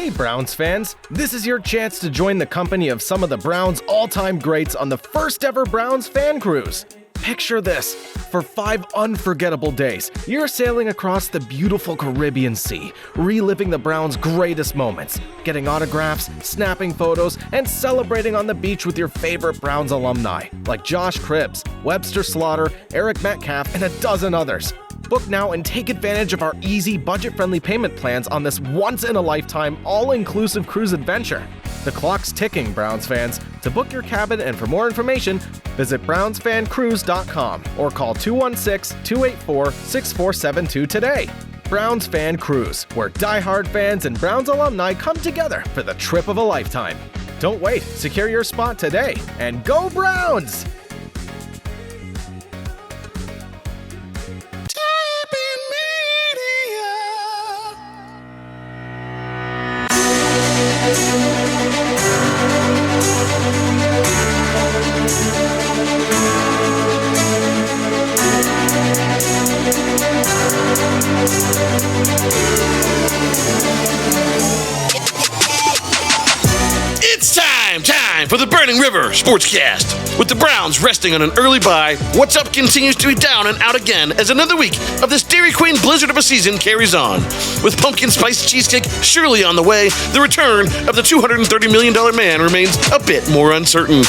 Hey Browns fans, this is your chance to join the company of some of the Browns' all-time greats on the first ever Browns fan cruise. Picture this. For 5 unforgettable days, you're sailing across the beautiful Caribbean Sea, reliving the Browns' greatest moments, getting autographs, snapping photos, and celebrating on the beach with your favorite Browns alumni, like Josh Cribbs, Webster Slaughter, Eric Metcalf, and a dozen others. Book now and take advantage of our easy, budget-friendly payment plans on this once-in-a-lifetime, all-inclusive cruise adventure. The clock's ticking, Browns fans. To book your cabin and for more information, visit brownsfancruise.com or call 216-284-6472 today. Browns Fan Cruise, where diehard fans and Browns alumni come together for the trip of a lifetime. Don't wait. Secure your spot today. And go Browns! It's time for the Burning River Sportscast. With the Browns resting on an early bye, What's Up continues to be down and out again as another week of this Dairy Queen blizzard of a season carries on. With pumpkin spice cheesecake surely on the way, the return of the $230 million man remains a bit more uncertain.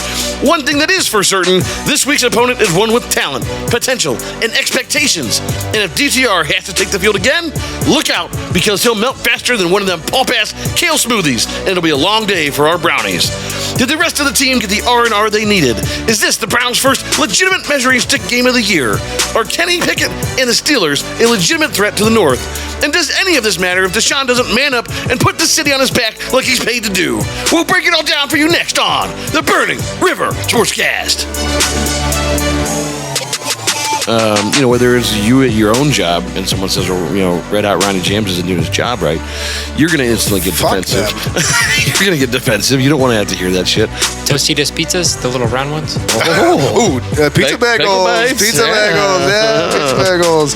One thing that is for certain, this week's opponent is one with talent, potential, and expectations. And if DTR has to take the field again, look out, because he'll melt faster than one of them pulp-ass kale smoothies, and it'll be a long day for our Brownies. Did the rest of the team get the R&R they needed? Is this the Browns' first legitimate measuring stick game of the year? Are Kenny Pickett and the Steelers a legitimate threat to the North? And does any of this matter if Deshaun doesn't man up and put the city on his back like he's paid to do? We'll break it all down for you next on the Burning River Sportscast. Whether it's you at your own job and someone says, Red Hot Ronnie James isn't doing his job right, you're going to instantly get defensive. You're going to get defensive. You don't want to have to hear that shit. Tostitos pizzas, the little round ones. Pizza bagels. Pizza bagels.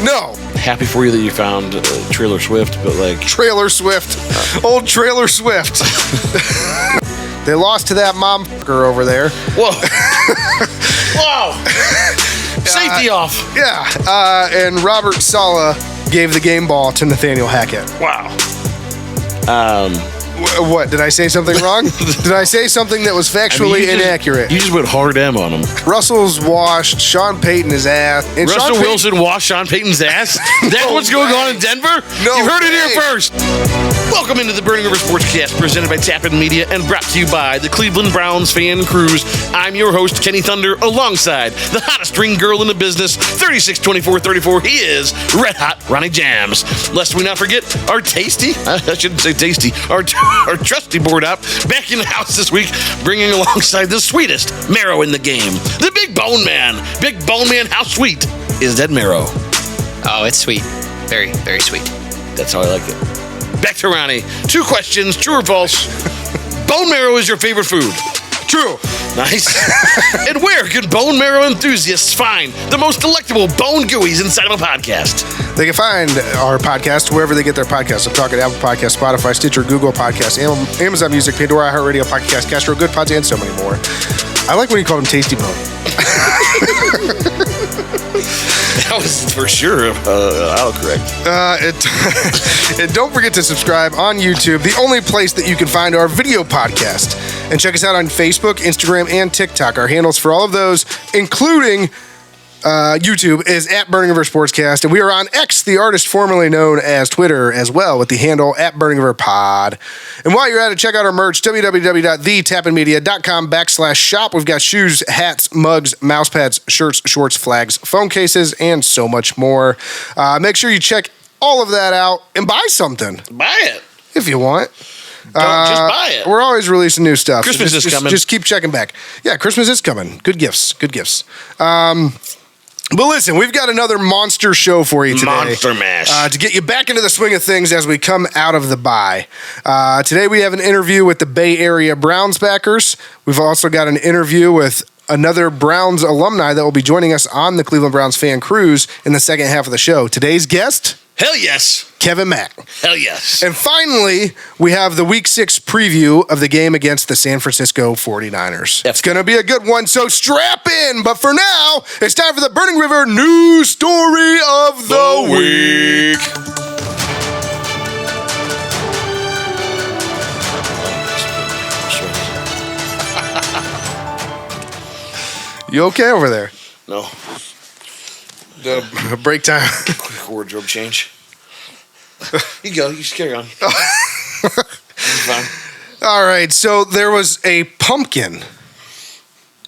No. Happy for you that you found Trailer Swift, but Trailer Swift. Old Trailer Swift. They lost to that mom fucker over there. Whoa. Whoa. Safety off. Yeah. And Robert Saleh gave the game ball to Nathaniel Hackett. Wow. What? Did I say something wrong? Did I say something that was factually inaccurate? You just went hard M on him. Russell's washed Sean Payton's ass. And Russell Wilson washed Sean Payton's ass? That's what's going on in Denver? You heard it here first. Welcome into the Burning River Sportscast, presented by Tappan Media and brought to you by the Cleveland Browns Fan Cruise. I'm your host, Kenny Thunder, alongside the hottest ring girl in the business, 362434. He is Red Hot Ronnie Jams. Lest we not forget our tasty, I shouldn't say tasty, our trusty board up back in the house this week, bringing alongside the sweetest marrow in the game, the Big Bone Man. Big Bone Man, how sweet is that marrow? Oh, it's sweet. Very, very sweet. That's how I like it. Back to Ronnie. 2 questions, true or false? Bone marrow is your favorite food? True. Nice. And where can bone marrow enthusiasts find the most delectable bone gooeys inside of a podcast? They can find our podcast wherever they get their podcasts. I'm talking Apple Podcasts, Spotify, Stitcher, Google Podcasts, Amazon Music, Pandora, iHeartRadio, Podcast, Castro, Good Pods, and so many more. I like when you call them Tasty Bone. That was for sure autocorrect. And don't forget to subscribe on YouTube, the only place that you can find our video podcast. And check us out on Facebook, Instagram, and TikTok. Our handles for all of those, including YouTube, is at Burning River Sportscast. And we are on X, the artist formerly known as Twitter, as well, with the handle at Burning River Pod. And while you're at it, check out our merch, www.thetappenmedia.com/shop. We've got shoes, hats, mugs, mouse pads, shirts, shorts, flags, phone cases, and so much more. Make sure you check all of that out and buy something. Buy it. If you want. Just buy it. We're always releasing new stuff. Christmas is coming. Just keep checking back. Yeah, Christmas is coming. Good gifts. But listen, we've got another monster show for you today. Monster mash. To get you back into the swing of things as we come out of the bye. Today we have an interview with the Bay Area Browns backers. We've also got an interview with another Browns alumni that will be joining us on the Cleveland Browns Fan Cruise in the second half of the show. Today's guest? Hell yes. Kevin Mack. Hell yes. And finally, we have the Week 6 preview of the game against the San Francisco 49ers. It's going to be a good one, so strap in. But for now, it's time for the Burning River News Story of the Week. You okay over there? No. The break time. Quick wardrobe change. You go. You just carry on. Fine. All right. So there was a pumpkin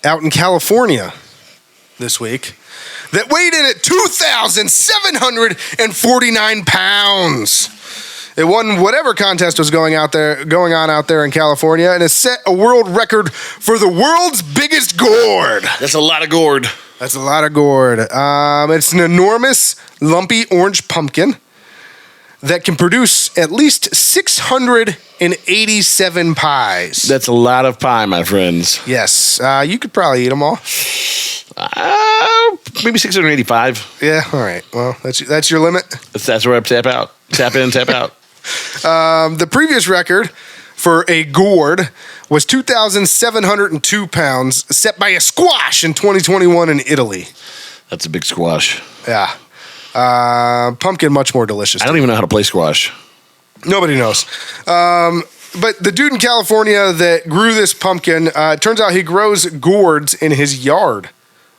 out in California this week that weighed in at 2,749 pounds. It won whatever contest was going on out there in California, and it set a world record for the world's biggest gourd. That's a lot of gourd. That's a lot of gourd. It's an enormous, lumpy orange pumpkin that can produce at least 687 pies. That's a lot of pie, my friends. Yes. You could probably eat them all. Maybe 685. Yeah, all right. Well, that's your limit. That's where I tap out. Tap in, tap out. The previous record for a gourd was 2,702 pounds, set by a squash in 2021 in Italy. That's a big squash. Yeah. Pumpkin, much more delicious. I don't even know how to play squash. Nobody knows. But the dude in California that grew this pumpkin, it turns out he grows gourds in his yard,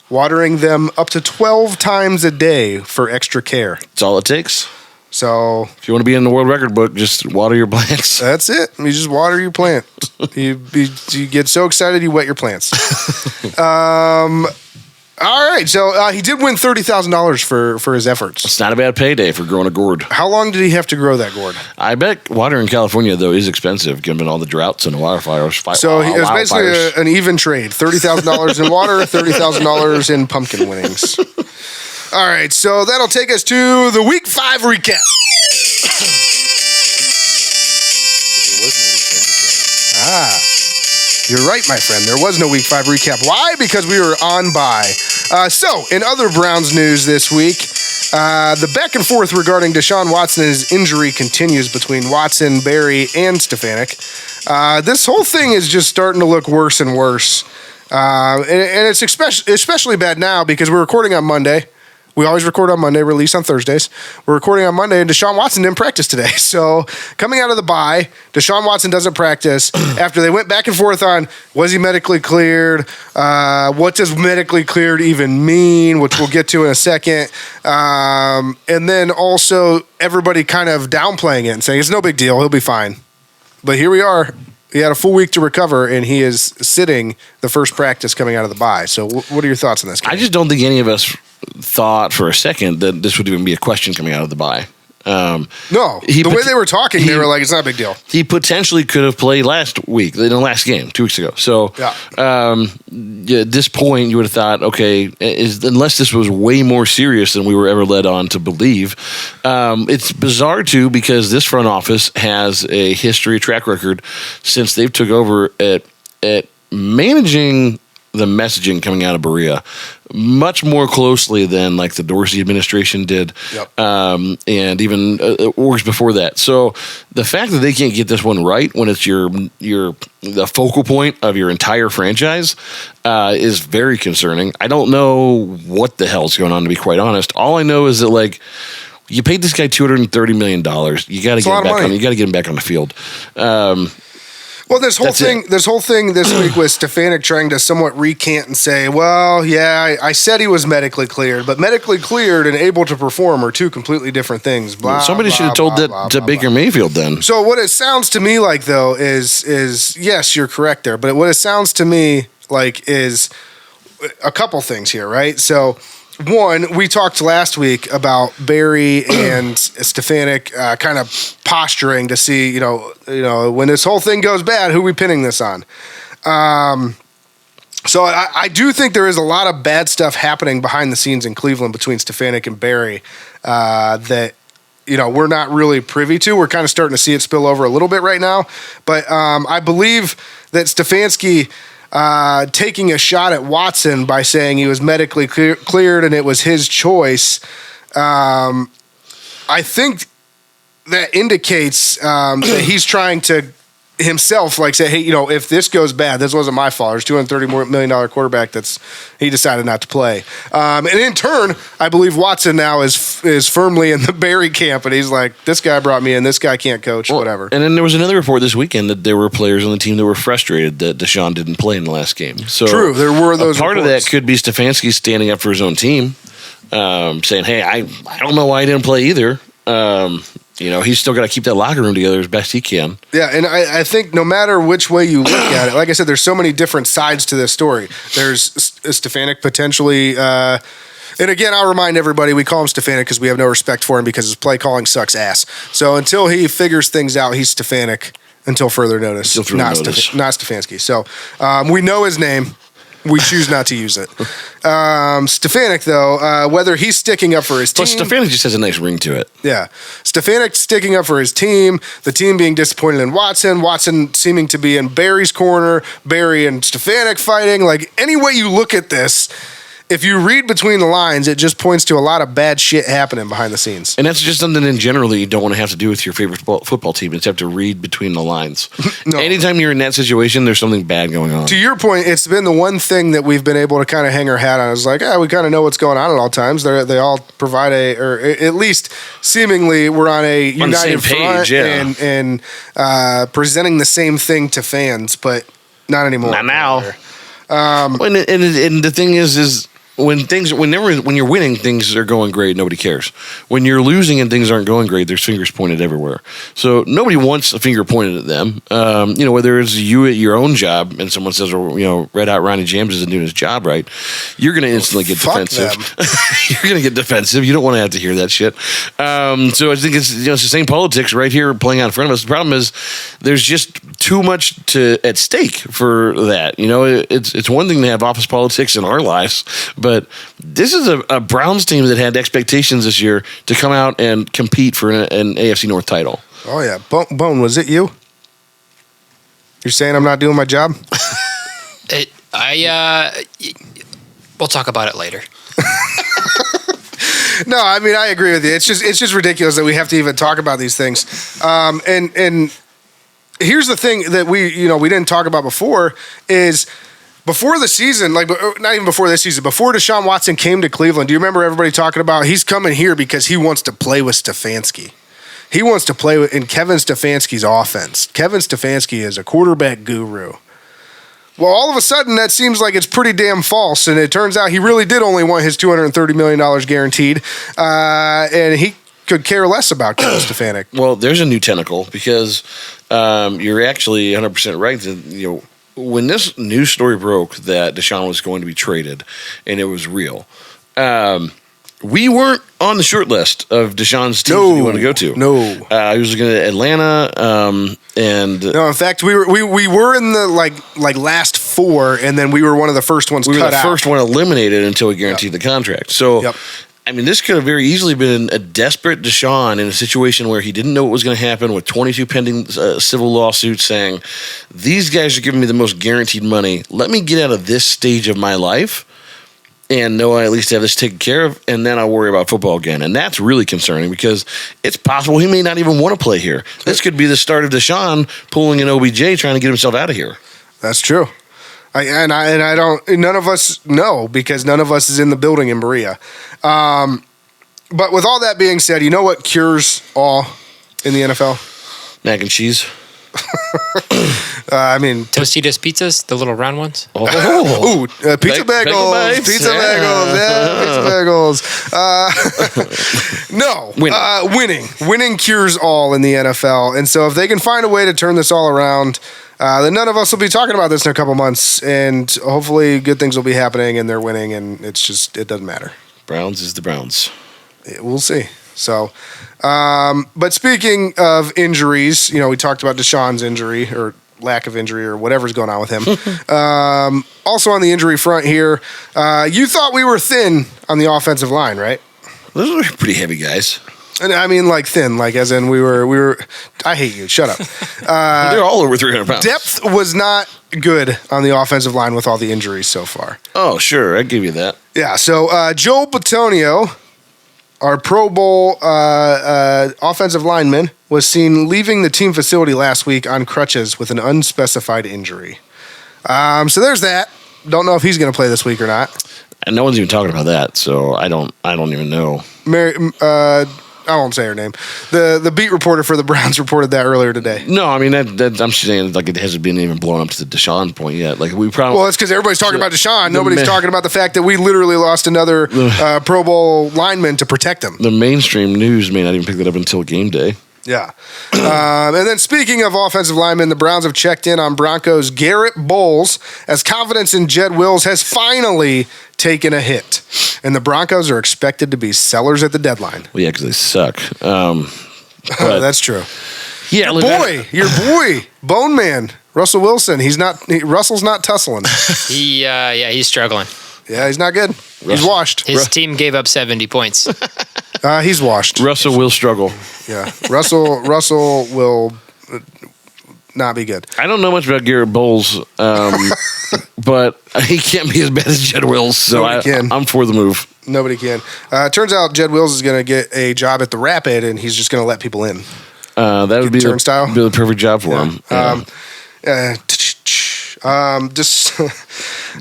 watering them up to 12 times a day for extra care. That's all it takes. So if you want to be in the world record book, just water your plants. That's it. You just water your plant. you get so excited you wet your plants. All right. So he did win $30,000 for his efforts. It's not a bad payday for growing a gourd. How long did he have to grow that gourd? I bet water in California, though, is expensive given all the droughts and the wildfires. So it was basically an even trade. $30,000 in water, $30,000 in pumpkin winnings. All right, so that'll take us to the Week 5 recap. You're right, my friend. There was no Week 5 recap. Why? Because we were on bye. So, in other Browns news this week, the back and forth regarding Deshaun Watson and his injury continues between Watson, Berry, and Stefanik. This whole thing is just starting to look worse and worse. And it's especially bad now because we're recording on Monday. We always record on Monday, release on Thursdays. We're recording on Monday, and Deshaun Watson didn't practice today. So coming out of the bye, Deshaun Watson doesn't practice. After they went back and forth on, was he medically cleared? What does medically cleared even mean? Which we'll get to in a second. And then also everybody kind of downplaying it and saying, it's no big deal. He'll be fine. But here we are. He had a full week to recover, and he is sitting the first practice coming out of the bye. So what are your thoughts on this game? I just don't think any of us thought for a second that this would even be a question coming out of the bye. No, the way they were talking, they were like, it's not a big deal. He potentially could have played last week, in the last game, 2 weeks ago. So at this point, you would have thought, okay, unless this was way more serious than we were ever led on to believe. It's bizarre, too, because this front office has a track record since they've took over at managing the messaging coming out of Berea much more closely than like the Dorsey administration did, and even orgs before that. So the fact that they can't get this one right when it's the focal point of your entire franchise is very concerning. I don't know what the hell's going on, to be quite honest. All I know is that like you paid this guy $230 million. You got to get him back on. You got to get him back on the field. Well, this whole thing this week was Stefanik trying to somewhat recant and say, well, yeah, I said he was medically cleared, but medically cleared and able to perform are two completely different things. Somebody should have told that to Baker Mayfield then. So what it sounds to me like, though, is yes, you're correct there, but what it sounds to me like is a couple things here, right? So one, we talked last week about Berry and Stefanik kind of posturing to see, when this whole thing goes bad, who are we pinning this on? So I do think there is a lot of bad stuff happening behind the scenes in Cleveland between Stefanik and Berry that we're not really privy to. We're kind of starting to see it spill over a little bit right now. But I believe that Stefanski taking a shot at Watson by saying he was medically cleared and it was his choice. I think that indicates that he's trying to himself say, hey, if this goes bad, this wasn't my fault. There's $230 million quarterback he decided not to play. And in turn, I believe Watson now is firmly in the Barry camp, and he's like, this guy brought me in, this guy can't coach, whatever. And then there was another report this weekend that there were players on the team that were frustrated that Deshaun didn't play in the last game. So true, there were those part reports. of that could be Stefanski standing up for his own team, saying, hey, I don't know why he didn't play either. He's still got to keep that locker room together as best he can. Yeah, and I think no matter which way you look at it, like I said, there's so many different sides to this story. There's Stefanik potentially, and again, I'll remind everybody, we call him Stefanik because we have no respect for him because his play calling sucks ass. So until he figures things out, he's Stefanik until further notice. Not Stefanski. So we know his name. We choose not to use it. Stefanik, though, whether he's sticking up for his team. Plus, Stefanik just has a nice ring to it. Yeah. Stefanik sticking up for his team, the team being disappointed in Watson seeming to be in Barry's corner, Barry and Stefanik fighting. Like, any way you look at this, if you read between the lines, it just points to a lot of bad shit happening behind the scenes. And that's just something in general that you don't want to have to do with your favorite football team. It's have to read between the lines. No. Anytime you're in that situation, there's something bad going on. To your point, it's been the one thing that we've been able to kind of hang our hat on. It's like, we kind of know what's going on at all times. They all provide or at least seemingly we're on a united front and presenting the same thing to fans, but not anymore. Not now. And the thing is when you're winning, things are going great. Nobody cares. When you're losing and things aren't going great, there's fingers pointed everywhere. So nobody wants a finger pointed at them. Whether it's you at your own job and someone says, Red Hot Ronnie James isn't doing his job right, you're going to instantly get defensive. You're going to get defensive. You don't want to have to hear that shit. So I think it's the same politics right here playing out in front of us. The problem is there's just too much at stake for that. It's one thing to have office politics in our lives, but this is a Browns team that had expectations this year to come out and compete for an AFC North title. Oh, yeah. Bone, was it you? You're saying I'm not doing my job? We'll talk about it later. No, I mean, I agree with you. It's just ridiculous that we have to even talk about these things. And here's the thing that we didn't talk about before is before the season, not even before this season, before Deshaun Watson came to Cleveland, do you remember everybody talking about he's coming here because he wants to play with Stefanski? He wants to play in Kevin Stefanski's offense. Kevin Stefanski is a quarterback guru. Well, all of a sudden, that seems like it's pretty damn false, and it turns out he really did only want his $230 million guaranteed, and he could care less about Kevin Stefanik. Well, there's a new tentacle because you're actually 100% right that, when this news story broke that Deshaun was going to be traded and it was real, we weren't on the short list of Deshaun's teams that we want to go to. No. He was going to Atlanta, and no. In fact, we were in the like last four, and then we were one of the first ones. We were the first one eliminated until we guaranteed the contract. So, I mean, this could have very easily been a desperate Deshaun in a situation where he didn't know what was going to happen with 22 pending civil lawsuits saying, these guys are giving me the most guaranteed money. Let me get out of this stage of my life and know I at least have this taken care of, and then I'll worry about football again. And that's really concerning because it's possible he may not even want to play here. This could be the start of Deshaun pulling an OBJ trying to get himself out of here. That's true. I don't. None of us know because none of us is in the building in Berea. But with all that being said, you know what cures all in the NFL? Mac and cheese. I mean, Tostitos pizzas, the little round ones. Pizza bagels, pizza bagels. No, winning cures all in the NFL, and so if they can find a way to turn this all around. Then none of us will be talking about this in a couple months, and hopefully good things will be happening, and they're winning, and it doesn't matter. Browns is the Browns. We'll see. So, but speaking of injuries, we talked about Deshaun's injury or lack of injury or whatever's going on with him. Also on the injury front here, you thought we were thin on the offensive line, right? Those are pretty heavy guys. And I mean, like thin, like as in we were. I hate you. Shut up. They're all over 300 pounds. Depth was not good on the offensive line with all the injuries so far. Oh, sure, I give you that. Yeah. So Joel Bitonio our Pro Bowl offensive lineman, was seen leaving the team facility last week on crutches with an unspecified injury. So there's that. Don't know if he's going to play this week or not. And no one's even talking about that, so I don't even know. I won't say her name. The beat reporter for the Browns reported that earlier today. No, I mean that I'm saying like it hasn't been even blown up to the Deshaun point yet. Like we probably. Well, it's because everybody's talking about Deshaun. Nobody's talking about the fact that we literally lost another Pro Bowl lineman to protect him. The mainstream news may not even pick that up until game day. Yeah. And then speaking of offensive linemen, the Browns have checked in on Broncos' Garrett Bowles as confidence in Jed Wills has finally taken a hit. And the Broncos are expected to be sellers at the deadline. Well, yeah, because they suck. That's true. Yeah, Your boy, Bone Man, Russell Wilson. Russell's not tussling. He's struggling. Yeah, he's not good. He's washed. His team gave up 70 points. He's washed. Russell will struggle. Yeah, Russell will not be good. I don't know much about Garrett Bowles, but he can't be as bad as Jed Wills, so I'm for the move. Nobody can. Turns out Jed Wills is going to get a job at the Rapid, and he's just going to let people in. That would be the perfect job for him.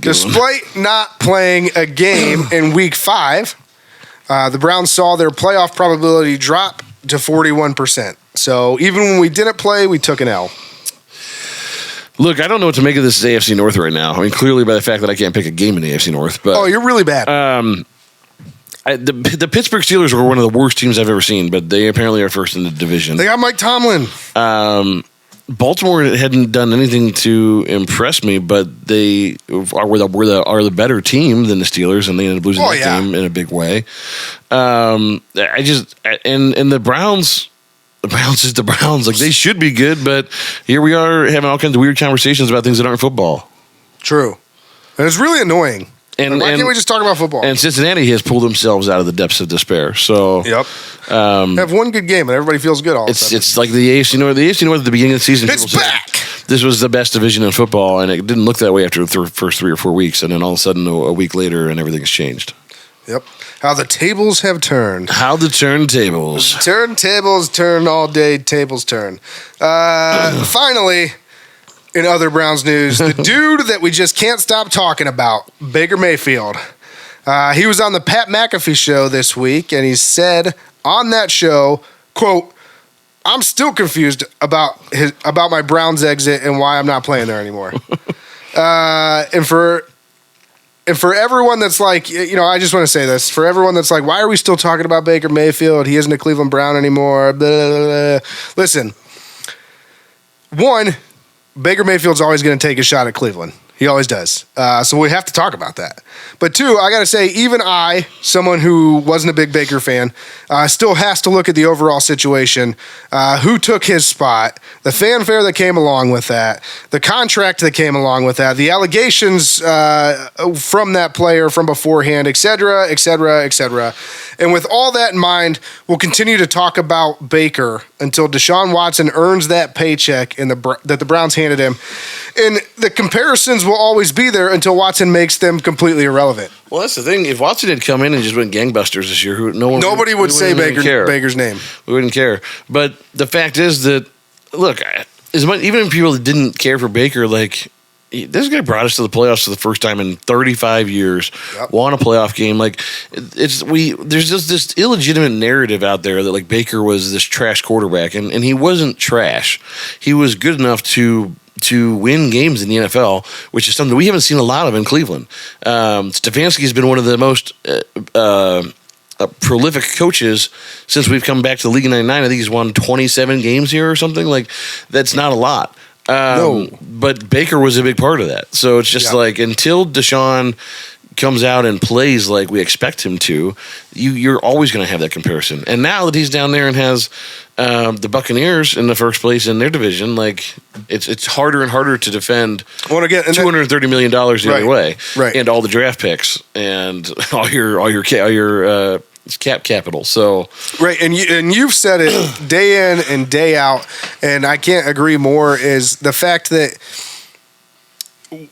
Despite not playing a game in Week 5, the Browns saw their playoff probability drop to 41%. So even when we didn't play, we took an L. Look, I don't know what to make of this AFC North right now. I mean, clearly by the fact that I can't pick a game in the AFC North. But you're really bad. The Pittsburgh Steelers were one of the worst teams I've ever seen, but they apparently are first in the division. They got Mike Tomlin. Baltimore hadn't done anything to impress me, but they are the better team than the Steelers, and they ended up losing game in a big way. And the Browns. The Browns is the Browns. Like, they should be good, but here we are having all kinds of weird conversations about things that aren't football. True. And it's really annoying. And why can't we just talk about football? And Cincinnati has pulled themselves out of the depths of despair. So yep. Have one good game and everybody feels good all of a sudden. It's like the AFC North. The AFC North at the beginning of the season. It's back. This was the best division in football, and it didn't look that way after the first 3 or 4 weeks. And then all of a sudden, a week later, and everything's changed. Yep. How the tables have turned. How the turntables. Turntables turn all day, tables turn. Finally, in other Browns news, the dude that we just can't stop talking about, Baker Mayfield. He was on the Pat McAfee show this week, and he said on that show, quote, "I'm still confused about my Browns exit and why I'm not playing there anymore." And for everyone that's like, I just want to say this. For everyone that's like, why are we still talking about Baker Mayfield? He isn't a Cleveland Brown anymore. Blah, blah, blah. Listen, one, Baker Mayfield's always going to take a shot at Cleveland. He always does. So we have to talk about that. But two, I got to say, even I, someone who wasn't a big Baker fan, still has to look at the overall situation. Who took his spot, the fanfare that came along with that, the contract that came along with that, the allegations from that player from beforehand, et cetera, et cetera, et cetera. And with all that in mind, we'll continue to talk about Baker until Deshaun Watson earns that paycheck that the Browns handed him. And the comparisons will always be there until Watson makes them completely irrelevant. Well, that's the thing. If Watson had come in and just went gangbusters this year, nobody would say Baker's name. We wouldn't care. But the fact is that, look, even if people didn't care for Baker, like, this guy brought us to the playoffs for the first time in 35 years. Yep. Won a playoff game. Like, there's just this illegitimate narrative out there that like Baker was this trash quarterback, and he wasn't trash. He was good enough to win games in the NFL, which is something we haven't seen a lot of in Cleveland. Stefanik has been one of the most prolific coaches since we've come back to the league in '99. I think he's won 27 games here or something. Like, that's not a lot. No. But Baker was a big part of that. So it's just like, until Deshaun comes out and plays like we expect him to, you're always going to have that comparison. And now that he's down there and has the Buccaneers in the first place in their division, like, it's harder and harder to defend $230 million the other way, and all the draft picks and all your cap capital. So right, and you've said it day in and day out, and I can't agree more. Is the fact that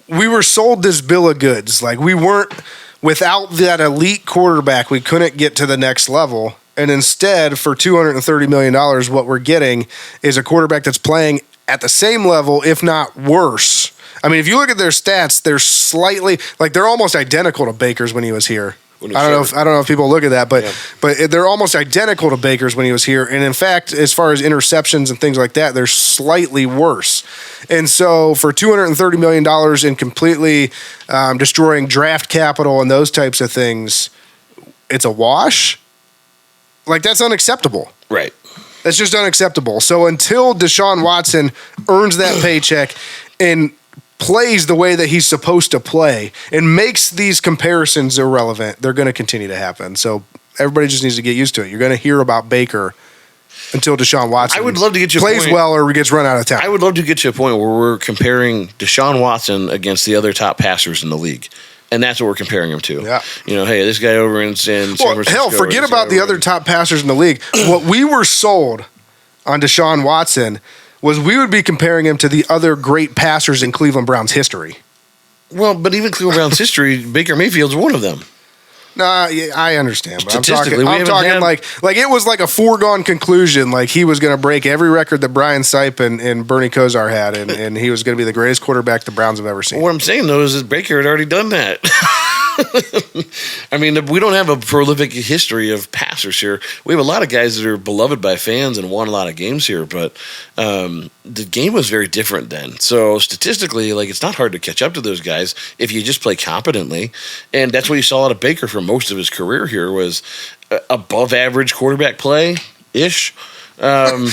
we were sold this bill of goods, like we weren't without that elite quarterback, we couldn't get to the next level. And instead, for $230 million, what we're getting is a quarterback that's playing at the same level, if not worse. I mean, if you look at their stats, they're slightly like they're almost identical to Baker's when he was here. I don't know if people look at that, but they're almost identical to Baker's when he was here. And in fact, as far as interceptions and things like that, they're slightly worse. And so for $230 million and completely destroying draft capital and those types of things, it's a wash. Like, that's unacceptable. Right. That's just unacceptable. So until Deshaun Watson earns that paycheck and plays the way that he's supposed to play and makes these comparisons irrelevant, they're going to continue to happen. So everybody just needs to get used to it. You're going to hear about Baker until Deshaun Watson I would love to get you plays well or gets run out of town. I would love to get to a point where we're comparing Deshaun Watson against the other top passers in the league. And that's what we're comparing him to. Yeah. You know, hey, this guy over in San Francisco. Hell, forget about the other top passers in the league. What we were sold on Deshaun Watson was we would be comparing him to the other great passers in Cleveland Browns history. Well, but even Cleveland Browns history, Baker Mayfield's one of them. Nah, yeah, I understand, but I'm Statistically, talking like it was like a foregone conclusion. Like he was going to break every record that Brian Sipe and Bernie Kosar had, and he was going to be the greatest quarterback the Browns have ever seen. What I'm saying though is that Baker had already done that. I mean, we don't have a prolific history of passers here. We have a lot of guys that are beloved by fans and won a lot of games here, but the game was very different then. So statistically, like, it's not hard to catch up to those guys if you just play competently. And that's what you saw out of Baker for most of his career here was above average quarterback play-ish. And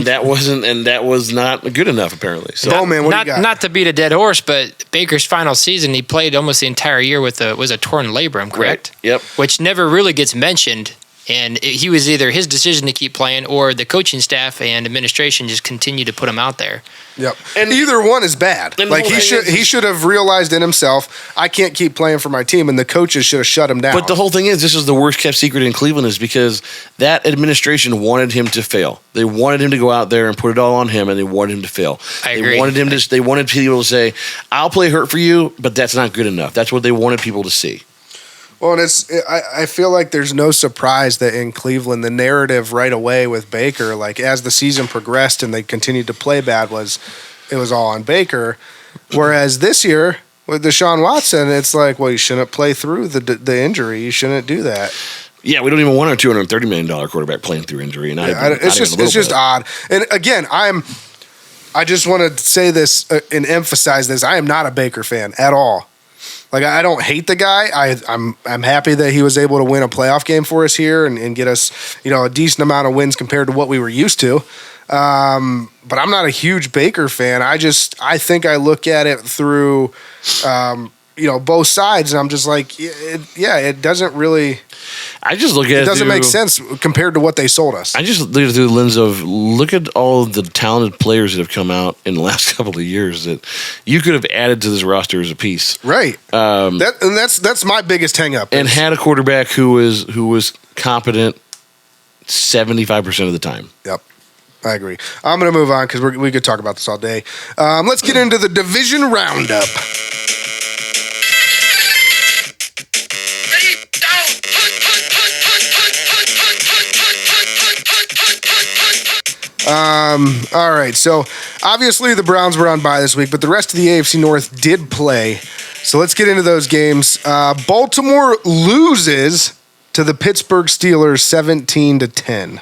that was not good enough apparently. So, man, what do you got? Not to beat a dead horse, but Baker's final season, he played almost the entire year with a torn labrum, correct? Right. Yep. Which never really gets mentioned. And he was either his decision to keep playing or the coaching staff and administration just continue to put him out there. Yep. And either one is bad. Like he should have realized in himself, I can't keep playing for my team, and the coaches should have shut him down. But the whole thing is, this is the worst kept secret in Cleveland, is because that administration wanted him to fail. They wanted him to go out there and put it all on him, and they wanted him to fail. I agree. They wanted people to say, "I'll play hurt for you," but that's not good enough. That's what they wanted people to see. Well, and I feel like there's no surprise that in Cleveland, the narrative right away with Baker, like as the season progressed and they continued to play bad, it was all on Baker. Whereas this year with Deshaun Watson, it's like, well, you shouldn't play through the injury. You shouldn't do that. Yeah, we don't even want a $230 million quarterback playing through injury. And it's just odd. And again, I just want to say this and emphasize this. I am not a Baker fan at all. Like, I don't hate the guy. I'm happy that he was able to win a playoff game for us here and get us, a decent amount of wins compared to what we were used to. But I'm not a huge Baker fan. I think I look at it through, both sides, and I'm just like, it doesn't really. I just look at it. It doesn't make sense compared to what they sold us. I just look at it through the lens of look at all of the talented players that have come out in the last couple of years that you could have added to this roster as a piece, right? That's my biggest hang up. And had a quarterback who was competent 75% of the time. Yep. I agree. I'm going to move on because we could talk about this all day. Let's get into the division roundup. All right, so obviously the Browns were on bye this week, but the rest of the AFC North did play. So let's get into those games. Baltimore loses to the Pittsburgh Steelers 17-10.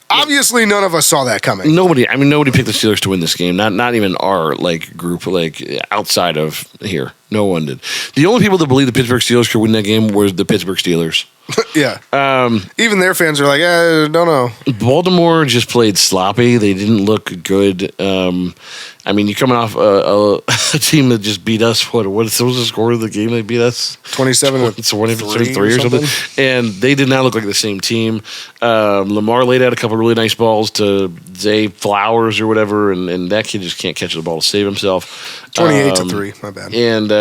Obviously, none of us saw that coming. Nobody picked the Steelers to win this game. Not even our group, outside of here. No one did. The only people that believed the Pittsburgh Steelers could win that game were the Pittsburgh Steelers. Yeah. Even their fans are like, don't know. Baltimore just played sloppy. They didn't look good. You're coming off a team that just beat us. What was the score of the game they beat us? 27-3 or something. And they did not look like the same team. Lamar laid out a couple of really nice balls to Zay Flowers or whatever, and that kid just can't catch the ball to save himself. 28-3, my bad. And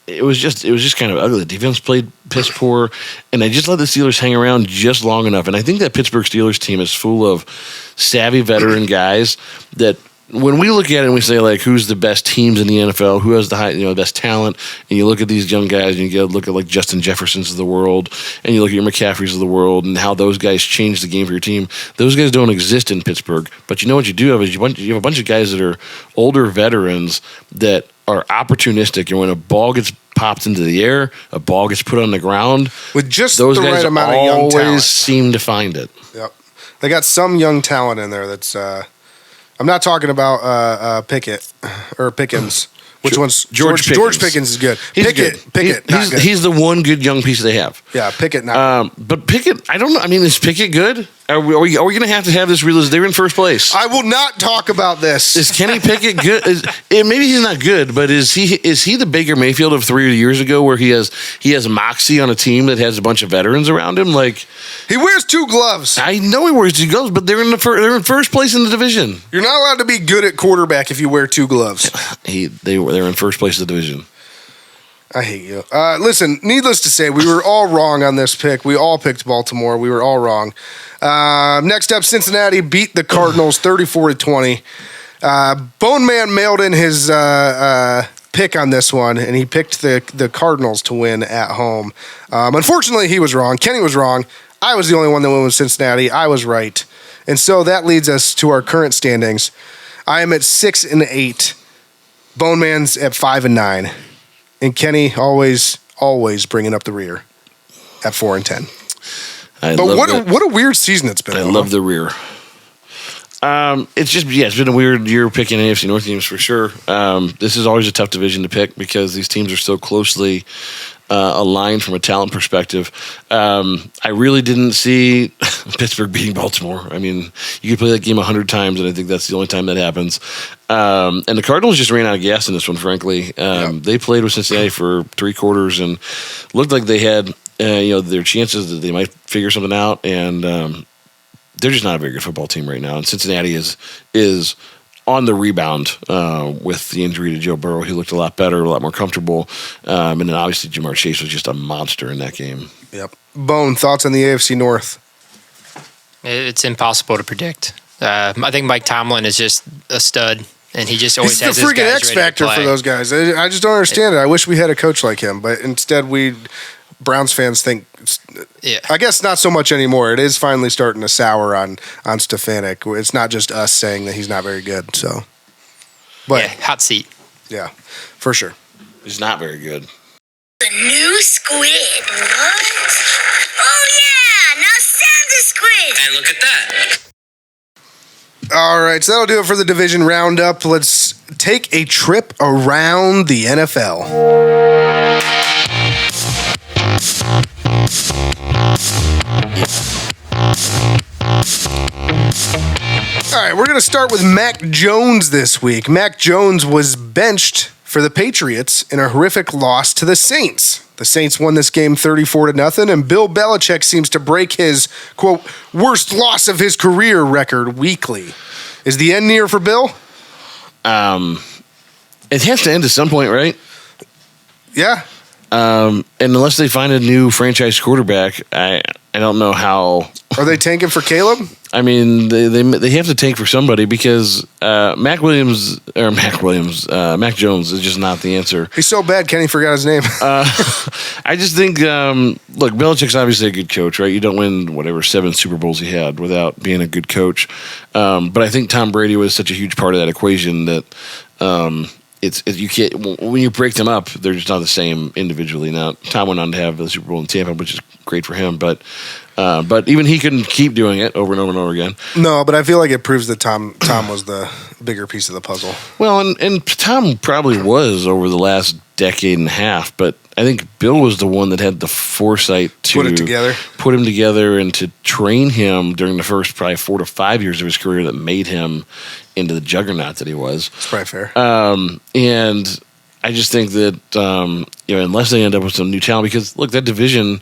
it was just kind of ugly. The defense played piss poor, and they just let the Steelers hang around just long enough. And I think that Pittsburgh Steelers team is full of savvy veteran guys that when we look at it and we say, like, who's the best teams in the NFL, who has the best talent, and you look at these young guys and you go look at like Justin Jeffersons of the world, and you look at your McCaffreys of the world, and how those guys change the game for your team. Those guys don't exist in Pittsburgh. But you know what you do have is you have a bunch of guys that are older veterans that are opportunistic, and when a ball gets popped into the air, a ball gets put on the ground, with just those the guys right amount of young always talent, seem to find it. Yep, they got some young talent in there. That's I'm not talking about Pickett or Pickens. Which one's George Pickens. George Pickens is good. He's Pickett, good. He's the one good young piece they have. Yeah, Pickett not good. But Pickett, I don't know. I mean, is Pickett good? Are we going to have this realization they're in first place? I will not talk about this. Is Kenny Pickett good? Maybe he's not good, but is he the Baker Mayfield of 3 years ago, where he has moxie on a team that has a bunch of veterans around him? Like, he wears 2 gloves. I know he wears 2 gloves, but they're in first place in the division. You're not allowed to be good at quarterback if you wear 2 gloves. They're in first place in the division. I hate you. Listen, needless to say, we were all wrong on this pick. We all picked Baltimore. We were all wrong. Next up, Cincinnati beat the Cardinals 34-20. Bone Man mailed in his pick on this one, and he picked the Cardinals to win at home. Unfortunately, he was wrong. Kenny was wrong. I was the only one that went with Cincinnati. I was right. And so that leads us to our current standings. I am at 6-8. Bone Man's at 5-9. And Kenny always bringing up the rear at 4-10. What a weird season it's been. I love the rear. It's been a weird year picking AFC North teams for sure. This is always a tough division to pick because these teams are so closely aligned from a talent perspective. I really didn't see Pittsburgh beating Baltimore. I mean, you could play that game 100 times, and I think that's the only time that happens. And the Cardinals just ran out of gas in this one, frankly. They played with Cincinnati for 3 quarters and looked like they had their chances that they might figure something out, and they're just not a very good football team right now. And Cincinnati is on the rebound with the injury to Joe Burrow. He looked a lot better, a lot more comfortable. And then obviously Jamar Chase was just a monster in that game. Yep. Bone, thoughts on the AFC North? It's impossible to predict. I think Mike Tomlin is just a stud, and he just always has his guys ready to play. He's the freaking X factor for those guys. I just don't understand it. I wish we had a coach like him, but instead Browns fans think, I guess not so much anymore. It is finally starting to sour on Stefanik. It's not just us saying that he's not very good. So, but hot seat. Yeah, for sure. He's not very good. The new squid. What? Oh yeah! Now send the squid. And look at that. All right, so that'll do it for the division roundup. Let's take a trip around the NFL. All right, we're going to start with Mac Jones this week. Mac Jones was benched for the Patriots in a horrific loss to the Saints. The Saints won this game 34-0, and Bill Belichick seems to break his, quote, worst loss of his career record weekly. Is the end near for Bill? It has to end at some point, right? Yeah. And unless they find a new franchise quarterback, I don't know how. Are they tanking for Caleb? I mean, they have to tank for somebody because Mac Jones is just not the answer. He's so bad, Kenny forgot his name. I just think, look, Belichick's obviously a good coach, right? You don't win 7 Super Bowls he had without being a good coach. But I think Tom Brady was such a huge part of that equation that you can't, when you break them up, they're just not the same individually. Now, Tom went on to have the Super Bowl in Tampa, which is great for him, but even he couldn't keep doing it over and over and over again. No, but I feel like it proves that Tom was the bigger piece of the puzzle. Well, and Tom probably was over the last decade and a half, but I think Bill was the one that had the foresight to put him together and to train him during the first probably 4 to 5 years of his career that made him into the juggernaut that he was. That's probably fair. And I just think that unless they end up with some new talent, because look, that division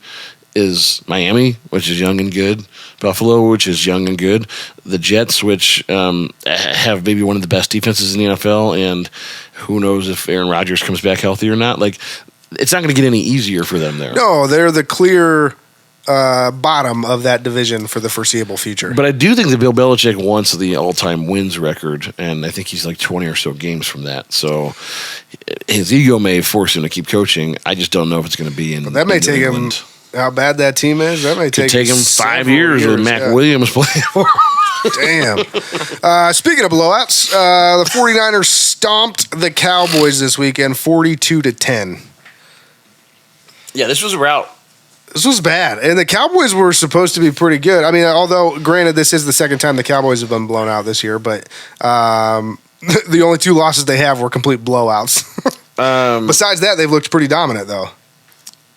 is Miami, which is young and good, Buffalo, which is young and good, the Jets, which have maybe one of the best defenses in the NFL, and who knows if Aaron Rodgers comes back healthy or not. Like, it's not going to get any easier for them there. No, they're the clear bottom of that division for the foreseeable future. But I do think that Bill Belichick wants the all-time wins record, and I think he's like 20 or so games from that. So his ego may force him to keep coaching. I just don't know if it's going to be in. That may take him. How bad that team is? That may take him 5 years with Mack Williams playing for him. Damn. Speaking of blowouts, the 49ers stomped the Cowboys this weekend 42-10. Yeah, this was a rout. This was bad. And the Cowboys were supposed to be pretty good. I mean, although, granted, this is the second time the Cowboys have been blown out this year, but the only 2 losses they have were complete blowouts. Besides that, they've looked pretty dominant, though.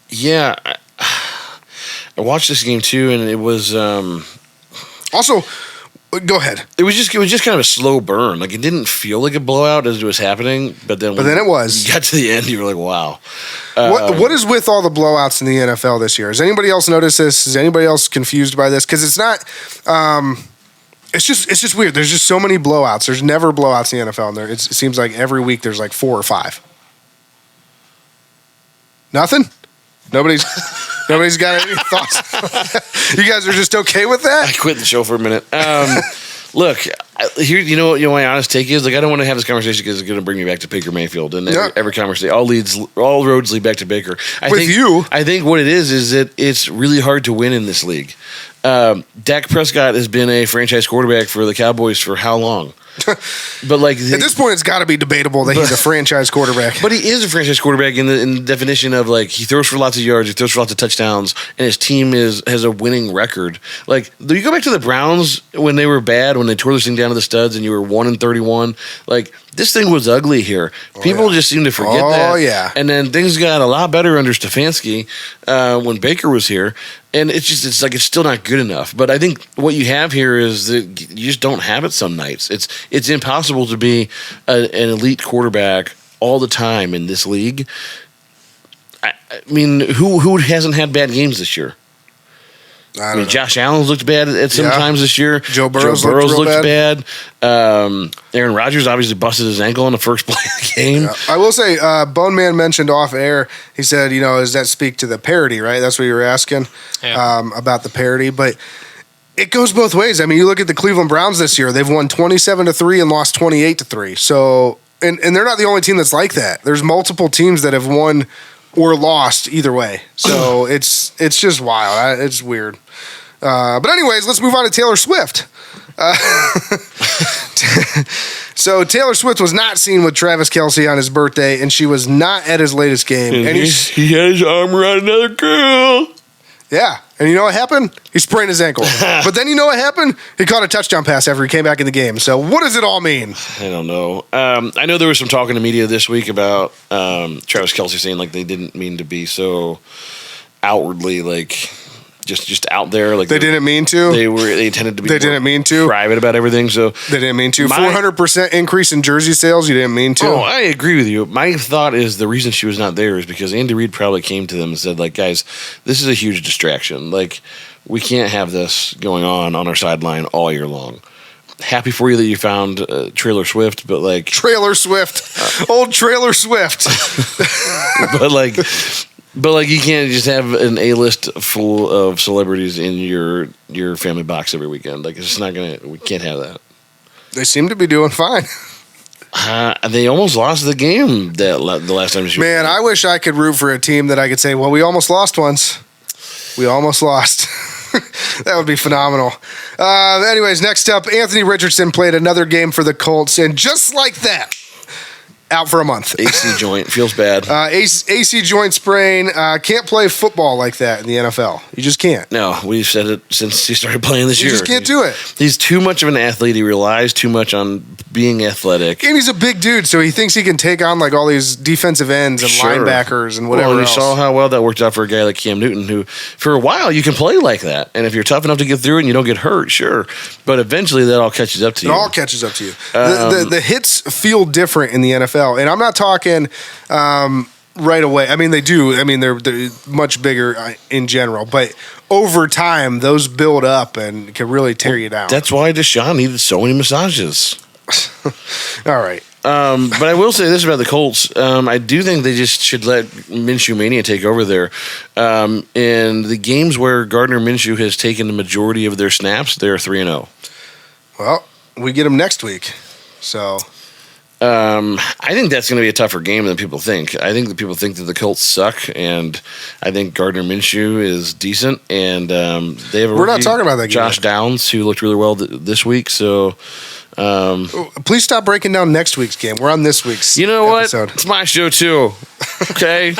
Yeah. I watched this game, too, and it was... Also... Go ahead. It was just kind of a slow burn. Like, it didn't feel like a blowout as it was happening, but then it was. You got to the end, you were like, wow. What is with all the blowouts in the NFL this year? Has anybody else noticed this? Is anybody else confused by this? Because it's not. It's just weird. There's just so many blowouts. There's never blowouts in the NFL, and it seems like every week there's like 4 or 5. Nothing. Nobody's got any thoughts. You guys are just okay with that? I quit the show for a minute. Look, here, you know what my honest take is? Like, I don't want to have this conversation because it's going to bring me back to Baker Mayfield, and every conversation, all roads lead back to Baker. I think what it is that it's really hard to win in this league. Dak Prescott has been a franchise quarterback for the Cowboys for how long? But like at this point, it's got to be debatable that he's a franchise quarterback. But he is a franchise quarterback in the definition of like he throws for lots of yards, he throws for lots of touchdowns, and his team has a winning record. Like you go back to the Browns when they were bad, when they tore this thing down to the studs, and you were 1-31. Like this thing was ugly here. People just seem to forget that. Oh yeah. And then things got a lot better under Stefanski when Baker was here. And it's still not good enough. But I think what you have here is that you just don't have it some nights. It's impossible to be an elite quarterback all the time in this league. I mean, who hasn't had bad games this year? I mean, Josh Allen's looked bad at some times this year. Joe Burrow's looked bad. Aaron Rodgers obviously busted his ankle in the first play of the game. Yeah. I will say, Bone Man mentioned off air, he said, does that speak to the parity, right? That's what you were asking about the parity. But it goes both ways. I mean, you look at the Cleveland Browns this year. They've won 27-3 and lost 28-3. So, and they're not the only team that's like that. There's multiple teams that have won or lost either way. So it's just wild. It's weird. But anyways, let's move on to Taylor Swift. So Taylor Swift was not seen with Travis Kelce on his birthday, and she was not at his latest game. And he had his arm around another girl. Yeah. And you know what happened? He sprained his ankle. But then you know what happened? He caught a touchdown pass after he came back in the game. So what does it all mean? I don't know. I know there was some talk in the media this week about Travis Kelce saying like they didn't mean to be so outwardly like just out there. Like they didn't mean to. They intended to be. They didn't mean to. Private about everything. So they didn't mean to. 400% increase in jersey sales. You didn't mean to. Oh, I agree with you. My thought is the reason she was not there is because Andy Reid probably came to them and said, like, guys, this is a huge distraction. Like, we can't have this going on our sideline all year long. Happy for you that you found Trailer Swift, but like Trailer Swift, old Trailer Swift. But you can't just have an A-list full of celebrities in your family box every weekend. Like it's just not gonna. We can't have that. They seem to be doing fine. They almost lost the game the last time. Man, I wish I could root for a team that I could say, well, we almost lost once. We almost lost. That would be phenomenal. Anyways, next up, Anthony Richardson played another game for the Colts, and just like that, out for a month. AC joint. Feels bad. AC joint sprain. Can't play football like that in the NFL. You just can't. No, we've said it since he started playing this year. You just can't do it. He's too much of an athlete. He relies too much on being athletic. And he's a big dude, so he thinks he can take on like all these defensive ends and linebackers and whatever else. You saw how well that worked out for a guy like Cam Newton, who for a while you can play like that. And if you're tough enough to get through it and you don't get hurt, sure. But eventually that all catches up to you. It all catches up to you. The hits feel different in the NFL. And I'm not talking right away. I mean, they do. I mean, they're much bigger in general. But over time, those build up and can really tear you down. That's why Deshaun needed so many massages. All right. But I will say this about the Colts. I do think they just should let Minshew Mania take over there. In the games where Gardner Minshew has taken the majority of their snaps, they're 3-0. Well, we get them next week. So I think that's going to be a tougher game than people think. I think that people think that the Colts suck, and I think Gardner Minshew is decent. And they have a we're not talking about that game. Josh Downs, who looked really well this week. So please stop breaking down next week's game. We're on this week's. You know episode. what? It's my show too. Okay.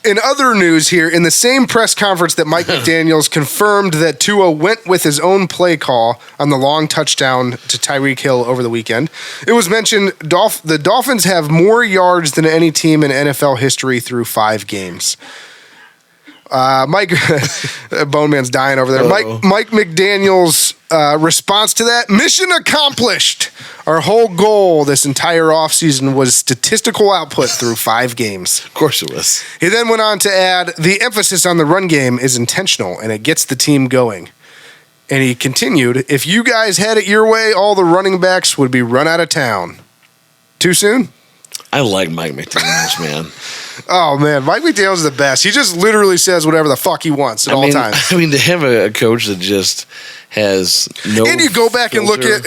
In other news here, in the same press conference that Mike McDaniels confirmed that Tua went with his own play call on the long touchdown to Tyreek Hill over the weekend, it was mentioned the Dolphins have more yards than any team in NFL history through 5 games. Mike, Bone Man's dying over there. Mike McDaniel's response to that: mission accomplished. Our whole goal this entire offseason was statistical output through 5 games. Of course it was. He then went on to add, the emphasis on the run game is intentional and it gets the team going. And he continued, if you guys had it your way, all the running backs would be run out of town. Too soon? I like Mike McDaniels, man. Oh, man. Mike McDaniels is the best. He just literally says whatever the fuck he wants at all times. I mean, to have a coach that just has no And you go back and look at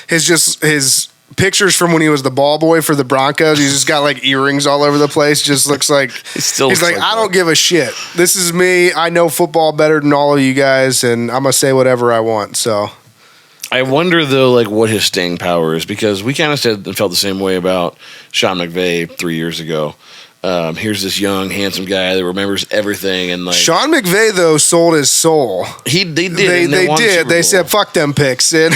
his pictures from when he was the ball boy for the Broncos. He's just got like earrings all over the place. Just looks like he's like I don't give a shit. This is me. I know football better than all of you guys, and I'm gonna say whatever I want. So I wonder though, like what his staying power is, because we kind of said and felt the same way about Sean McVay 3 years ago. Here's this young, handsome guy that remembers everything, and like Sean McVay though sold his soul. They did. They did. They said fuck them picks, and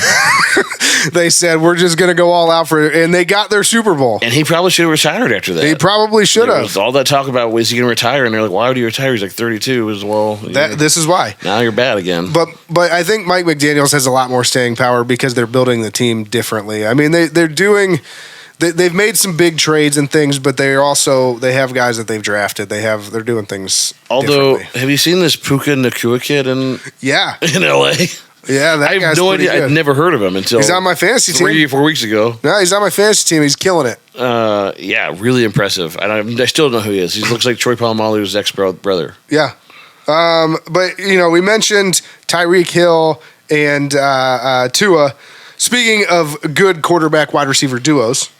they said we're just gonna go all out for it, and they got their Super Bowl. And he probably should have retired after that. He probably should have. All that talk about was he gonna retire, and they're like, why would he retire? He's like 32. As well. This is why. Now you're bad again. But I think Mike McDaniels has a lot more staying power because they're building the team differently. I mean, they're doing. They've made some big trades and things, but they have guys that they've drafted. They're doing things. Although, differently. have you seen this Puka Nacua kid in LA? Yeah, that I have guy's no idea. good. I'd never heard of him until he's on my fantasy team 3 or 4 weeks ago. No, he's on my fantasy team. He's killing it. Yeah, really impressive. I still don't know who he is. He looks like Troy Polamalu's ex-brother. Yeah, but we mentioned Tyreek Hill and Tua. Speaking of good quarterback wide receiver duos.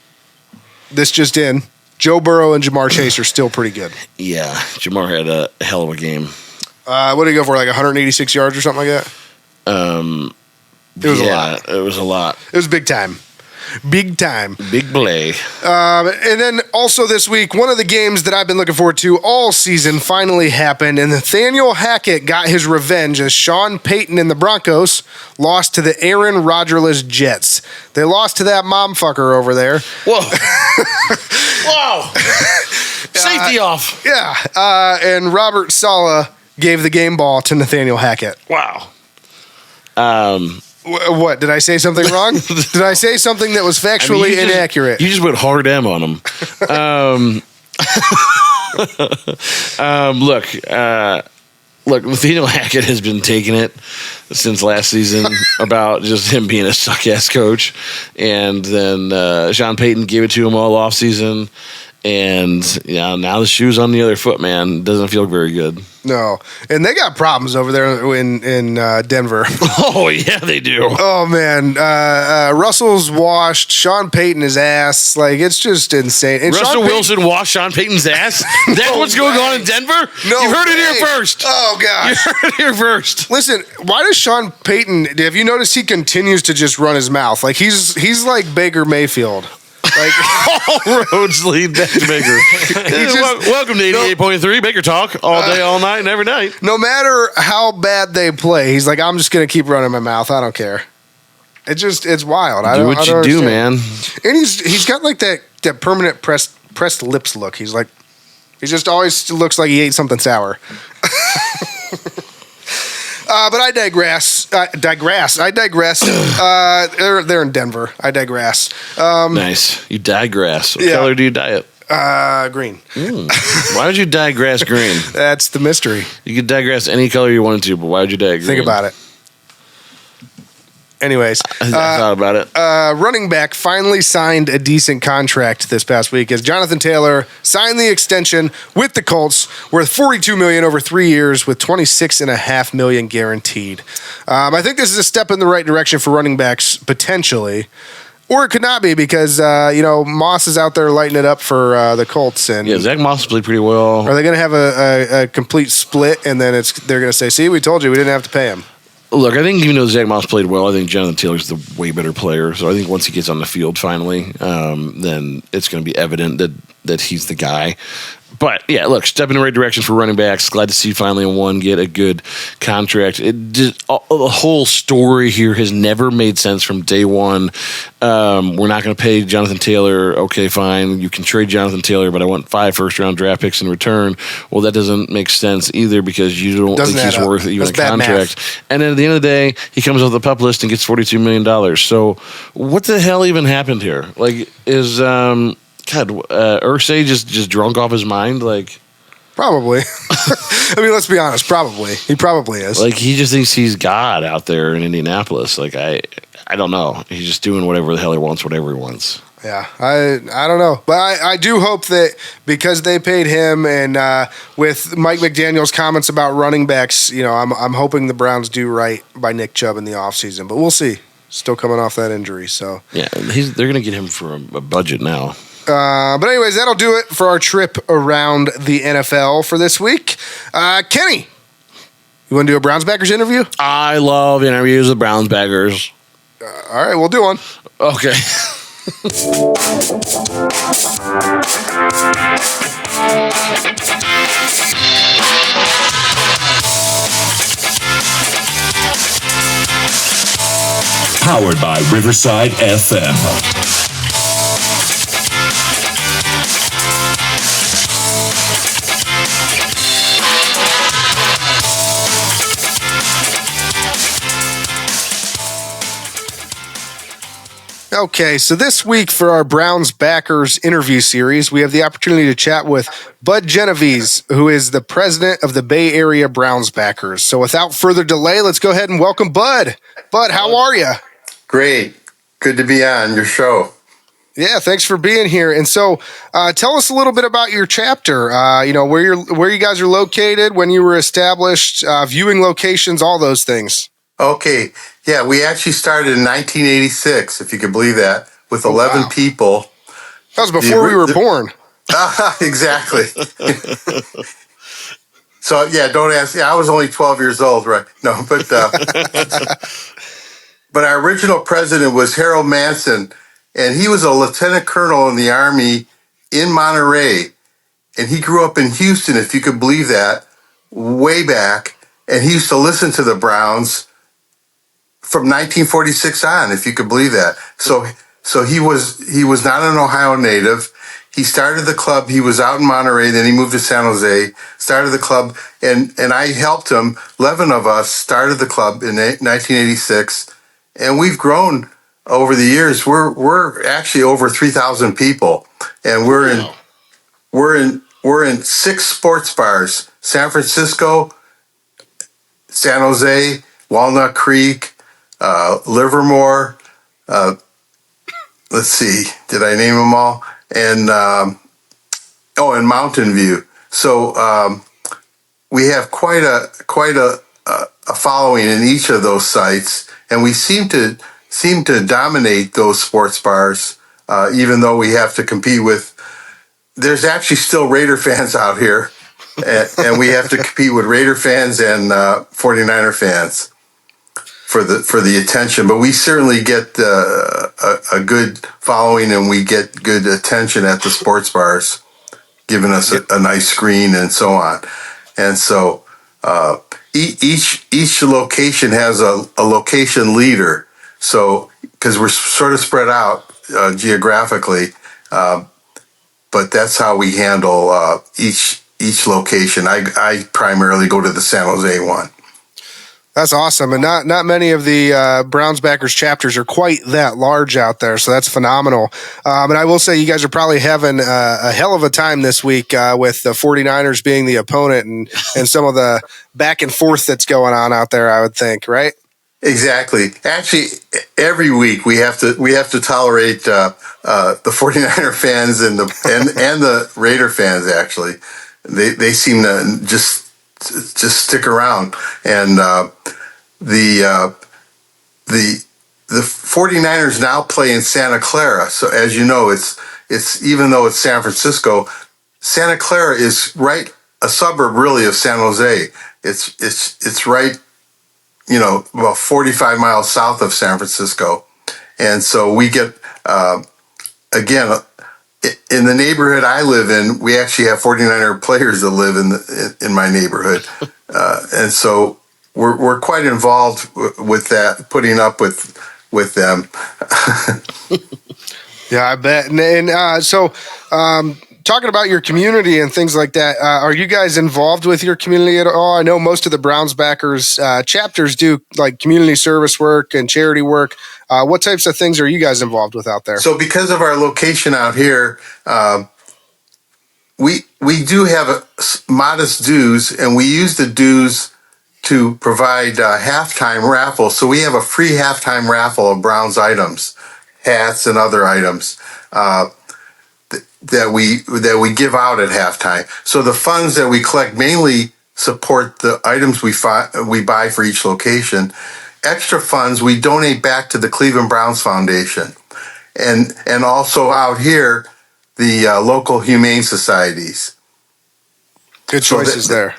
This just in, Joe Burrow and Jamar Chase are still pretty good. Yeah, Jamar had a hell of a game. What did he go for, like 186 yards or something like that? It was a lot. It was a lot. It was big time. Big time. Big play. And then also this week, one of the games that I've been looking forward to all season finally happened, and Nathaniel Hackett got his revenge as Sean Payton and the Broncos lost to the Aaron Rodgers-less Jets. They lost to that momfucker over there. Whoa. Whoa. Safety off. Yeah. And Robert Saleh gave the game ball to Nathaniel Hackett. Wow. What? Did I say something wrong? Did I say something that was factually inaccurate? You just went hard M on him. Look, Nathaniel Hackett has been taking it since last season about just him being a suck-ass coach. And then Sean Payton gave it to him all offseason. And now the shoe's on the other foot, man. Doesn't feel very good. No. And they got problems over there in Denver. Oh, yeah, they do. Oh, man. Russell's washed. Sean Payton his ass. Like, it's just insane. And Russell Wilson washed Sean Payton's ass? That's what's going on in Denver? No You heard it here first. Oh, gosh. You heard it here first. Listen, why does Sean Payton, have you noticed he continues to just run his mouth? Like, he's like Baker Mayfield. Like all roads lead back to Baker. Welcome to 88.3 Baker Talk all day, all night, and every night. No matter how bad they play, he's like, I'm just gonna keep running my mouth. I don't care. It's wild. Do what you do, man. And he's got like that permanent pressed lips look. He's like, he just always looks like he ate something sour. But I digress. They're in Denver. I digress. Nice. You digress. What color do you dye it? Green. Why would you dye grass green? That's the mystery. You could dye grass any color you wanted to, but why would you dye it green? Think about it. Anyways, I thought about it. running back finally signed a decent contract this past week as Jonathan Taylor signed the extension with the Colts worth $42 million over 3 years with $26.5 million guaranteed. I think this is a step in the right direction for running backs potentially. Or it could not be because, Moss is out there lighting it up for the Colts. And Yeah, Zach Moss played pretty well. are they going to have a complete split and then they're going to say, see, we told you we didn't have to pay him? Look, I think even though Zach Moss played well, I think Jonathan Taylor's the way better player. So I think once he gets on the field finally, then it's going to be evident that he's the guy. But, yeah, look, step in the right direction for running backs. Glad to see finally one get a good contract. The whole story here has never made sense from day one. We're not going to pay Jonathan Taylor. Okay, fine. You can trade Jonathan Taylor, but I want 5 first-round draft picks in return. Well, that doesn't make sense either because you don't think he's worth even a contract. And then at the end of the day, he comes off the PUP list and gets $42 million. So what the hell even happened here? Like, is... God, Irsay just drunk off his mind? Like, probably. I mean, let's be honest. Probably. He probably is. Like, he just thinks he's God out there in Indianapolis. Like, I don't know. He's just doing whatever the hell he wants, whatever he wants. Yeah, I don't know. But I do hope that because they paid him and with Mike McDaniel's comments about running backs, I'm hoping the Browns do right by Nick Chubb in the offseason. But we'll see. Still coming off that injury. So yeah, they're going to get him for a budget now. But anyways, that'll do it for our trip around the NFL for this week. Kenny, you want to do a Browns backers interview? I love interviews with Browns backers. All right, we'll do one. Okay. Powered by Riverside FM. Okay, so this week for our Browns backers interview series, we have the opportunity to chat with Bud Genovese, who is the president of the Bay Area Browns backers. So without further delay, let's go ahead and welcome Bud. Bud, how are you? Great. Good to be on your show. Yeah, thanks for being here. And so tell us a little bit about your chapter, where you guys are located, when you were established, viewing locations, all those things. Okay. Yeah, we actually started in 1986, if you can believe that, with 11 people. That was before we were born. Exactly. So, yeah, don't ask. Yeah, I was only 12 years old, right? No, but but our original president was Harold Manson, and he was a lieutenant colonel in the Army in Monterey. And he grew up in Houston, if you could believe that, way back. And he used to listen to the Browns from 1946 on, if you could believe that. So he was not an Ohio native. He started the club. He was out in Monterey. Then he moved to San Jose, started the club, and I helped him. 11 of us started the club in 1986, and we've grown over the years. We're actually over 3,000 people, and we're in 6 sports bars: San Francisco, San Jose, Walnut Creek, Livermore, let's see, did I name them all? And and Mountain View. So we have quite a following in each of those sites, and we seem to dominate those sports bars, even though we have to compete with. There's actually still Raider fans out here, and we have to compete with Raider fans and 49er fans for the attention, but we certainly get a good following, and we get good attention at the sports bars, giving us a nice screen and so on. And so each location has a location leader. So because we're sort of spread out geographically, but that's how we handle each location. I primarily go to the San Jose one. That's awesome. And not many of the Browns backers chapters are quite that large out there. So that's phenomenal. And I will say you guys are probably having a hell of a time this week with the 49ers being the opponent and some of the back and forth that's going on out there, I would think, right? Exactly. Actually, every week we have to tolerate the 49er fans and the Raider fans. Actually, they seem to just stick around, and the 49ers now play in Santa Clara. So as you know, it's even though it's San Francisco, Santa Clara is right a suburb really of San Jose. It's right, about 45 miles south of San Francisco. And so we get, again, in the neighborhood I live in, we actually have 49er players that live in my neighborhood. And so we're quite involved with that, putting up with them. Yeah, I bet. So talking about your community and things like that, are you guys involved with your community at all? I know most of the Browns backers chapters do like community service work and charity work. What types of things are you guys involved with out there? So because of our location out here, we do have modest dues, and we use the dues to provide halftime raffles. So we have a free halftime raffle of Browns items, hats and other items that we give out at halftime. So the funds that we collect mainly support the items we buy for each location. Extra funds we donate back to the Cleveland Browns Foundation, and also out here the local humane societies. Good choices there.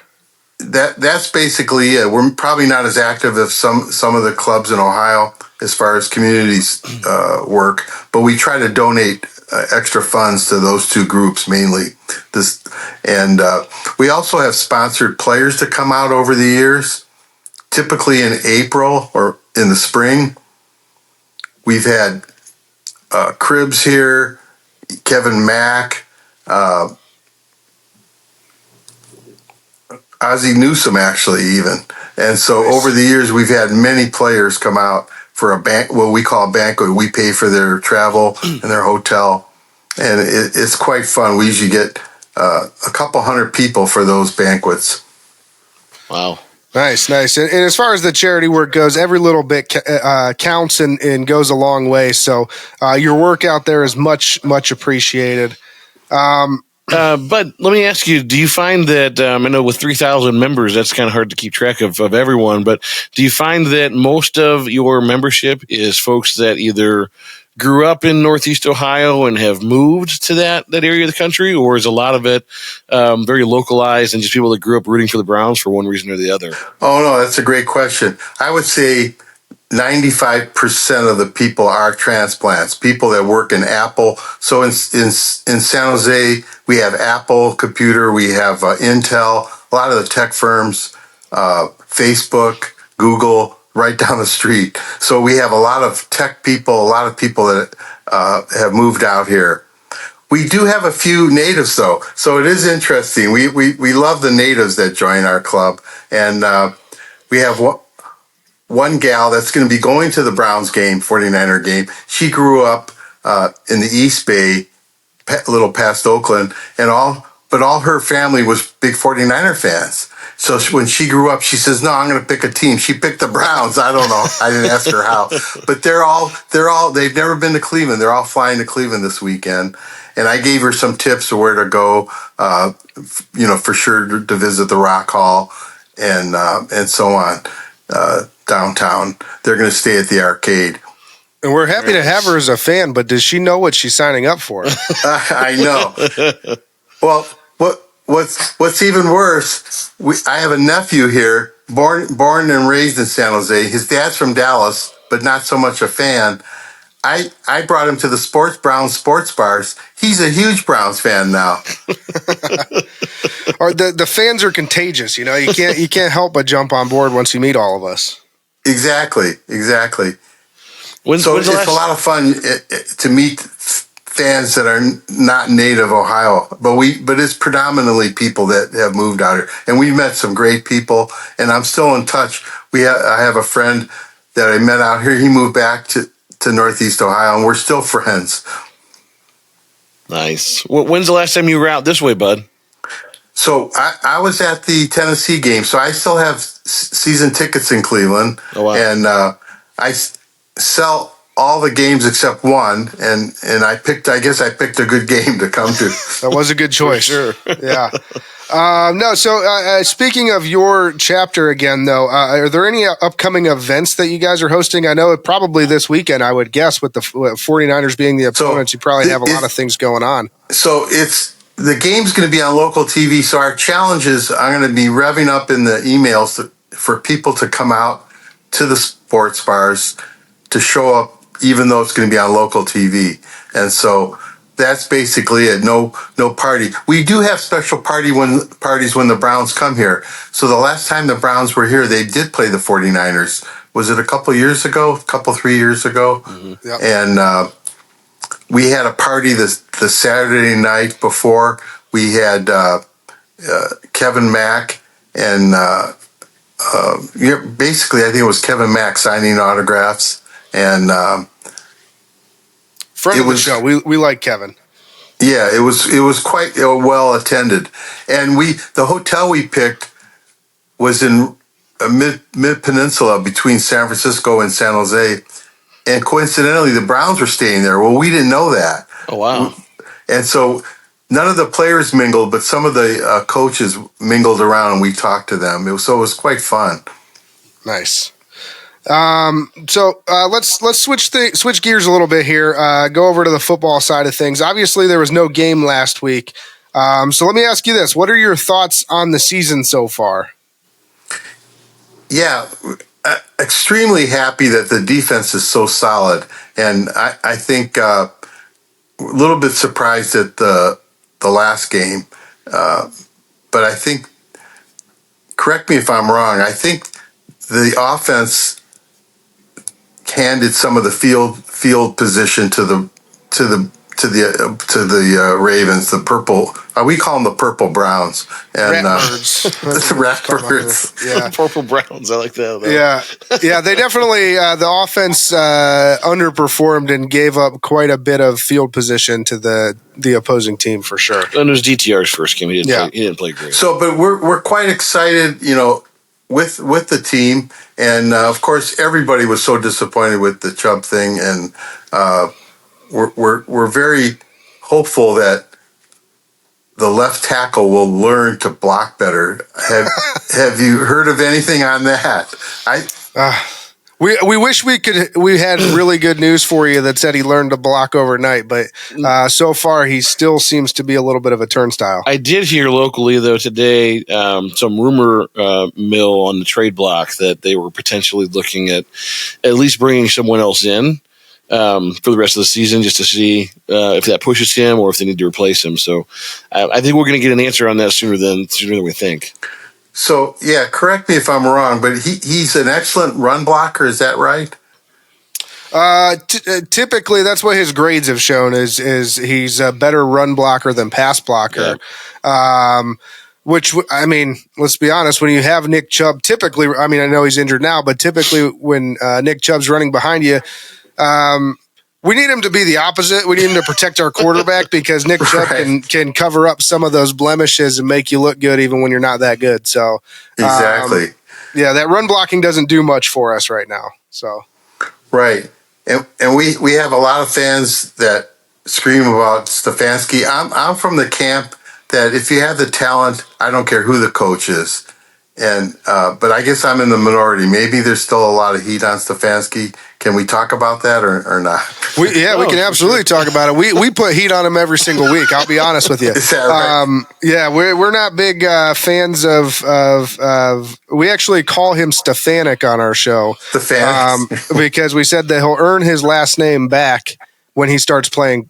That's basically it. We're probably not as active as some of the clubs in Ohio as far as communities work, but we try to donate extra funds to those two groups mainly. We also have sponsored players to come out over the years, typically in April or in the spring. We've had Cribbs here, Kevin Mack, Ozzie Newsome actually even. And so over the years, we've had many players come out for what we call a banquet. We pay for their travel and their hotel, and it's quite fun. We usually get a couple hundred people for those banquets. Wow. Nice. And as far as the charity work goes, every little bit counts and goes a long way. So your work out there is much, much appreciated. But let me ask you, do you find that, I know with 3,000 members, that's kind of hard to keep track of everyone, but do you find that most of your membership is folks that either grew up in Northeast Ohio and have moved to that area of the country, or is a lot of it very localized and just people that grew up rooting for the Browns for one reason or the other? Oh, no, that's a great question. I would say 95% of the people are transplants, people that work in Apple. So in San Jose, we have Apple Computer, we have Intel, a lot of the tech firms, Facebook, Google, right down the street. So we have a lot of tech people, a lot of people that have moved out here. We do have a few natives, though. So it is interesting. We love the natives that join our club. And we have one gal that's going to be going to the Browns game, 49er game. She grew up in the East Bay, a little past Oakland, but all her family was big 49er fans. So when she grew up, she says, "No, I'm going to pick a team." She picked the Browns. I don't know. I didn't ask her how, but they've never been to Cleveland. They're all flying to Cleveland this weekend. And I gave her some tips of where to go, for sure to visit the Rock Hall and so on. Downtown. They're going to stay at the arcade. And we're happy to have her as a fan, but does she know what she's signing up for? I know. Well, what's even worse, I have a nephew here, born and raised in San Jose. His dad's from Dallas, but not so much a fan. I brought him to the Browns sports bars. He's a huge Browns fan now. Or the fans are contagious. You can't help but jump on board once you meet all of us. Exactly. When's it's a lot of fun to meet fans that are not native Ohio, but it's predominantly people that have moved out here, and we've met some great people, and I'm still in touch. I have a friend that I met out here. He moved back to Northeast Ohio, and we're still friends. Nice. When's the last time you were out this way, Bud? So I was at the Tennessee game, so I still have season tickets in Cleveland. Oh, wow. And I sell all the games except one, and I guess I picked a good game to come to. That was a good choice. Sure. Yeah. No, so speaking of your chapter again, though, are there any upcoming events that you guys are hosting? I know probably this weekend, I would guess, with the 49ers being the opponents, you probably have a lot of things going on. So the game's going to be on local TV. So our challenge is I'm going to be revving up in the emails for people to come out to the sports bars to show up, even though it's going to be on local TV. And so that's basically it. No party. We do have special parties when the Browns come here. So the last time the Browns were here, they did play the 49ers. Was it a couple 3 years ago? Mm-hmm. Yep. And we had a party the Saturday night before. We had Kevin Mack and basically I think it was Kevin Mack signing autographs. And friend of the show. We like Kevin. Yeah, it was quite well attended, and the hotel we picked was in mid peninsula between San Francisco and San Jose, and coincidentally the Browns were staying there. Well, we didn't know that. Oh, wow! And so none of the players mingled, but some of the coaches mingled around, and we talked to them. It was quite fun. Nice. So let's switch gears a little bit here. Go over to the football side of things. Obviously, there was no game last week. So let me ask you this: what are your thoughts on the season so far? Yeah, extremely happy that the defense is so solid, and I think a little bit surprised at the last game, but I think. Correct me if I'm wrong. I think the offense handed some of the field position to the Ravens, the purple. We call them the Purple Browns and Ratbirds. Yeah, Purple Browns. I like that. Though. Yeah. They definitely the offense underperformed and gave up quite a bit of field position to the opposing team for sure. And it was DTR's first game. He didn't play great. So, but we're quite excited, with the team, and of course everybody was so disappointed with the Chubb thing, and we're very hopeful that the left tackle will learn to block better. Have you heard of anything on that? We wish we had really good news for you that said he learned to block overnight, but so far he still seems to be a little bit of a turnstile. I did hear locally though today some rumor mill on the trade block that they were potentially looking at least bringing someone else in for the rest of the season just to see if that pushes him or if they need to replace him. So I think we're going to get an answer on that sooner than we think. So, yeah, correct me if I'm wrong, but he's an excellent run blocker. Is that right? Typically, that's what his grades have shown is he's a better run blocker than pass blocker. Yeah. Which, I mean, let's be honest, when you have Nick Chubb, typically, I mean, I know he's injured now, but typically when Nick Chubb's running behind you, we need him to be the opposite. We need him to protect our quarterback because Nick Chubb can cover up some of those blemishes and make you look good even when you're not that good. So exactly, that run blocking doesn't do much for us right now. So right, and we have a lot of fans that scream about Stefanski. I'm from the camp that if you have the talent, I don't care who the coach is. And but I guess I'm in the minority. Maybe there's still a lot of heat on Stefanski. Can we talk about that or not? We can absolutely talk about it. We put heat on him every single week. I'll be honest with you. Is that right? We're not big fans of. We actually call him Stefanik on our show. Stefanik, because we said that he'll earn his last name back when he starts calling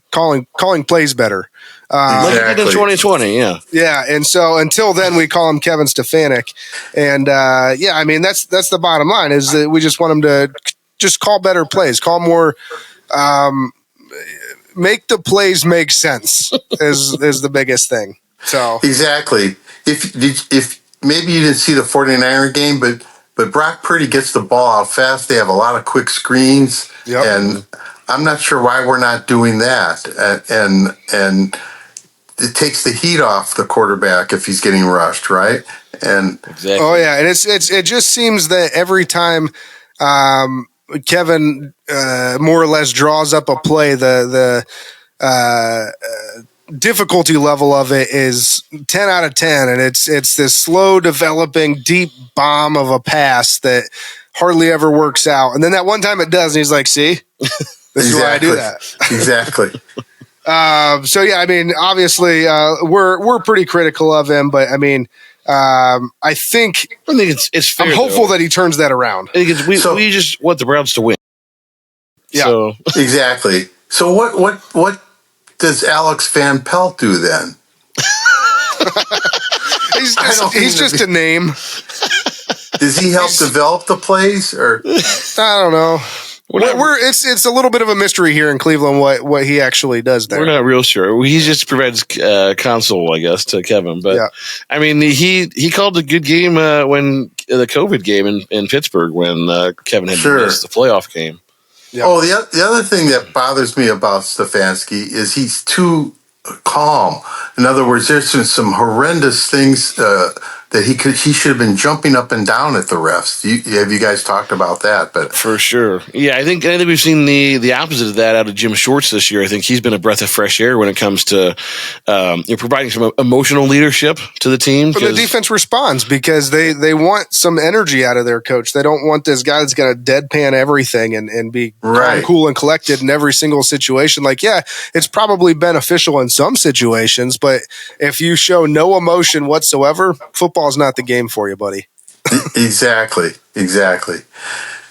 plays better. Like he did in 2020, yeah. Yeah, and so until then we call him Kevin Stefanik. And I mean that's the bottom line is that we just want him to just call better plays, call more make the plays make sense is the biggest thing. So exactly. If maybe you didn't see the 49er game, but Brock Purdy gets the ball out fast. They have a lot of quick screens, and I'm not sure why we're not doing that. And it takes the heat off the quarterback if he's getting rushed, right? And Exactly. Oh yeah, and it just seems that every time Kevin more or less draws up a play, the difficulty level of it is 10 out of 10, and it's this slow developing deep bomb of a pass that hardly ever works out, and then that one time it does, and he's like, "See, this is why I do that." Exactly. So yeah, I mean, obviously, we're pretty critical of him, but I mean, I think it's fair. I'm hopeful though. that he turns that around. I think we just want the Browns to win. Yeah. So Exactly. So what does Alex Van Pelt do then? He's just a name. Does he help develop the plays, or I don't know. It's a little bit of a mystery here in Cleveland what he actually does there. we're not real sure. He just provides console, I guess, to Kevin. But Yeah. I mean, he called a good game when the COVID game in Pittsburgh when Kevin had Sure. missed the playoff game. Yeah. Oh, the other thing that bothers me about Stefanski is he's too calm. In other words, there's been some horrendous things that he should have been jumping up and down at the refs. Have you guys talked about that? But For sure. Yeah, I think we've seen the opposite of that out of Jim Schwartz this year. I think he's been a breath of fresh air when it comes to providing some emotional leadership to the team. But the defense responds because they want some energy out of their coach. They don't want this guy that's going to deadpan everything and be Right. calm, cool, and collected in every single situation. Like, yeah, it's probably beneficial in some situations, but if you show no emotion whatsoever, football's not the game for you, buddy. exactly.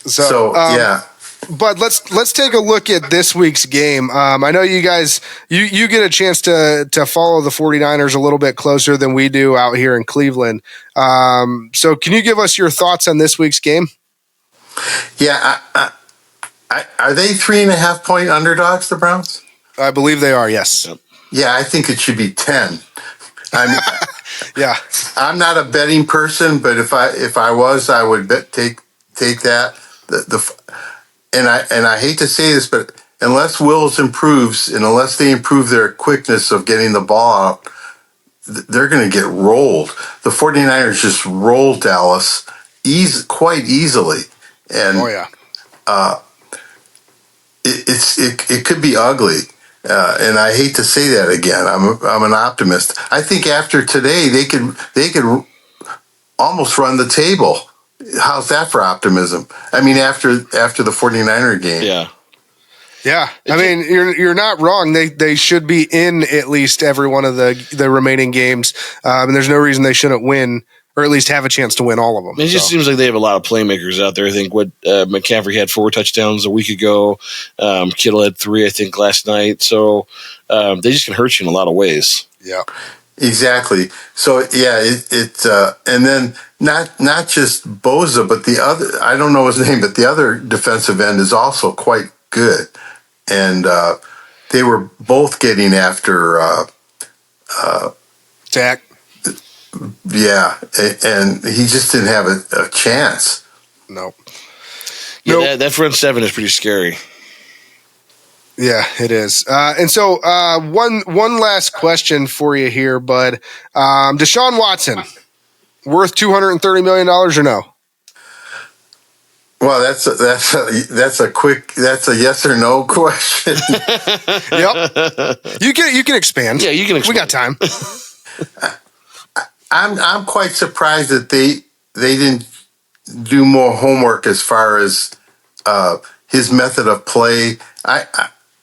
So yeah. But let's take a look at this week's game. I know you guys you get a chance to follow the 49ers a little bit closer than we do out here in Cleveland. So can you give us your thoughts on this week's game? Yeah. Are they 3.5 point underdogs, the Browns? I believe they are, yes. Yeah, I think it should be 10. I mean, Yeah. I'm not a betting person, but if I was, I would take that. And I hate to say this, but unless Wills improves and unless they improve their quickness of getting the ball out, they're going to get rolled. The 49ers just rolled Dallas quite easily, and Oh yeah. it could be ugly. And I hate to say that again. I'm an optimist. I think after today they could almost run the table. How's that for optimism? I mean, after the 49er game. Yeah. Yeah. I mean, you're not wrong. They should be in at least every one of the remaining games. And there's no reason they shouldn't win, or at least have a chance to win all of them. It just seems like they have a lot of playmakers out there. I think McCaffrey had 4 touchdowns a week ago. Kittle had 3, I think, last night. So they just can hurt you in a lot of ways. Yeah. Exactly. So yeah, and then not just Boza, but the other, I don't know his name, but the other defensive end is also quite good, and they were both getting after Dak. Yeah, and he just didn't have a chance. No. Yeah, Nope. that front seven is pretty scary. Yeah, it is. And so one last question for you here, Bud. Deshaun Watson, worth $230 million or no? Well, that's a yes or no question. Yep. You can expand. Yeah, you can We got time. I'm quite surprised that they didn't do more homework as far as his method of play.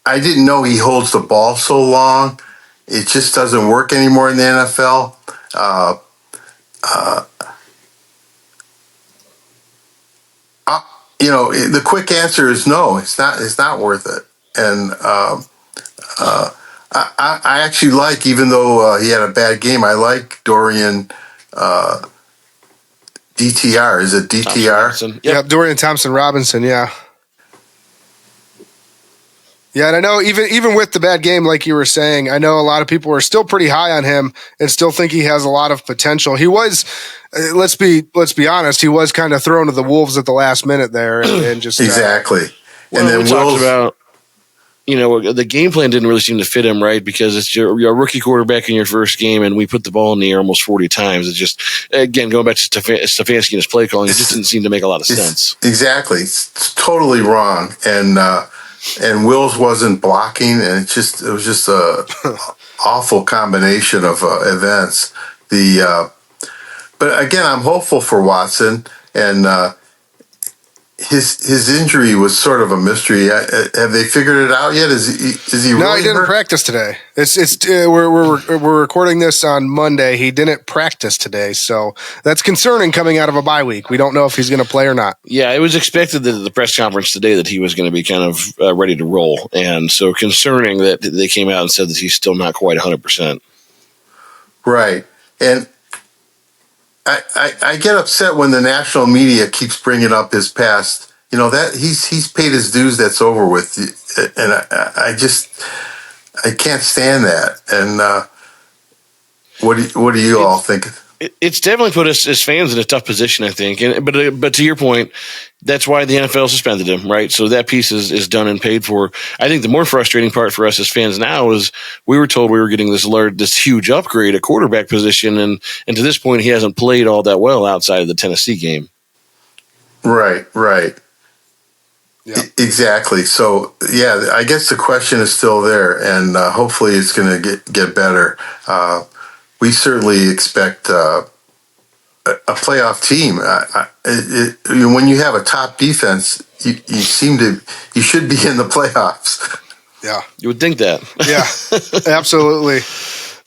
I didn't know he holds the ball so long. It just doesn't work anymore in the NFL. The quick answer is no. It's not worth it. And I actually like, even though he had a bad game, I like Dorian DTR. Is it DTR? Yep, Dorian Thompson-Robinson, yeah. Yeah, and I know even with the bad game, like you were saying, I know a lot of people are still pretty high on him and still think he has a lot of potential. He was, let's be honest, he was kind of thrown to the wolves at the last minute there, and just exactly. And then Wills the game plan didn't really seem to fit him right because it's you're a rookie quarterback in your first game, and we put the ball in the air almost 40 times. It's just, again, going back to Stefanik and his play calling, it just didn't seem to make a lot of sense. Exactly. It's totally wrong. And Wills wasn't blocking, and it was just a awful combination of events. But again, I'm hopeful for Watson, and his injury was sort of a mystery. Have they figured it out yet? Is he? No, really he didn't hurt? practice today. We're recording this on Monday. He didn't practice today, so that's concerning coming out of a bye week. We don't know if he's going to play or not. Yeah, it was expected that at the press conference today that he was going to be kind of ready to roll, and so concerning that they came out and said that he's still not quite 100%. Right, and I get upset when the national media keeps bringing up his past. That he's paid his dues. That's over with, and I can't stand that. And what do you all think? It's definitely put us as fans in a tough position, I think. But to your point, that's why the NFL suspended him, right? So that piece is done and paid for. I think the more frustrating part for us as fans now is we were told we were getting this huge upgrade at quarterback position, and to this point, he hasn't played all that well outside of the Tennessee game. Right. Yeah. Exactly. So, yeah, I guess the question is still there, and hopefully it's going to get better. We certainly expect a playoff team. When you have a top defense, you should be in the playoffs. Yeah, you would think that. Yeah, absolutely.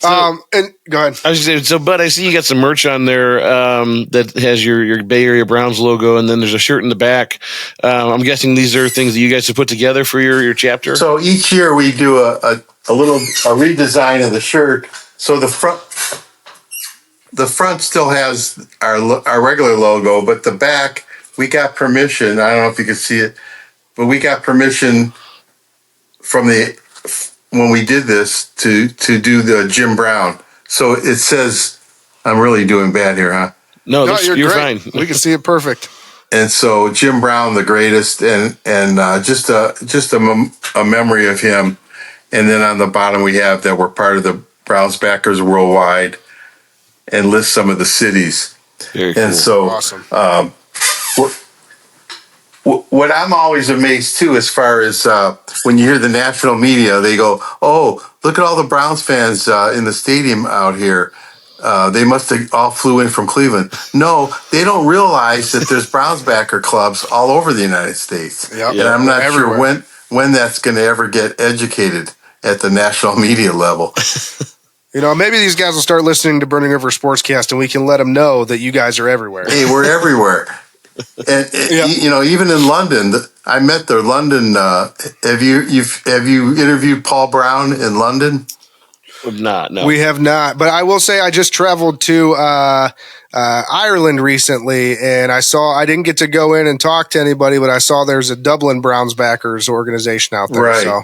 And go ahead. I was going to say, so, Bud, I see you got some merch on there that has your Bay Area Browns logo, and then there's a shirt in the back. I'm guessing these are things that you guys have put together for your chapter. So each year we do a redesign of the shirt. So the front still has our regular logo, but the back, we got permission. I don't know if you can see it, but we got permission from when we did this to do the Jim Brown. So it says, I'm really doing bad here, huh? No, you're great. fine. We can see it perfect. And so Jim Brown, the greatest, and just a memory of him. And then on the bottom we have that we're part of the Browns backers worldwide, and list some of the cities. Very cool. And so, awesome. What I'm always amazed too, as far as when you hear the national media, they go, "Oh, look at all the Browns fans in the stadium out here. They must have all flew in from Cleveland." No, they don't realize that there's Browns backer clubs all over the United States. Yep. And I'm not Everywhere. sure when that's going to ever get educated at the national media level. Maybe these guys will start listening to Burning River Sportscast, and we can let them know that you guys are everywhere. Hey, we're everywhere. And even in London, I met the London. Have you interviewed Paul Brown in London? Not, no. We have not, but I will say I just traveled to Ireland recently, and I didn't get to go in and talk to anybody, but I saw there's a Dublin Browns backers organization out there. Right. So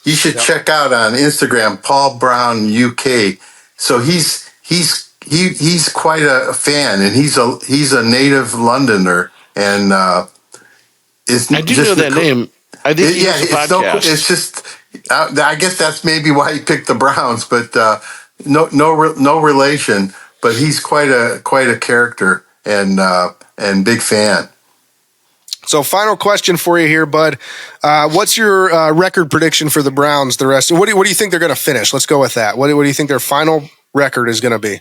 you should check out on Instagram, Paul Brown UK. So he's quite a fan, and he's a native Londoner, and it's I do know that name. I think he has a podcast. It's just I guess that's maybe why he picked the Browns, but no relation. But he's quite a character and big fan. So, final question for you here, Bud. What's your record prediction for the Browns? What do you think they're going to finish? Let's go with that. What do you think their final record is going to be?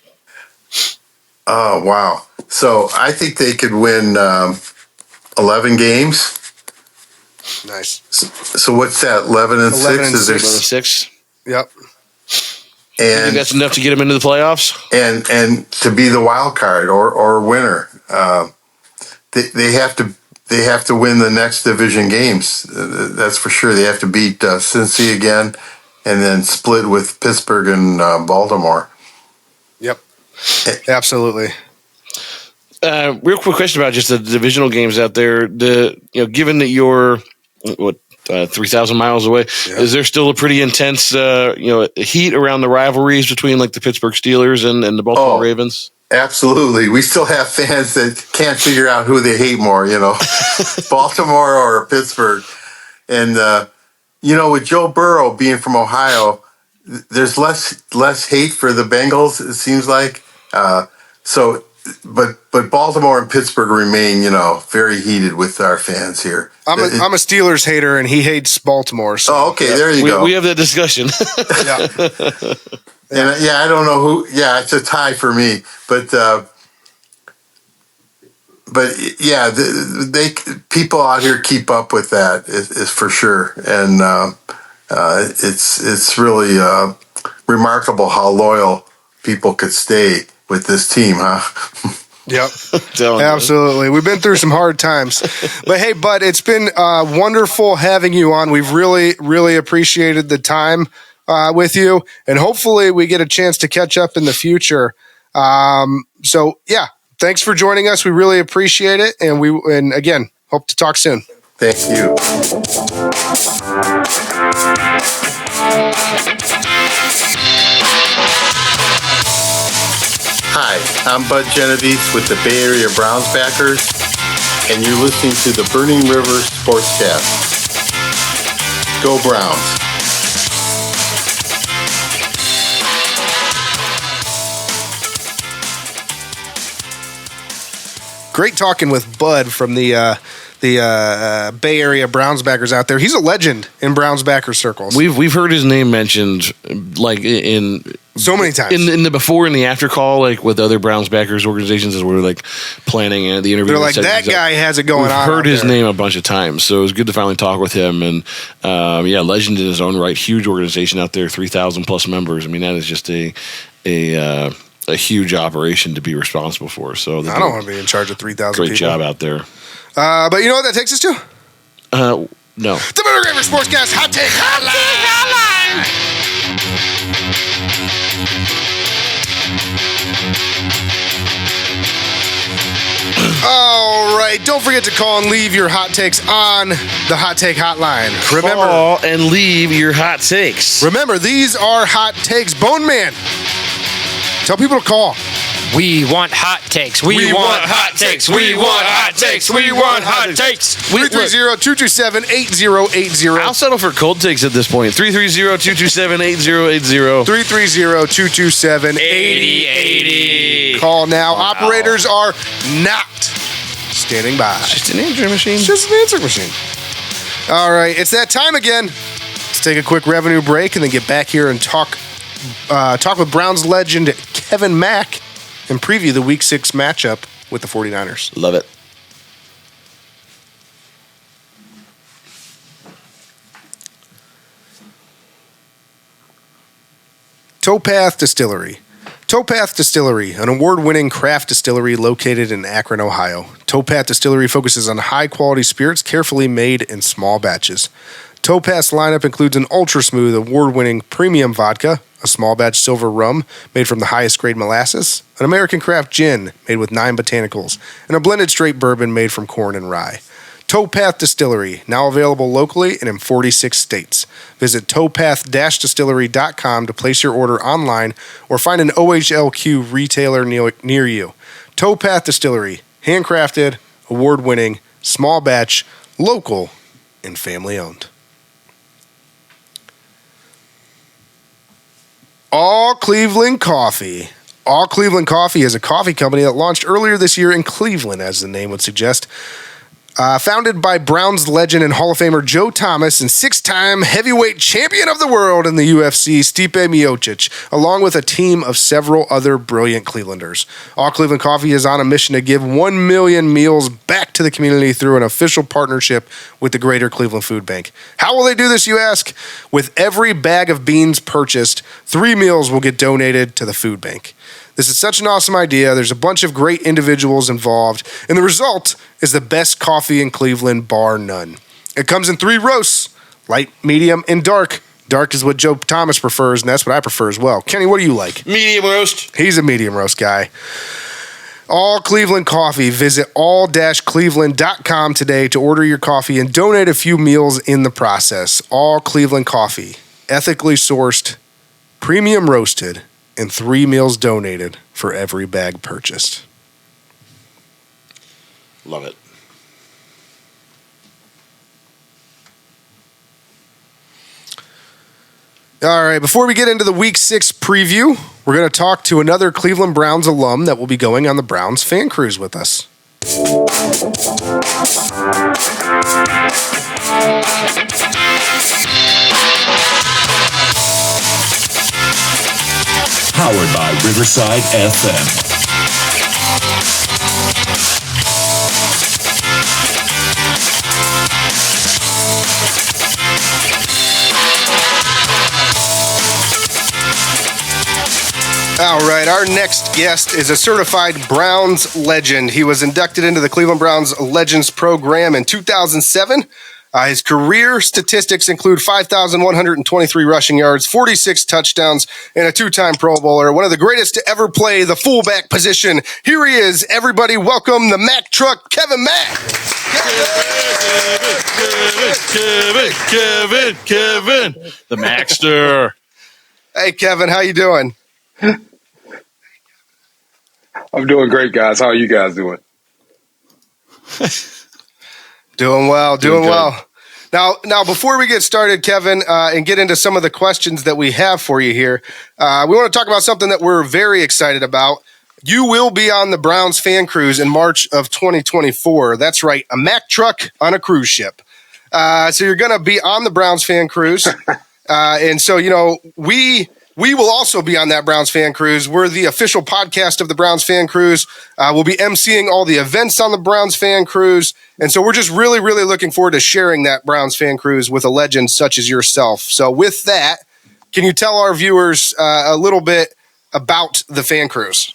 Oh, wow. So I think they could win 11 games. Nice. So what's that? 11 and 6? Is there 6? Yep. You think that's enough to get them into the playoffs? And to be the wild card or winner, they have to win the next division games. That's for sure. They have to beat Cincy again, and then split with Pittsburgh and Baltimore. Yep. Absolutely. Real quick question about just the divisional games out there. Given that you're 3,000 miles away, is there still a pretty intense heat around the rivalries between like the Pittsburgh Steelers and the Baltimore Ravens? Absolutely. We still have fans that can't figure out who they hate more, Baltimore or Pittsburgh. And with Joe Burrow being from Ohio, there's less hate for the Bengals. It seems like. But Baltimore and Pittsburgh remain, very heated with our fans here. I'm a Steelers hater, and he hates Baltimore. So. Oh, okay, there you go. We have that discussion. Yeah. And I don't know who. Yeah, it's a tie for me. But yeah, people out here keep up with that is for sure, and it's really remarkable how loyal people could stay with this team, huh? Yep, absolutely. We've been through some hard times, but hey, Bud, it's been wonderful having you on. We've really, really appreciated the time with you, and hopefully we get a chance to catch up in the future. So yeah, thanks for joining us. We really appreciate it, and again, hope to talk soon. Thank you. Hi, I'm Bud Genovese with the Bay Area Browns backers, and you're listening to the Burning River Sportscast. Go Browns. Great talking with Bud from the Bay Area Browns backers out there. He's a legend in Browns backer circles. We've heard his name mentioned like in so many times in the before and the after call, like with other Browns backers organizations as we're like planning the interview. They're like, that guy has it going on. We've heard his name a bunch of times, so it was good to finally talk with him. And legend in his own right, huge organization out there, 3,000 plus members. I mean, that is just a huge operation to be responsible for. So I don't want to be in charge of 3,000 people. Great job out there. But you know what that takes us to? No. The Burning River Sportscast Hot Take Hotline. All right, don't forget to call and leave your hot takes on the Hot Take Hotline. Remember, call and leave your hot takes. Remember, these are hot takes. Bone Man, tell people to call. We want hot takes. We want hot takes. We want hot takes. We want hot takes. 330-227-8080. I'll settle for cold takes at this point. 330-227-8080. 330-227-8080. Call now. Wow. Operators are not standing by. It's just an answering machine. It's just an answering machine. All right, it's that time again. Let's take a quick revenue break and then get back here and talk with Browns legend Kevin Mack and preview the Week 6 matchup with the 49ers. Love it. Towpath Distillery. Towpath Distillery, an award-winning craft distillery located in Akron, Ohio. Towpath Distillery focuses on high-quality spirits carefully made in small batches. Towpath's lineup includes an ultra-smooth, award-winning premium vodka, a small batch silver rum made from the highest grade molasses, an American craft gin made with 9 botanicals, and a blended straight bourbon made from corn and rye. Towpath Distillery, now available locally and in 46 states. Visit towpath-distillery.com to place your order online or find an OHLQ retailer near you. Towpath Distillery, handcrafted, award-winning, small batch, local, and family-owned. All Cleveland Coffee. All Cleveland Coffee is a coffee company that launched earlier this year in Cleveland, as the name would suggest. Founded by Browns legend and Hall of Famer Joe Thomas and 6-time heavyweight champion of the world in the UFC, Stipe Miocic, along with a team of several other brilliant Clevelanders. All Cleveland Coffee is on a mission to give 1 million meals back to the community through an official partnership with the Greater Cleveland Food Bank. How will they do this, you ask? With every bag of beans purchased, 3 meals will get donated to the food bank. This is such an awesome idea. There's a bunch of great individuals involved, and the result is the best coffee in Cleveland, bar none. It comes in 3 roasts, light, medium, and dark. Dark is what Joe Thomas prefers, and that's what I prefer as well. Kenny, what do you like? Medium roast. He's a medium roast guy. All Cleveland Coffee. Visit all-cleveland.com today to order your coffee and donate a few meals in the process. All Cleveland Coffee. Ethically sourced, premium roasted, and 3 meals donated for every bag purchased. Love it. All right, before we get into the Week 6 preview, we're going to talk to another Cleveland Browns alum that will be going on the Browns fan cruise with us. Powered by Riverside FM. All right, our next guest is a certified Browns legend. He was inducted into the Cleveland Browns Legends Program in 2007. His career statistics include 5,123 rushing yards, 46 touchdowns, and a two-time Pro Bowler. One of the greatest to ever play the fullback position. Here he is. Everybody welcome the Mack Truck, Kevin Mack. Kevin, the Maxter. Hey, Kevin, how you doing? I'm doing great, guys. How are you guys doing? Doing well. Now, before we get started, Kevin, and get into some of the questions that we have for you here, we want to talk about something that we're very excited about. You will be on the Browns fan cruise in March of 2024. That's right, a Mack Truck on a cruise ship. So you're going to be on the Browns fan cruise. And so, we will also be on that Browns fan cruise. We're the official podcast of the Browns fan cruise. We'll be emceeing all the events on the Browns fan cruise. And so we're just really, really looking forward to sharing that Browns fan cruise with a legend such as yourself. So with that, can you tell our viewers a little bit about the fan cruise?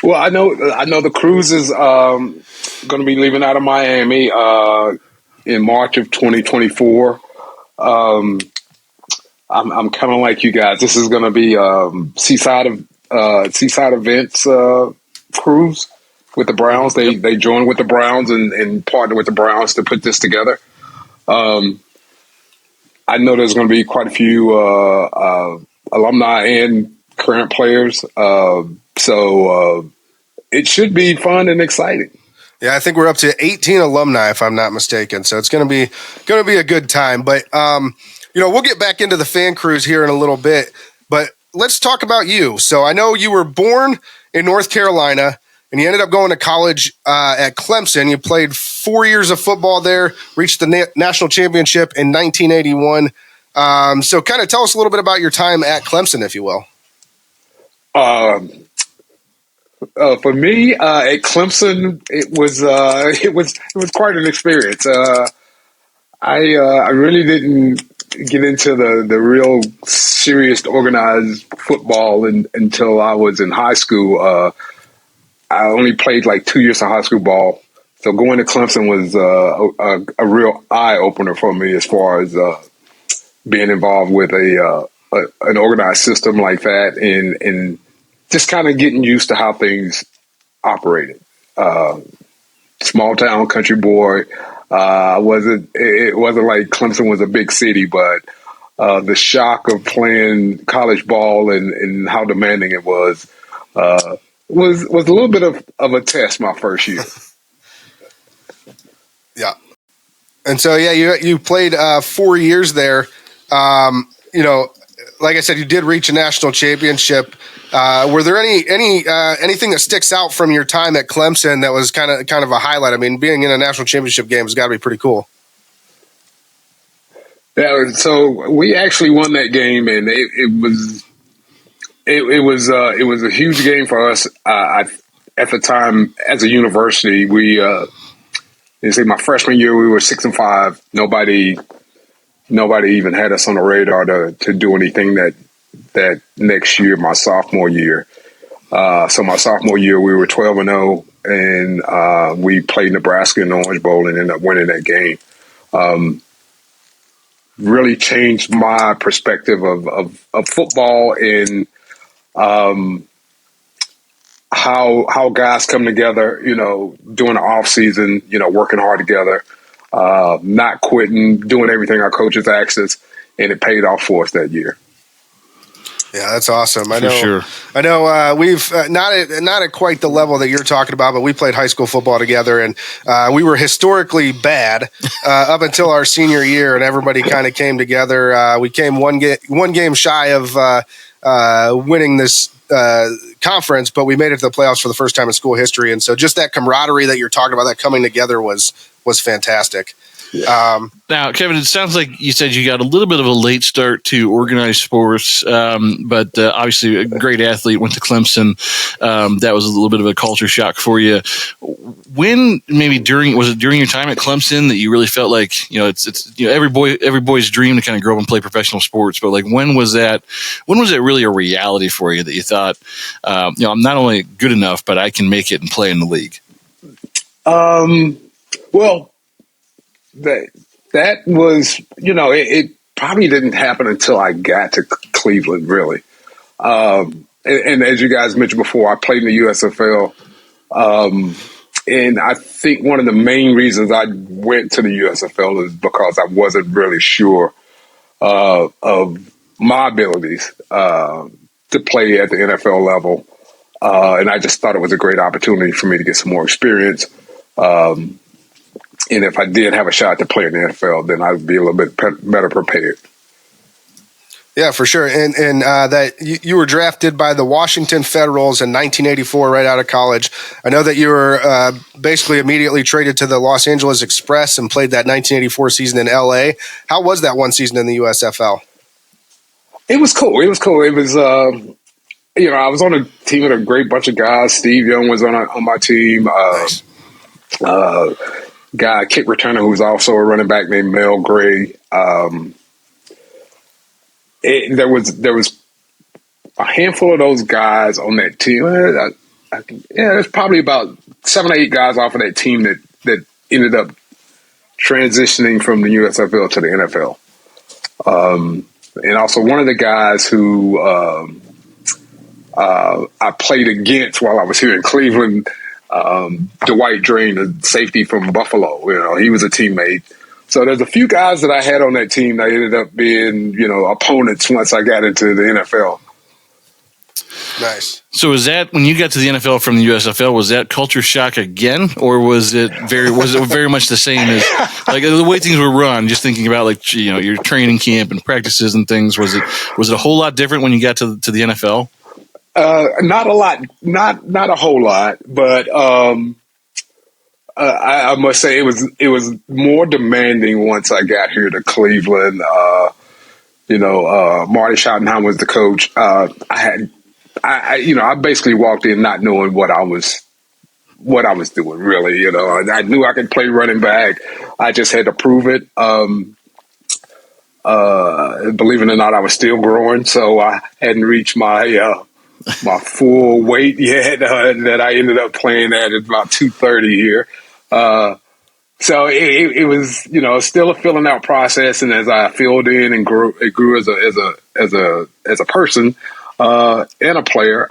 Well, I know the cruise is going to be leaving out of Miami in March of 2024. I'm kind of like you guys. This is going to be seaside events cruise with the Browns. They join with the Browns and partner with the Browns to put this together. I know there's going to be quite a few alumni and current players. So it should be fun and exciting. Yeah, I think we're up to 18 alumni, if I'm not mistaken. So it's going to be a good time. But we'll get back into the fan cruise here in a little bit. But let's talk about you. So I know you were born in North Carolina, and you ended up going to college at Clemson. You played 4 years of football there, reached the national championship in 1981. So kind of tell us a little bit about your time at Clemson, if you will. For me, at Clemson, it was quite an experience. I really didn't get into the real serious organized football until I was in high school. I only played like 2 years of high school ball, so going to Clemson was a real eye opener for me as far as being involved with an organized system like that and just kind of getting used to how things operated. Small town country boy. It wasn't like Clemson was a big city, but the shock of playing college ball and how demanding it was a little bit of a test my first year. Yeah. And so, you played 4 years there. Like I said, you did reach a national championship. Were there anything that sticks out from your time at Clemson that was kind of a highlight? I mean, being in a national championship game has got to be pretty cool. Yeah, so we actually won that game, and it was a huge game for us. At the time, as a university, my freshman year we were 6-5. Nobody even had us on the radar to do anything that next year, my sophomore year. So my sophomore year, we were 12-0, and we played Nebraska in the Orange Bowl and ended up winning that game. Really changed my perspective of football and how guys come together, during the off season, working hard together, not quitting, doing everything our coaches asked us, and it paid off for us that year. Yeah, that's awesome. I For know. sure. I know. We've not at quite the level that you're talking about, but we played high school football together, and we were historically bad up until our senior year, and everybody kind of came together. We came one game shy of winning this conference, but we made it to the playoffs for the first time in school history, and so just that camaraderie that you're talking about, that coming together was fantastic. Now, Kevin, it sounds like you said you got a little bit of a late start to organized sports, but obviously a great athlete, went to Clemson. That was a little bit of a culture shock for you. When was it during your time at Clemson that you really felt like, it's every boy's dream to kind of grow up and play professional sports, but like when was it really a reality for you that you thought, I'm not only good enough, but I can make it and play in the league? Well, that was, it probably didn't happen until I got to Cleveland, really. And as you guys mentioned before, I played in the USFL. And I think one of the main reasons I went to the USFL is because I wasn't really sure of my abilities to play at the NFL level. And I just thought it was a great opportunity for me to get some more experience. And if I did have a shot to play in the NFL, then I'd be a little bit better prepared. Yeah, for sure. And that you were drafted by the Washington Federals in 1984, right out of college. I know that you were basically immediately traded to the Los Angeles Express and played that 1984 season in LA. How was that one season in the USFL? It was cool. It was, I was on a team with a great bunch of guys. Steve Young was on my team. Nice. Guy, kick returner, who was also a running back named Mel Gray. There was a handful of those guys on that team. There's probably about 7 or 8 guys off of that team that ended up transitioning from the USFL to the NFL. And also one of the guys who I played against while I was here in Cleveland, Dwight Drain, the safety from Buffalo, he was a teammate. So there's a few guys that I had on that team that ended up being, opponents once I got into the NFL. Nice. So was that when you got to the NFL from the USFL? Was that culture shock again, or was it very much the same as like the way things were run? Just thinking about your training camp and practices and things. Was it a whole lot different when you got to the NFL? Not a lot, not a whole lot, but I must say it was more demanding once I got here to Cleveland. Marty Schottenheim was the coach. I basically walked in not knowing what I was doing, really. I knew I could play running back. I just had to prove it. Believe it or not, I was still growing, so I hadn't reached my full weight yet. That I ended up playing at about 230 here. So it was, still a filling out process. And as I filled in and grew as a person, and a player,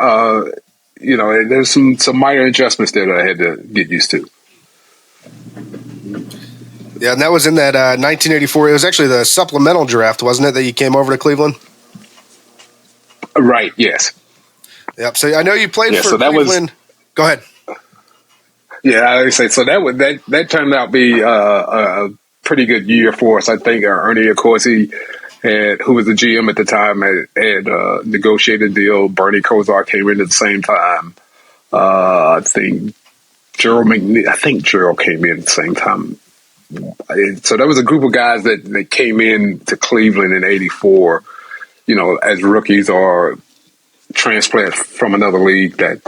there's some minor adjustments there that I had to get used to. Yeah, and that was in that 1984. It was actually the supplemental draft, wasn't it, that you came over to Cleveland? Right. Yes. Yep. So I know you played for Cleveland. Go ahead. Yeah, I would say so. That turned out to be a pretty good year for us. I think Ernie Accorsi, who was the GM at the time, had negotiated a deal. Bernie Kosar came in at the same time. I think Gerald came in at the same time. So there was a group of guys that came in to Cleveland in '84, as rookies or transplants from another league that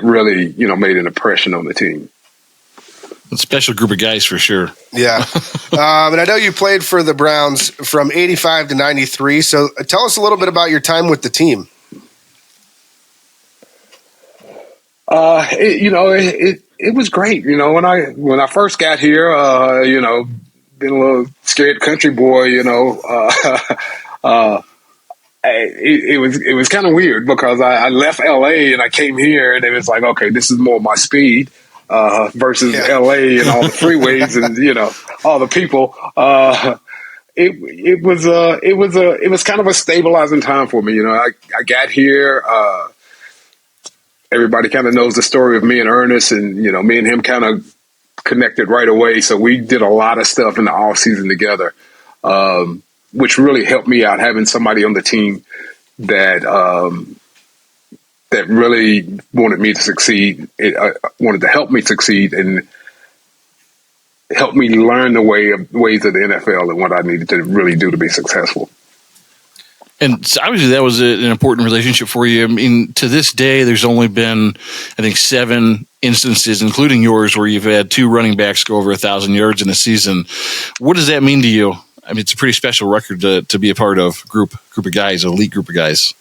really, made an impression on the team. A special group of guys for sure. Yeah. And I know you played for the Browns from 85 to 93. So tell us a little bit about your time with the team. It was great. When I first got here, being a little scared country boy, it was kind of weird because I left LA and I came here and it was like, okay, this is more my speed versus LA and all the freeways and all the people. it was kind of a stabilizing time for me. I got here. Everybody kind of knows the story of me and Ernest, and me and him kind of connected right away. So we did a lot of stuff in the off season together, which really helped me out, having somebody on the team that that really wanted me to succeed. Wanted to help me succeed and help me learn the ways of the NFL and what I needed to really do to be successful. And so obviously that was an important relationship for you. I mean, to this day, there's only been, I think, 7 instances, including yours, where you've had 2 running backs go over 1,000 yards in a season. What does that mean to you? I mean, it's a pretty special record to be a part of, group of guys, elite group of guys.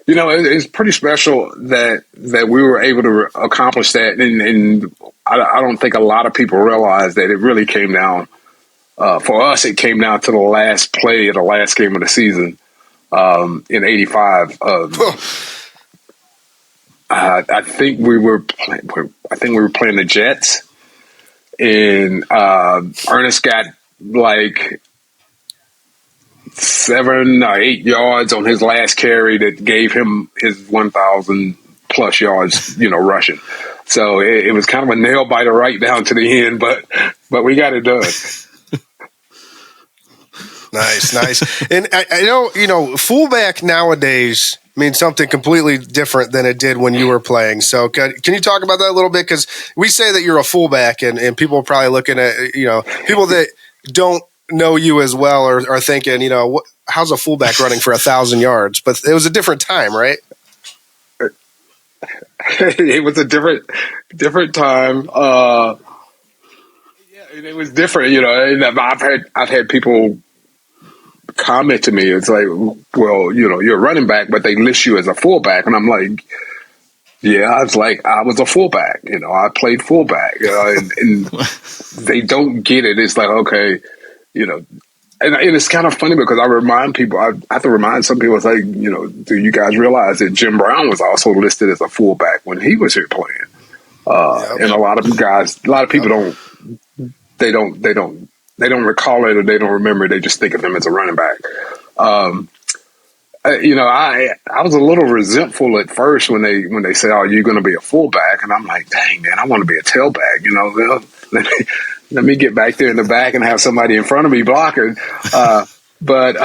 It's pretty special that we were able to accomplish that. And I don't think a lot of people realize that it really came down. For us, it came down to the last play of the last game of the season in '85. I think we were playing the Jets, and Ernest got like 7 or 8 yards on his last carry that gave him his 1,000 plus yards, rushing. So it was kind of a nail biter right down to the end, but we got it done. Nice. And I know, fullback nowadays means something completely different than it did when you were playing. So can you talk about that a little bit? Because we say that you're a fullback, and people are probably looking at, people that don't know you as well are thinking, how's a fullback running for 1,000 yards? But it was a different time, right? It was a different time. It was different, and I've had people comment to me. It's like, well, you're a running back, but they list you as a fullback, and I'm like, yeah, I was a fullback. I played fullback, and they don't get it. It's like, okay, and it's kind of funny because I have to remind some people, it's like, do you guys realize that Jim Brown was also listed as a fullback when he was here playing? And a lot of people they don't recall it, or they don't remember it. They just think of him as a running back. I was a little resentful at first when they said, "Oh, you're going to be a fullback," and I'm like, "Dang, man, I want to be a tailback." Let me get back there in the back and have somebody in front of me blocking. But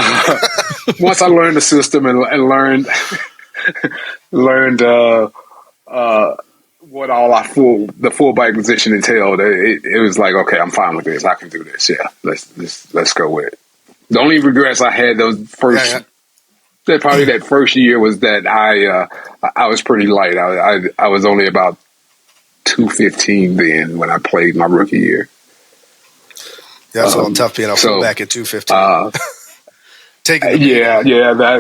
once I learned the system and learned what all the fullback position entailed, it was like, okay, I'm fine with this. I can do this. Yeah, let's go with it. The only regrets I had that first year was that I was pretty light. I was only about 215 then when I played my rookie year. Yeah, it's a little tough being a fullback at 215.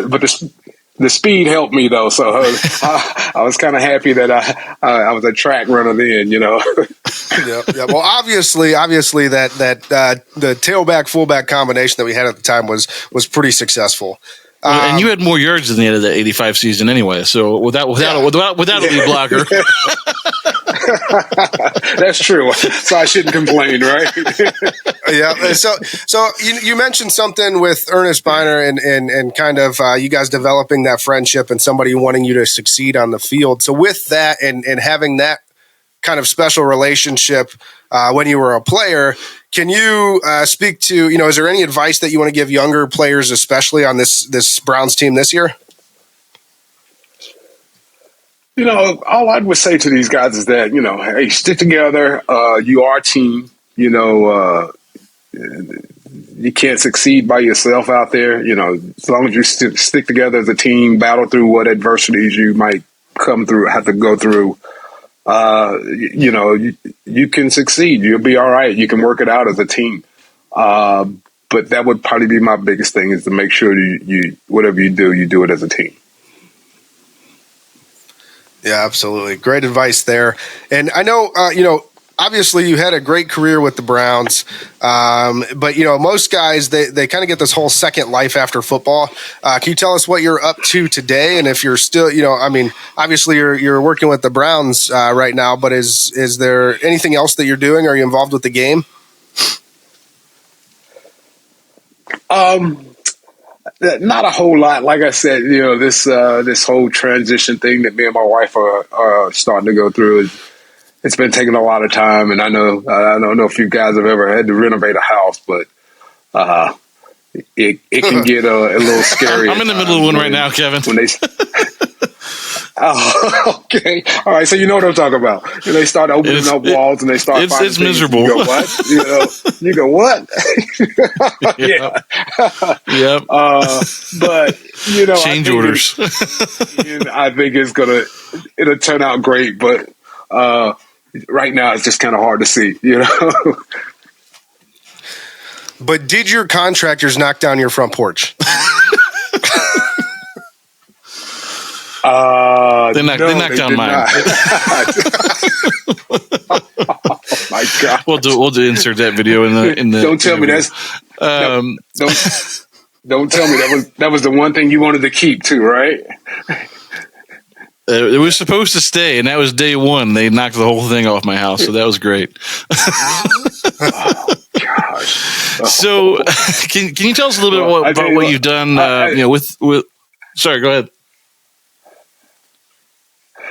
But the speed helped me though, so I was kind of happy that I was a track runner then, Yeah. Well, obviously, that the tailback fullback combination that we had at the time was pretty successful. And you had more yards than the end of the '85 season anyway. So without a lead blocker. That's true. So I shouldn't complain, right? Yeah. So you mentioned something with Ernest Biner and kind of you guys developing that friendship and somebody wanting you to succeed on the field. So with that and having that kind of special relationship when you were a player, can you speak to, is there any advice that you want to give younger players, especially on this Browns team this year? All I would say to these guys is that, hey, stick together. You are a team. You can't succeed by yourself out there. As long as you stick together as a team, battle through what adversities you might have to go through. You can succeed. You'll be all right. You can work it out as a team. But that would probably be my biggest thing, is to make sure you whatever you do it as a team. Yeah, absolutely. Great advice there. And I know, obviously you had a great career with the Browns, but, most guys, they kind of get this whole second life after football. Can you tell us what you're up to today? And if you're still, obviously you're working with the Browns right now, but is there anything else that you're doing? Are you involved with the game? Not a whole lot. Like I said, this whole transition thing that me and my wife are starting to go through, it's been taking a lot of time. And I don't know if you guys have ever had to renovate a house, but it can get a little scary. I'm in the middle of one right now, Kevin. When they, oh, okay, all right. So you know what I'm talking about. And they start opening up walls, and they start. It's miserable. You go, what? You go what? Yeah. Yep. But change orders. I think it'll turn out great, but right now it's just kind of hard to see. But did your contractors knock down your front porch? They knocked down mine. Oh my God! We'll do insert that video in the. Don't tell me that's. Don't tell me that was the one thing you wanted to keep too, right? It was supposed to stay, and that was day one. They knocked the whole thing off my house, so that was great. Oh gosh! So, can you tell us a little bit about what you've done? With. Sorry, go ahead.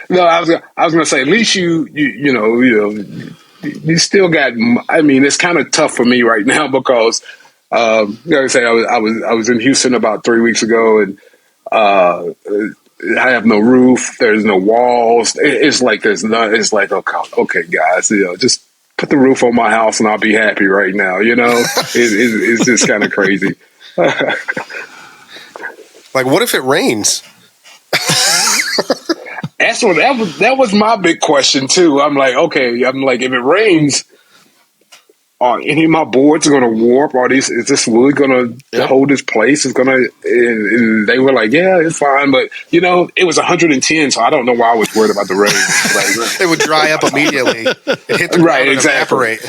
No, I was going to say, at least you still got. I mean, it's kind of tough for me right now because, like I say, I was in Houston about 3 weeks ago, and I have no roof. There's no walls. It's like there's none. It's like, okay, guys, just put the roof on my house, and I'll be happy right now. It's just kind of crazy. Like, what if it rains? That was my big question too. I'm like, if it rains, are any of my boards going to warp? Is this wood going to hold its place? It's going to. And they were like, yeah, it's fine, but it was 110, so I don't know why I was worried about the rain. Like, it would dry up immediately. It hit the ground and evaporate.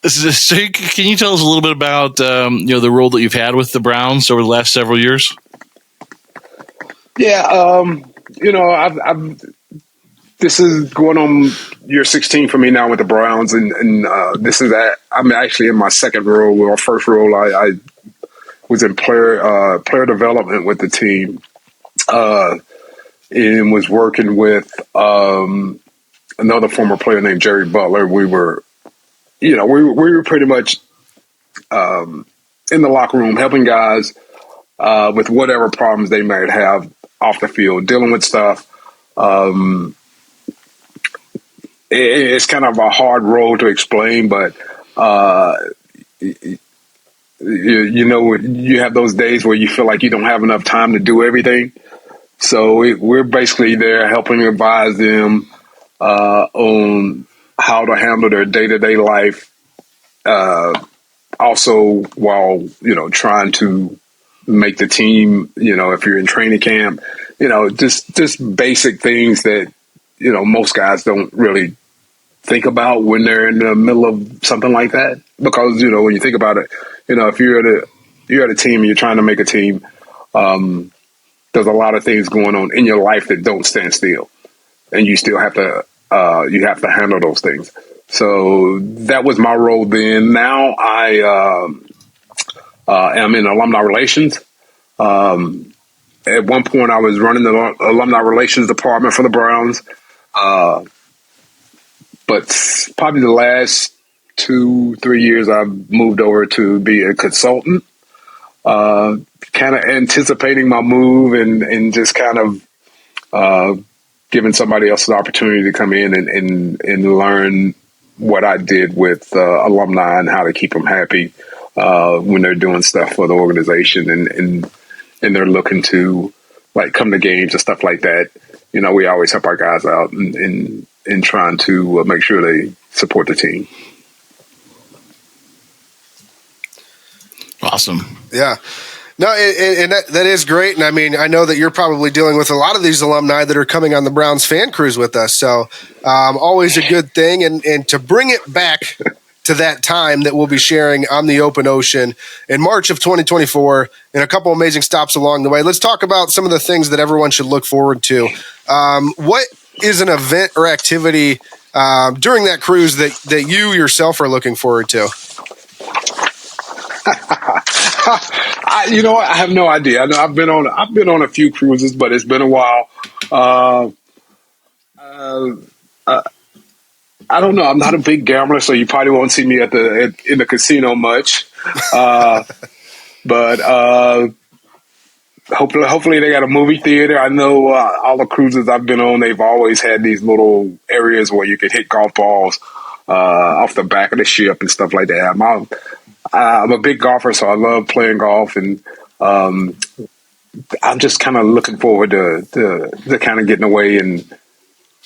So, can you tell us a little bit about the role that you've had with the Browns over the last several years? Yeah, I've this is going on year 16 for me now with the Browns, and this is that I'm actually in my second role. Well, first role, I was in player development with the team, and was working with another former player named Jerry Butler. We were pretty much in the locker room helping guys with whatever problems they might have off the field, dealing with stuff. It's kind of a hard role to explain, but you have those days where you feel like you don't have enough time to do everything. So we're basically there helping advise them on how to handle their day-to-day life. Also, while trying to make the team, if you're in training camp, just basic things that most guys don't really think about when they're in the middle of something like that. Because when you think about it, if you're at a team and you're trying to make a team, there's a lot of things going on in your life that don't stand still, and you still have to handle those things. So that was my role then. Now I am in alumni relations. At one point, I was running the alumni relations department for the Browns. But probably the last 2-3 years, I've moved over to be a consultant, kind of anticipating my move and just kind of giving somebody else an opportunity to come in and learn what I did with alumni and how to keep them happy when they're doing stuff for the organization and they're looking to come to games and stuff like that. We always help our guys out in trying to make sure they support the team. Awesome. Yeah. No, and that is great. And I mean, I know that you're probably dealing with a lot of these alumni that are coming on the Browns fan cruise with us. So always a good thing. And to bring it back to that time that we'll be sharing on the open ocean in March of 2024 and a couple amazing stops along the way, let's talk about some of the things that everyone should look forward to. What is an event or activity during that cruise that you yourself are looking forward to? I have no idea. I know I've been on a few cruises, but it's been a while. I don't know. I'm not a big gambler, so you probably won't see me in the casino much. But hopefully they got a movie theater. I know all the cruises I've been on, they've always had these little areas where you could hit golf balls off the back of the ship and stuff like that. I'm a big golfer, so I love playing golf, and I'm just kind of looking forward to kind of getting away and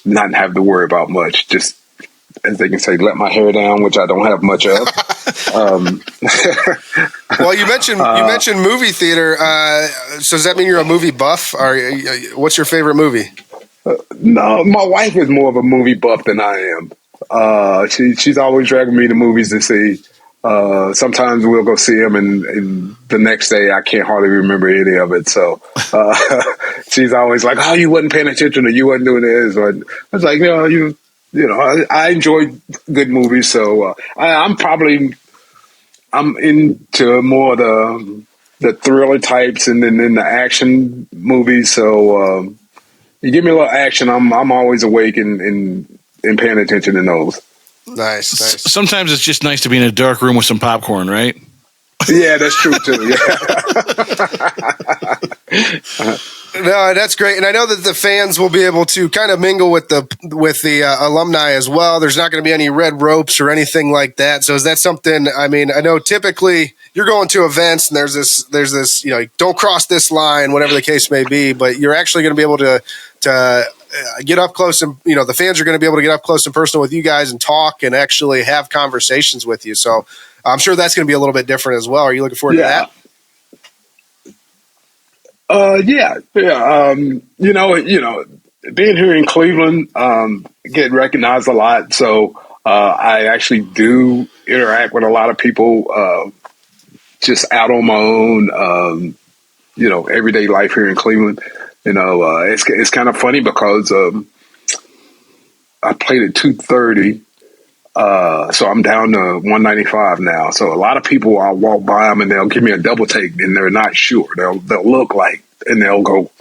not have to worry about much. Just, as they can say, let my hair down, which I don't have much of. Well, you mentioned movie theater. So does that mean you're a movie buff? Or what's your favorite movie? No, my wife is more of a movie buff than I am. She's always dragging me to movies to see. Sometimes we'll go see them, and the next day I can't hardly remember any of it. So she's always like, "Oh, you wasn't paying attention, or you wasn't doing this." Or I was like, "No, I enjoy good movies." So I'm into more of the thriller types, and then the action movies. So you give me a little action, I'm always awake and paying attention to those. Nice. Sometimes it's just nice to be in a dark room with some popcorn, right? Yeah, that's true too. Yeah. No, that's great, and I know that the fans will be able to kind of mingle with the alumni as well. There's not going to be any red ropes or anything like that. So is that something? I mean, I know typically you're going to events and there's this don't cross this line, whatever the case may be, but you're actually going to be able to get up close, and the fans are going to be able to get up close and personal with you guys and talk and actually have conversations with you. So I'm sure that's going to be a little bit different as well. Are you looking forward to that? Yeah. Being here in Cleveland, get recognized a lot. So I actually do interact with a lot of people just out on my own, everyday life here in Cleveland. It's kind of funny because I played at 230. So I'm down to 195 now. So a lot of people, I'll walk by them and they'll give me a double take and they're not sure. They'll look like, and they'll go,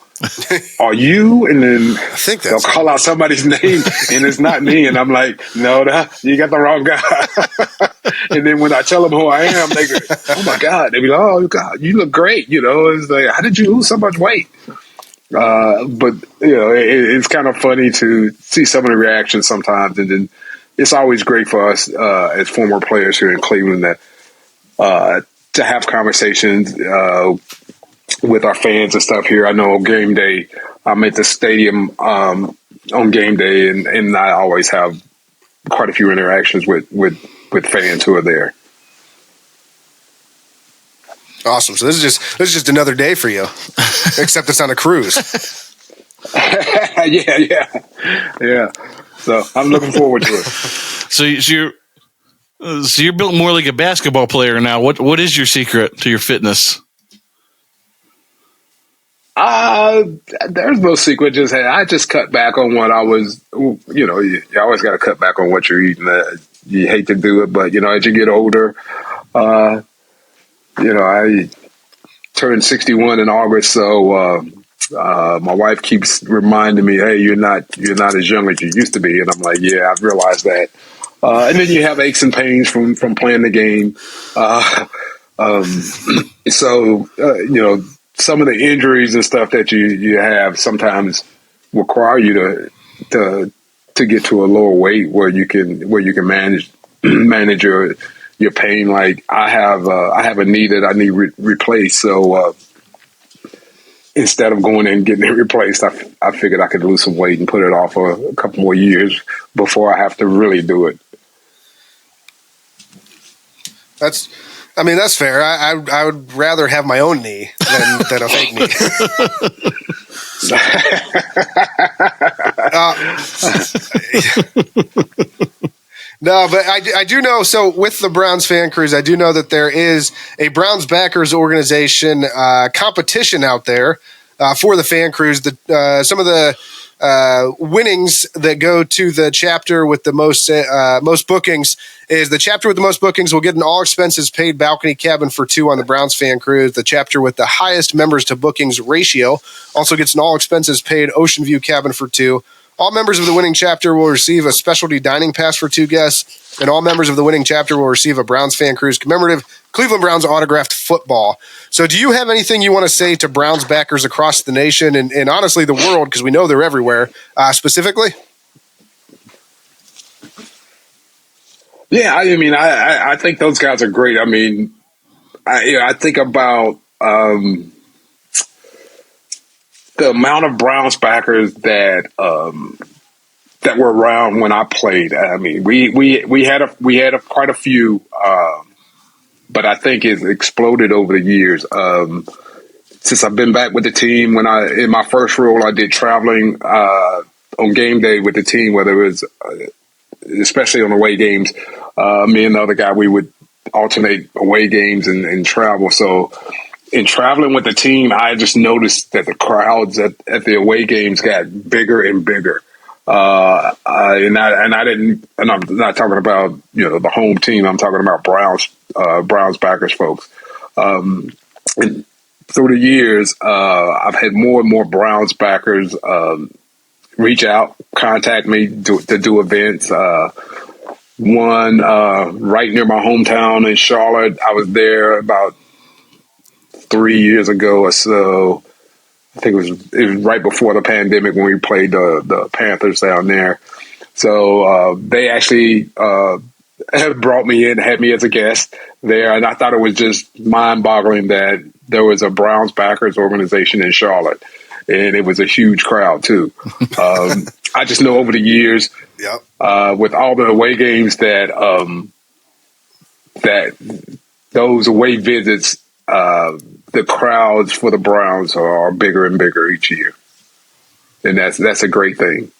"Are you?" And then I think they'll call out somebody's name and it's not me. And I'm like, "No, you got the wrong guy." And then when I tell them who I am, they go, "Oh my God." They be like, "Oh God, you look great." It's like, "How did you lose so much weight?" But it's kind of funny to see some of the reactions sometimes, and then it's always great for us as former players here in Cleveland to have conversations with our fans and stuff here. I know game day, I'm at the stadium on game day, and I always have quite a few interactions with fans who are there. Awesome. So this is just another day for you, except it's on a cruise. Yeah. So I'm looking forward to it. So you're built more like a basketball player now. What is your secret to your fitness? There's no secret. I just cut back on what I was. You always got to cut back on what you're eating. You hate to do it, but as you get older, I turned 61 in August, so. My wife keeps reminding me, "Hey, you're not as young as you used to be," and I'm like, "Yeah, I've realized that." And then you have aches and pains from playing the game. So some of the injuries and stuff that you have sometimes require you to get to a lower weight where you can manage your pain. Like I have a knee that I need replaced, so. Instead of going and getting it replaced, I figured I could lose some weight and put it off for a couple more years before I have to really do it. That's fair. I would rather have my own knee than a fake knee. No, but I do know. So with the Browns fan cruise, I do know that there is a Browns backers organization competition out there for the fan cruise. Some of the winnings that go to the chapter with the most bookings is the chapter with the most bookings will get an all expenses paid balcony cabin for two on the Browns fan cruise. The chapter with the highest members to bookings ratio also gets an all expenses paid ocean view cabin for two. All members of the winning chapter will receive a specialty dining pass for two guests, and all members of the winning chapter will receive a Browns fan cruise commemorative Cleveland Browns autographed football. So do you have anything you want to say to Browns backers across the nation and honestly the world, because we know they're everywhere, specifically? Yeah, I mean, I think those guys are great. I mean, I think about the amount of Browns backers that were around when I played. I mean, we had quite a few, but I think it's exploded over the years. Since I've been back with the team, in my first role, I did traveling on game day with the team, whether it was especially on away games. Me and the other guy, we would alternate away games and travel. So in traveling with the team, I just noticed that the crowds at the away games got bigger and bigger. And I'm not talking about, the home team. I'm talking about Browns backers folks. And through the years, I've had more and more Browns backers reach out, contact me to do events. One right near my hometown in Charlotte. I was there about 3 years ago or so. I think it was right before the pandemic when we played the Panthers down there. So they actually had brought me in, had me as a guest there, and I thought it was just mind-boggling that there was a Browns backers organization in Charlotte, and it was a huge crowd too. I just know over the years, with all the away games that those away visits, the crowds for the Browns are bigger and bigger each year, and that's a great thing.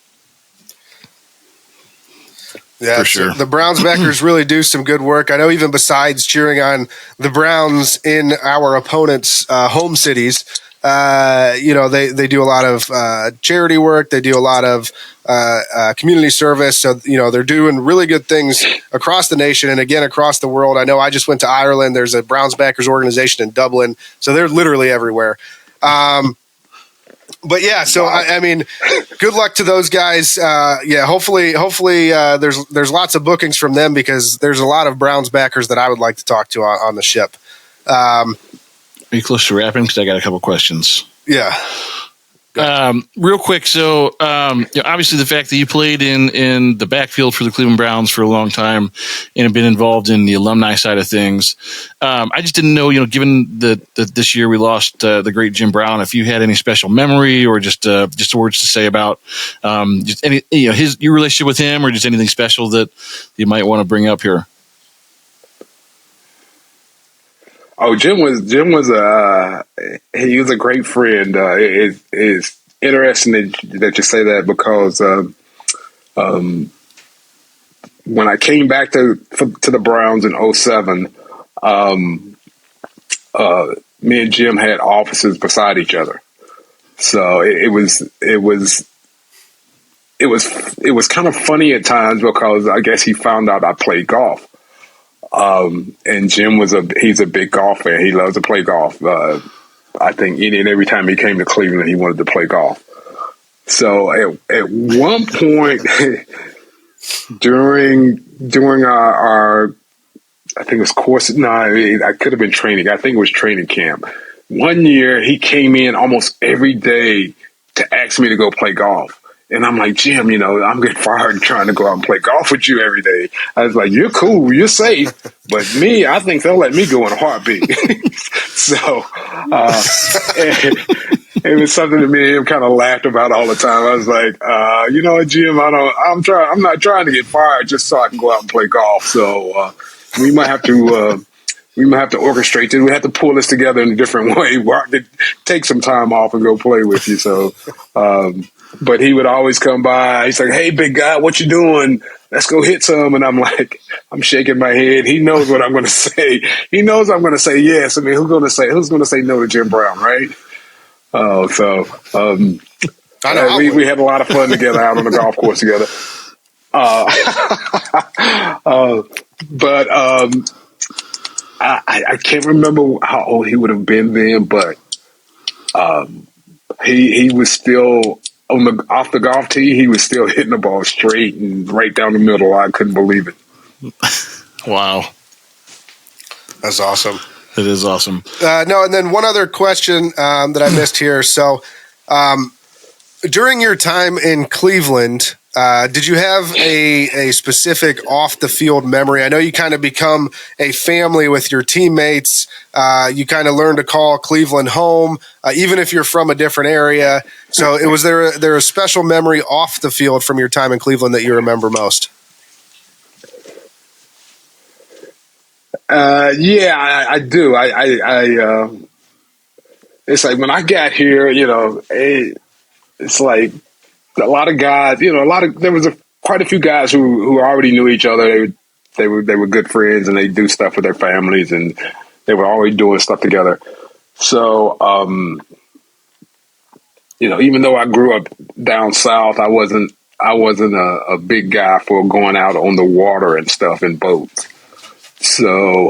Yeah, for sure. The Browns backers really do some good work. I know even besides cheering on the Browns in our opponents' home cities, they do a lot of charity work. They do a lot of community service. So, they're doing really good things across the nation and, again, across the world. I know I just went to Ireland. There's a Browns backers organization in Dublin. So they're literally everywhere. But yeah, so I mean, good luck to those guys. Hopefully, there's lots of bookings from them because there's a lot of Browns backers that I would like to talk to on the ship. Are you close to wrapping? Because I got a couple questions. Yeah. Real quick. So, obviously the fact that you played in the backfield for the Cleveland Browns for a long time and have been involved in the alumni side of things. I just didn't know, given that this year we lost the great Jim Brown, if you had any special memory or just words to say about just any, your relationship with him, or just anything special that you might want to bring up here. Oh, Jim was he was a great friend. It's interesting that you say that because when I came back to the Browns in 2007, me and Jim had offices beside each other. So it was kind of funny at times because I guess he found out I played golf. And Jim he's a big golf fan. He loves to play golf. I think any and every time he came to Cleveland, he wanted to play golf. So at one point during our I think it was course. No, I could have been training. I think it was training camp. One year he came in almost every day to ask me to go play golf. And I'm like, Jim, I'm getting fired trying to go out and play golf with you every day. I was like, you're cool, you're safe. But me, I think they'll let me go in a heartbeat. So it was something that me and him kind of laughed about all the time. I was like, Jim, I'm not trying to get fired just so I can go out and play golf. So we might have to orchestrate it. We have to pull this together in a different way. Take some time off and go play with you. So, but he would always come by. He's like, "Hey, big guy, what you doing? Let's go hit some." And I'm like, I'm shaking my head. He knows what I'm going to say. He knows I'm going to say yes. I mean, who's going to say no to Jim Brown, right? I know. We had a lot of fun together out on the golf course together. But I can't remember how old he would have been then, but he was still off the golf tee. He was still hitting the ball straight and right down the middle. I couldn't believe it. Wow. That's awesome. It is awesome. No, and then one other question that I missed here. So during your time in Cleveland, did you have a specific off-the-field memory? I know you kind of become a family with your teammates. You kind of learn to call Cleveland home, even if you're from a different area. So was there a special memory off the field from your time in Cleveland that you remember most? Yeah, I do. It's like when I got here, it's like a lot of guys, there was quite a few guys who already knew each other. They were good friends and they do stuff with their families and they were always doing stuff together. So, even though I grew up down south, I wasn't a big guy for going out on the water and stuff in boats. So,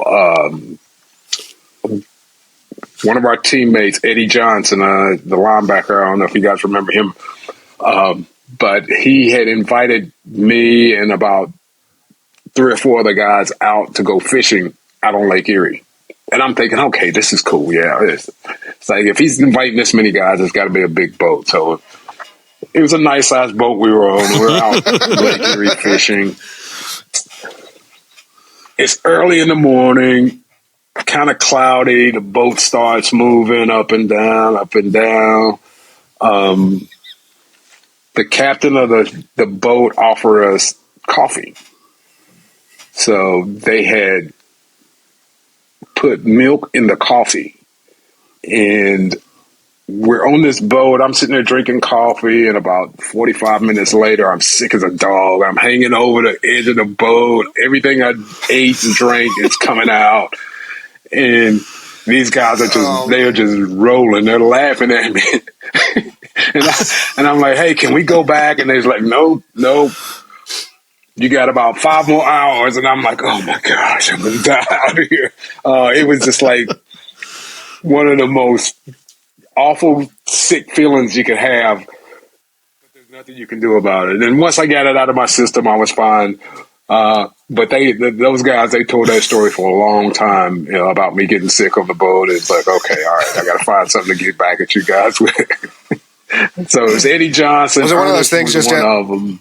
one of our teammates, Eddie Johnson, the linebacker, I don't know if you guys remember him, but he had invited me and about 3 or 4 other guys out to go fishing out on Lake Erie. And I'm thinking, okay, this is cool. Yeah, it's like if he's inviting this many guys, it's got to be a big boat. So it was a nice sized boat we were on. We were out Lake Erie fishing. It's early in the morning, kind of cloudy. The boat starts moving up and down, up and down. The captain of the boat offered us coffee. So they had put milk in the coffee. And we're on this boat. I'm sitting there drinking coffee, and about 45 minutes later, I'm sick as a dog. I'm hanging over the edge of the boat. Everything I ate and drank is coming out. And these guys are they're just rolling. They're laughing at me. and I'm like, hey, can we go back? And they're like, no. You got about 5 more hours. And I'm like, oh my gosh, I'm going to die out of here. It was just like one of the most awful, sick feelings you could have. But there's nothing you can do about it. And once I got it out of my system, I was fine. But those guys, they told that story for a long time, about me getting sick on the boat. It's like, okay, all right, I got to find something to get back at you guys with. So it was Eddie Johnson. Was it one of those things? Just one of them.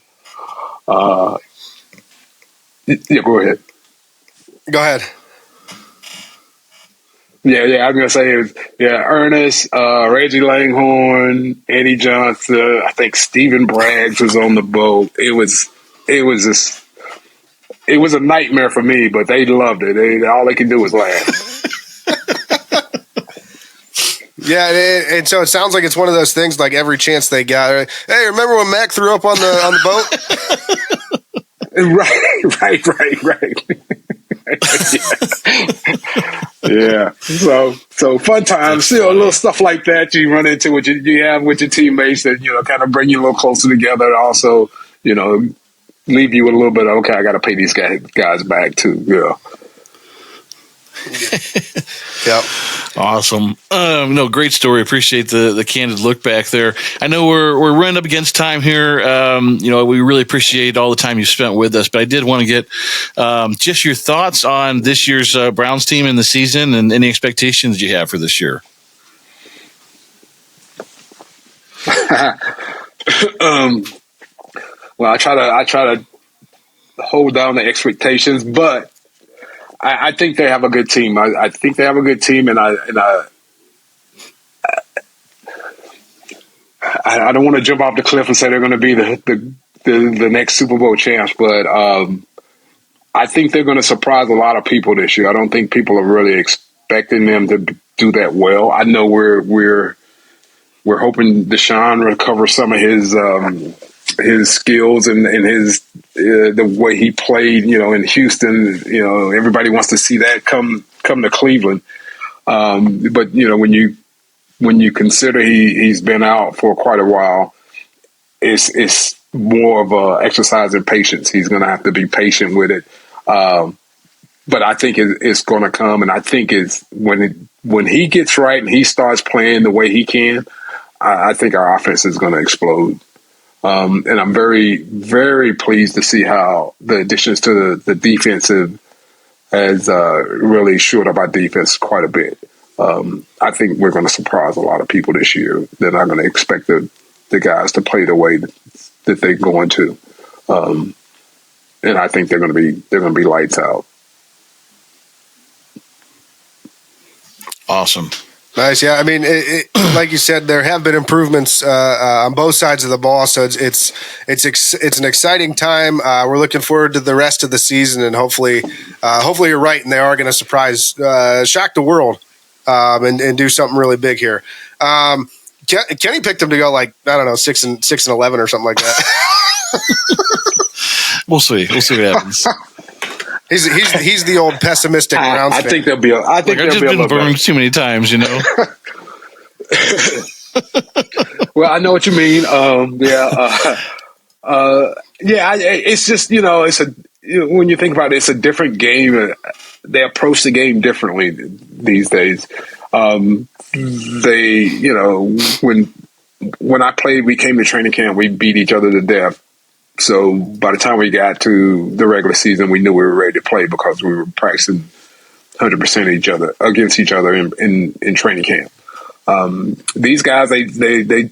Yeah, go ahead. Go ahead. Yeah, I was gonna say it was Ernest, Reggie Langhorne, Eddie Johnson. I think Stephen Braggs was on the boat. It was a nightmare for me, but they loved it. All they could do was laugh. Yeah, and so it sounds like it's one of those things. Like every chance they got, hey, remember when Mack threw up on the boat? Right. Yeah. So fun times. Still a little stuff like that you run into with you have with your teammates that kind of bring you a little closer together. And also, leave you with a little bit of, okay, I got to pay these guys back too. Yeah. Yep. Awesome. No, great story. Appreciate the candid look back there. I know we're running up against time here. We really appreciate all the time you spent with us, but I did want to get just your thoughts on this year's Browns team in the season and any expectations you have for this year. Well, I try to hold down the expectations, but I think they have a good team. I think they have a good team, and I don't want to jump off the cliff and say they're going to be the next Super Bowl champs, but I think they're going to surprise a lot of people this year. I don't think people are really expecting them to do that well. I know we're hoping Deshaun recovers some of his skills and his the way he played, in Houston. Everybody wants to see that come to Cleveland. But when you consider he's been out for quite a while, it's more of a exercise in patience. He's going to have to be patient with it. But I think it's going to come, and I think it's when he gets right and he starts playing the way he can, I think our offense is going to explode. And I'm very, very pleased to see how the additions to the defensive has really shored up our defense quite a bit. I think we're going to surprise a lot of people this year. They're not going to expect the guys to play the way that they're going to, and I think they're going to be lights out. Awesome. Nice, yeah. I mean, like you said, there have been improvements on both sides of the ball, so it's an exciting time. We're looking forward to the rest of the season, and hopefully you're right, and they are going to shock the world, and do something really big here. Kenny picked him to go 6-11 or something like that. We'll see. We'll see what happens. He's the old pessimistic Browns fan. I think I've just been burned too many times, you know. Well, I know what you mean. It's just when you think about it, it's a different game. They approach the game differently these days. When I played, we came to training camp, we beat each other to death. So by the time we got to the regular season, we knew we were ready to play because we were practicing 100% against each other in training camp. These guys, they do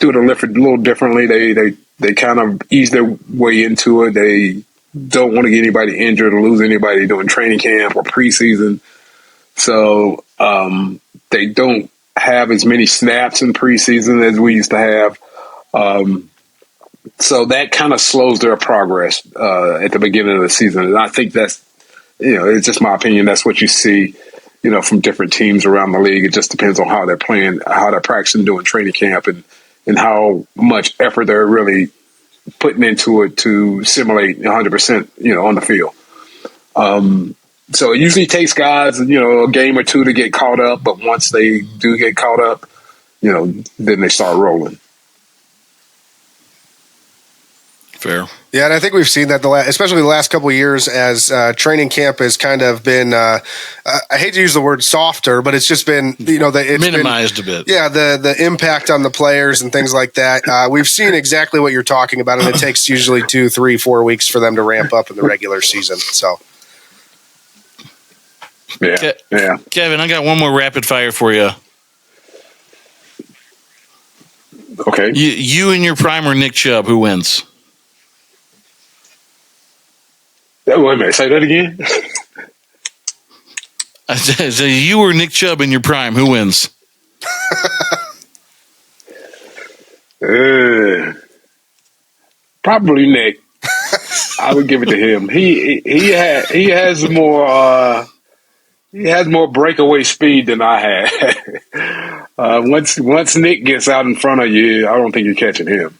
it a little differently. They kind of ease their way into it. They don't want to get anybody injured or lose anybody during training camp or preseason. So they don't have as many snaps in preseason as we used to have. So that kind of slows their progress at the beginning of the season. And I think that's, it's just my opinion. That's what you see, from different teams around the league. It just depends on how they're playing, how they're practicing during training camp, and how much effort they're really putting into it to simulate 100%, on the field. So it usually takes guys, a game or two to get caught up. But once they do get caught up, then they start rolling. Fair. Yeah, and I think we've seen that especially the last couple of years as training camp has kind of been, I hate to use the word softer, but it's just been, it's minimized a bit. Yeah, the impact on the players and things like that. We've seen exactly what you're talking about, and it takes usually 2, 3, 4 weeks for them to ramp up in the regular season. So, yeah. Kevin, I got one more rapid fire for you. Okay. You in your prime or Nick Chubb, who wins? Wait a minute, say that again. I said, so you or Nick Chubb in your prime, who wins? Probably Nick. I would give it to him. He has more breakaway speed than I had. Once Nick gets out in front of you, I don't think you're catching him.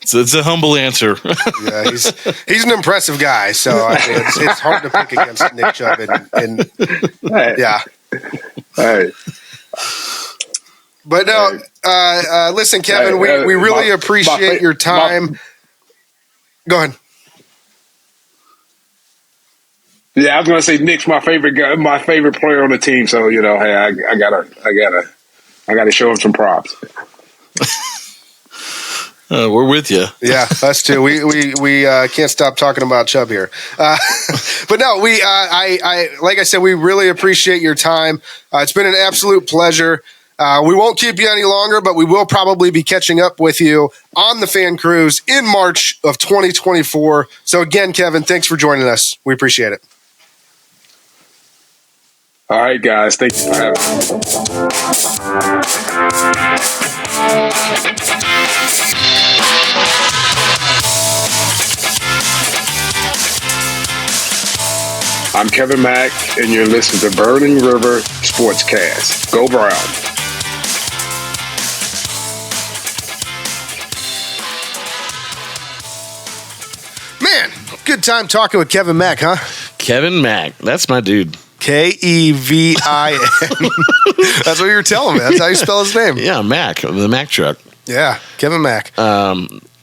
So it's a humble answer. Yeah, he's an impressive guy. So it's hard to pick against Nick Chubb. Yeah. Hey. But no, listen, Kevin, we really appreciate your time. Go ahead. Yeah, I was going to say Nick's my favorite guy, my favorite player on the team. So hey, I gotta show him some props. We're with you. Yeah, us too. We can't stop talking about Chubb here. But no, I like I said, we really appreciate your time. It's been an absolute pleasure. We won't keep you any longer, but we will probably be catching up with you on the Fan Cruise in March of 2024. So again, Kevin, thanks for joining us. We appreciate it. All right, guys. Thank you for having me. I'm Kevin Mack, and you're listening to Burning River Sportscast. Go Browns. Man, good time talking with Kevin Mack, huh? Kevin Mack. That's my dude. Kevin. That's what you were telling me. That's how you spell his name. Yeah, Mack, the Mack Truck. Yeah, Kevin Mack.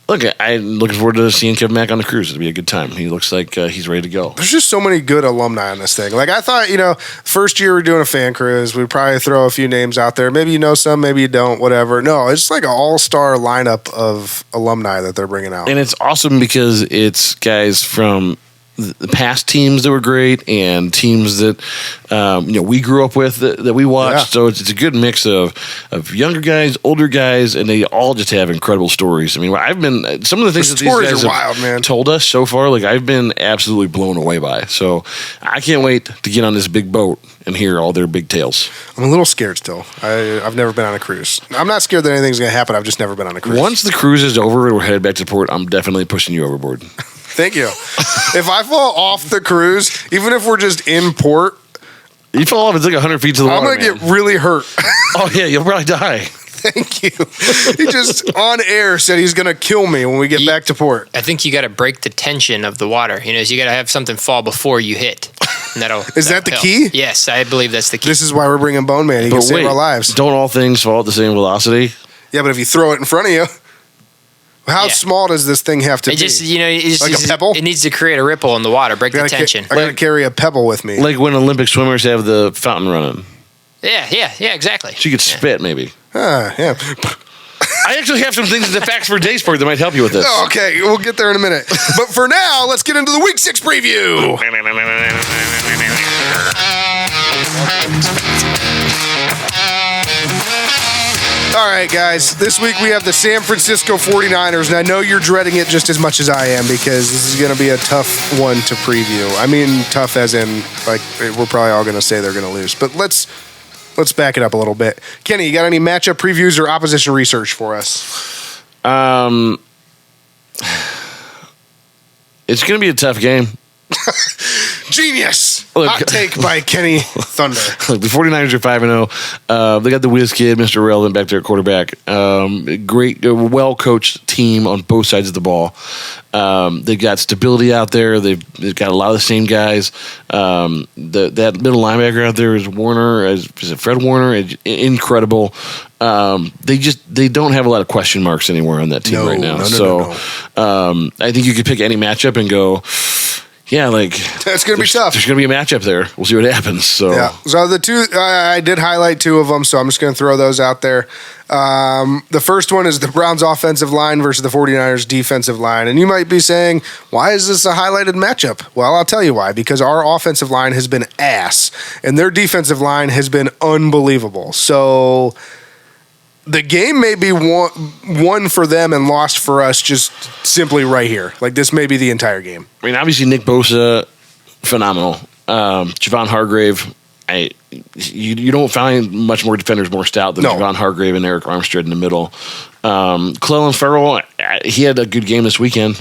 Look, I'm looking forward to seeing Kevin Mack on the cruise. It'll be a good time. He looks like he's ready to go. There's just so many good alumni on this thing. Like, I thought, first year we're doing a fan cruise, we'd probably throw a few names out there. Maybe you know some, maybe you don't, whatever. No, it's like an all-star lineup of alumni that they're bringing out. And it's awesome because it's guys from the past teams that were great and teams that we grew up with that we watched. Yeah. So it's a good mix of younger guys, older guys, and they all just have incredible stories. I mean, some of the things that these guys have told us so far, like I've been absolutely blown away by. So I can't wait to get on this big boat and hear all their big tales. I'm a little scared still. I've never been on a cruise. I'm not scared that anything's going to happen. I've just never been on a cruise. Once the cruise is over and we're headed back to port, I'm definitely pushing you overboard. Thank you. If I fall off the cruise, even if we're just in port, you fall off, it's like 100 feet to the water. I'm going to get really hurt. Oh, yeah, you'll probably die. Thank you. He just on air said he's going to kill me when we get back to port. I think you got to break the tension of the water. So you got to have something fall before you hit. And Is that the key? Yes, I believe that's the key. This is why we're bringing Bone Man. He can save our lives. Don't all things fall at the same velocity? Yeah, but if you throw it in front of you. How small does this thing have to be? Like a pebble? It needs to create a ripple in the water, break the tension. I got to carry a pebble with me. Like when Olympic swimmers have the fountain running. Yeah, exactly. So you could spit, maybe. Yeah. I actually have some things in the Facts for Daysport that might help you with this. Okay, we'll get there in a minute. But for now, let's get into the Week 6 preview. All right, guys. This week we have the San Francisco 49ers, and I know you're dreading it just as much as I am because this is going to be a tough one to preview. I mean, tough as in, like, we're probably all going to say they're going to lose. But let's back it up a little bit. Kenny, you got any matchup previews or opposition research for us? It's going to be a tough game. Genius! Hot take by Kenny Thunder. Look, the 49ers are 5-0. They got the whiz kid, Mr. Relevant, back there at quarterback. Great, well-coached team on both sides of the ball. They've got stability out there. They've got a lot of the same guys. That middle linebacker out there is Warner. Is it Fred Warner? Incredible. They don't have a lot of question marks anywhere on that team right now. No. I think you could pick any matchup and go, yeah, like that's going to be tough. There's going to be a matchup there. We'll see what happens. So the two I did highlight two of them, so I'm just going to throw those out there. The first one is the Browns offensive line versus the 49ers defensive line. And you might be saying, why is this a highlighted matchup? Well, I'll tell you why. Because our offensive line has been ass, and their defensive line has been unbelievable. So the game may be won for them and lost for us just simply right here. Like, this may be the entire game. I mean, obviously, Nick Bosa, phenomenal. Javon Hargrave, you don't find much more defenders more stout than Javon Hargrave and Eric Armstead in the middle. Clelin Ferrell, he had a good game this weekend,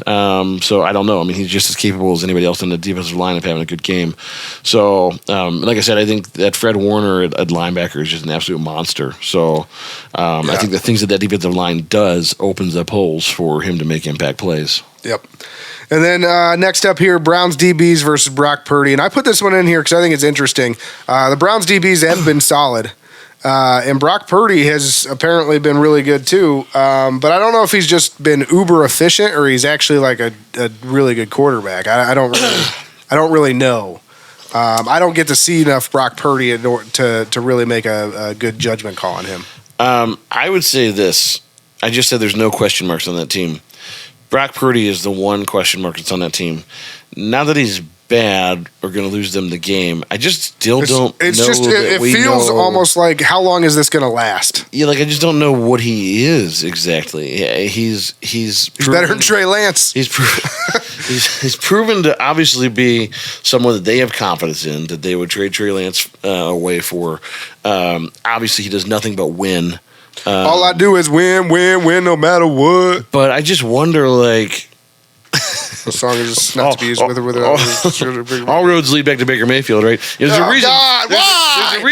so I don't know. I mean, he's just as capable as anybody else in the defensive line of having a good game. So, like I said, I think that Fred Warner at linebacker is just an absolute monster. So, I think the things that defensive line does opens up holes for him to make impact plays. Yep. And then next up here, Browns DBs versus Brock Purdy. And I put this one in here because I think it's interesting. The Browns DBs have been solid. And Brock Purdy has apparently been really good too. But I don't know if he's just been uber efficient or he's actually like a really good quarterback. I don't really know. I don't get to see enough Brock Purdy to really make a good judgment call on him. I would say this. I just said there's no question marks on that team. Brock Purdy is the one question mark that's on that team. Now that he's bad, we're going to lose them the game. I just still don't know. It feels almost like, how long is this going to last? Yeah, like I just don't know what he is exactly. Yeah, he's better than Trey Lance. He's proven to obviously be someone that they have confidence in, that they would trade Trey Lance away for. Obviously, he does nothing but win. All I do is win, no matter what. But I just wonder, like, the song is just not to be used with or without. All roads lead back to Baker Mayfield, right? There's a reason. There's a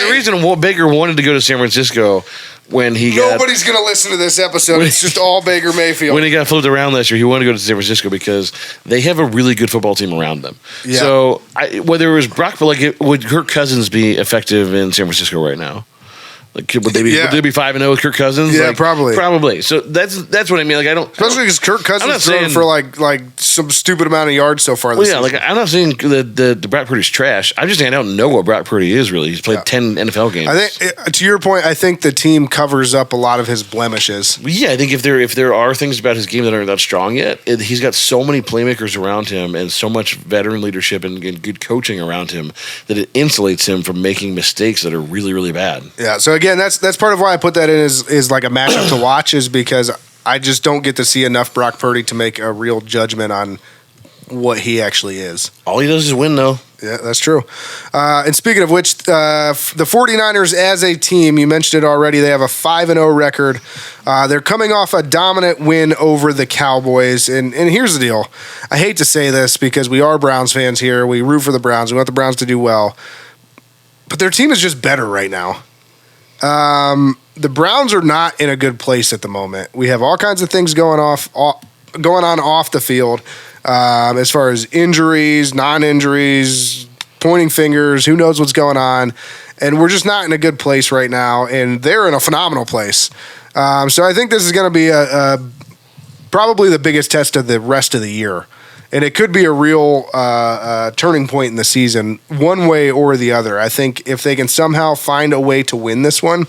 reason Baker wanted to go to San Francisco, when he got... Nobody's going to listen to this episode. It's just all Baker Mayfield. When he got flipped around last year, he wanted to go to San Francisco because they have a really good football team around them. Yeah. So whether it was Brock, but would Kirk Cousins be effective in San Francisco right now? Like, would they be 5-0 with Kirk Cousins? Yeah, probably. Probably. So that's what I mean. Like, especially because Kirk Cousins thrown for like some stupid amount of yards so far this season. Like, I'm not saying the Brock Purdy's trash. I'm just saying I don't know what Brock Purdy is really. He's played 10 NFL games. I think, to your point, I think the team covers up a lot of his blemishes. Yeah, I think if there are things about his game that aren't that strong yet, he's got so many playmakers around him and so much veteran leadership and good coaching around him that it insulates him from making mistakes that are really, really bad. Yeah. So again, that's part of why I put that in is like a matchup to watch, is because I just don't get to see enough Brock Purdy to make a real judgment on what he actually is. All he does is win, though. Yeah, that's true. And speaking of which, the 49ers as a team, you mentioned it already, they have a 5-0 record. They're coming off a dominant win over the Cowboys. And here's the deal. I hate to say this because we are Browns fans here. We root for the Browns. We want the Browns to do well. But their team is just better right now. The Browns are not in a good place at the moment. We have all kinds of things going on off the field, as far as injuries, non-injuries, pointing fingers, who knows what's going on. And we're just not in a good place right now, and they're in a phenomenal place. So I think this is going to be probably the biggest test of the rest of the year. And it could be a real turning point in the season, one way or the other. I think if they can somehow find a way to win this one,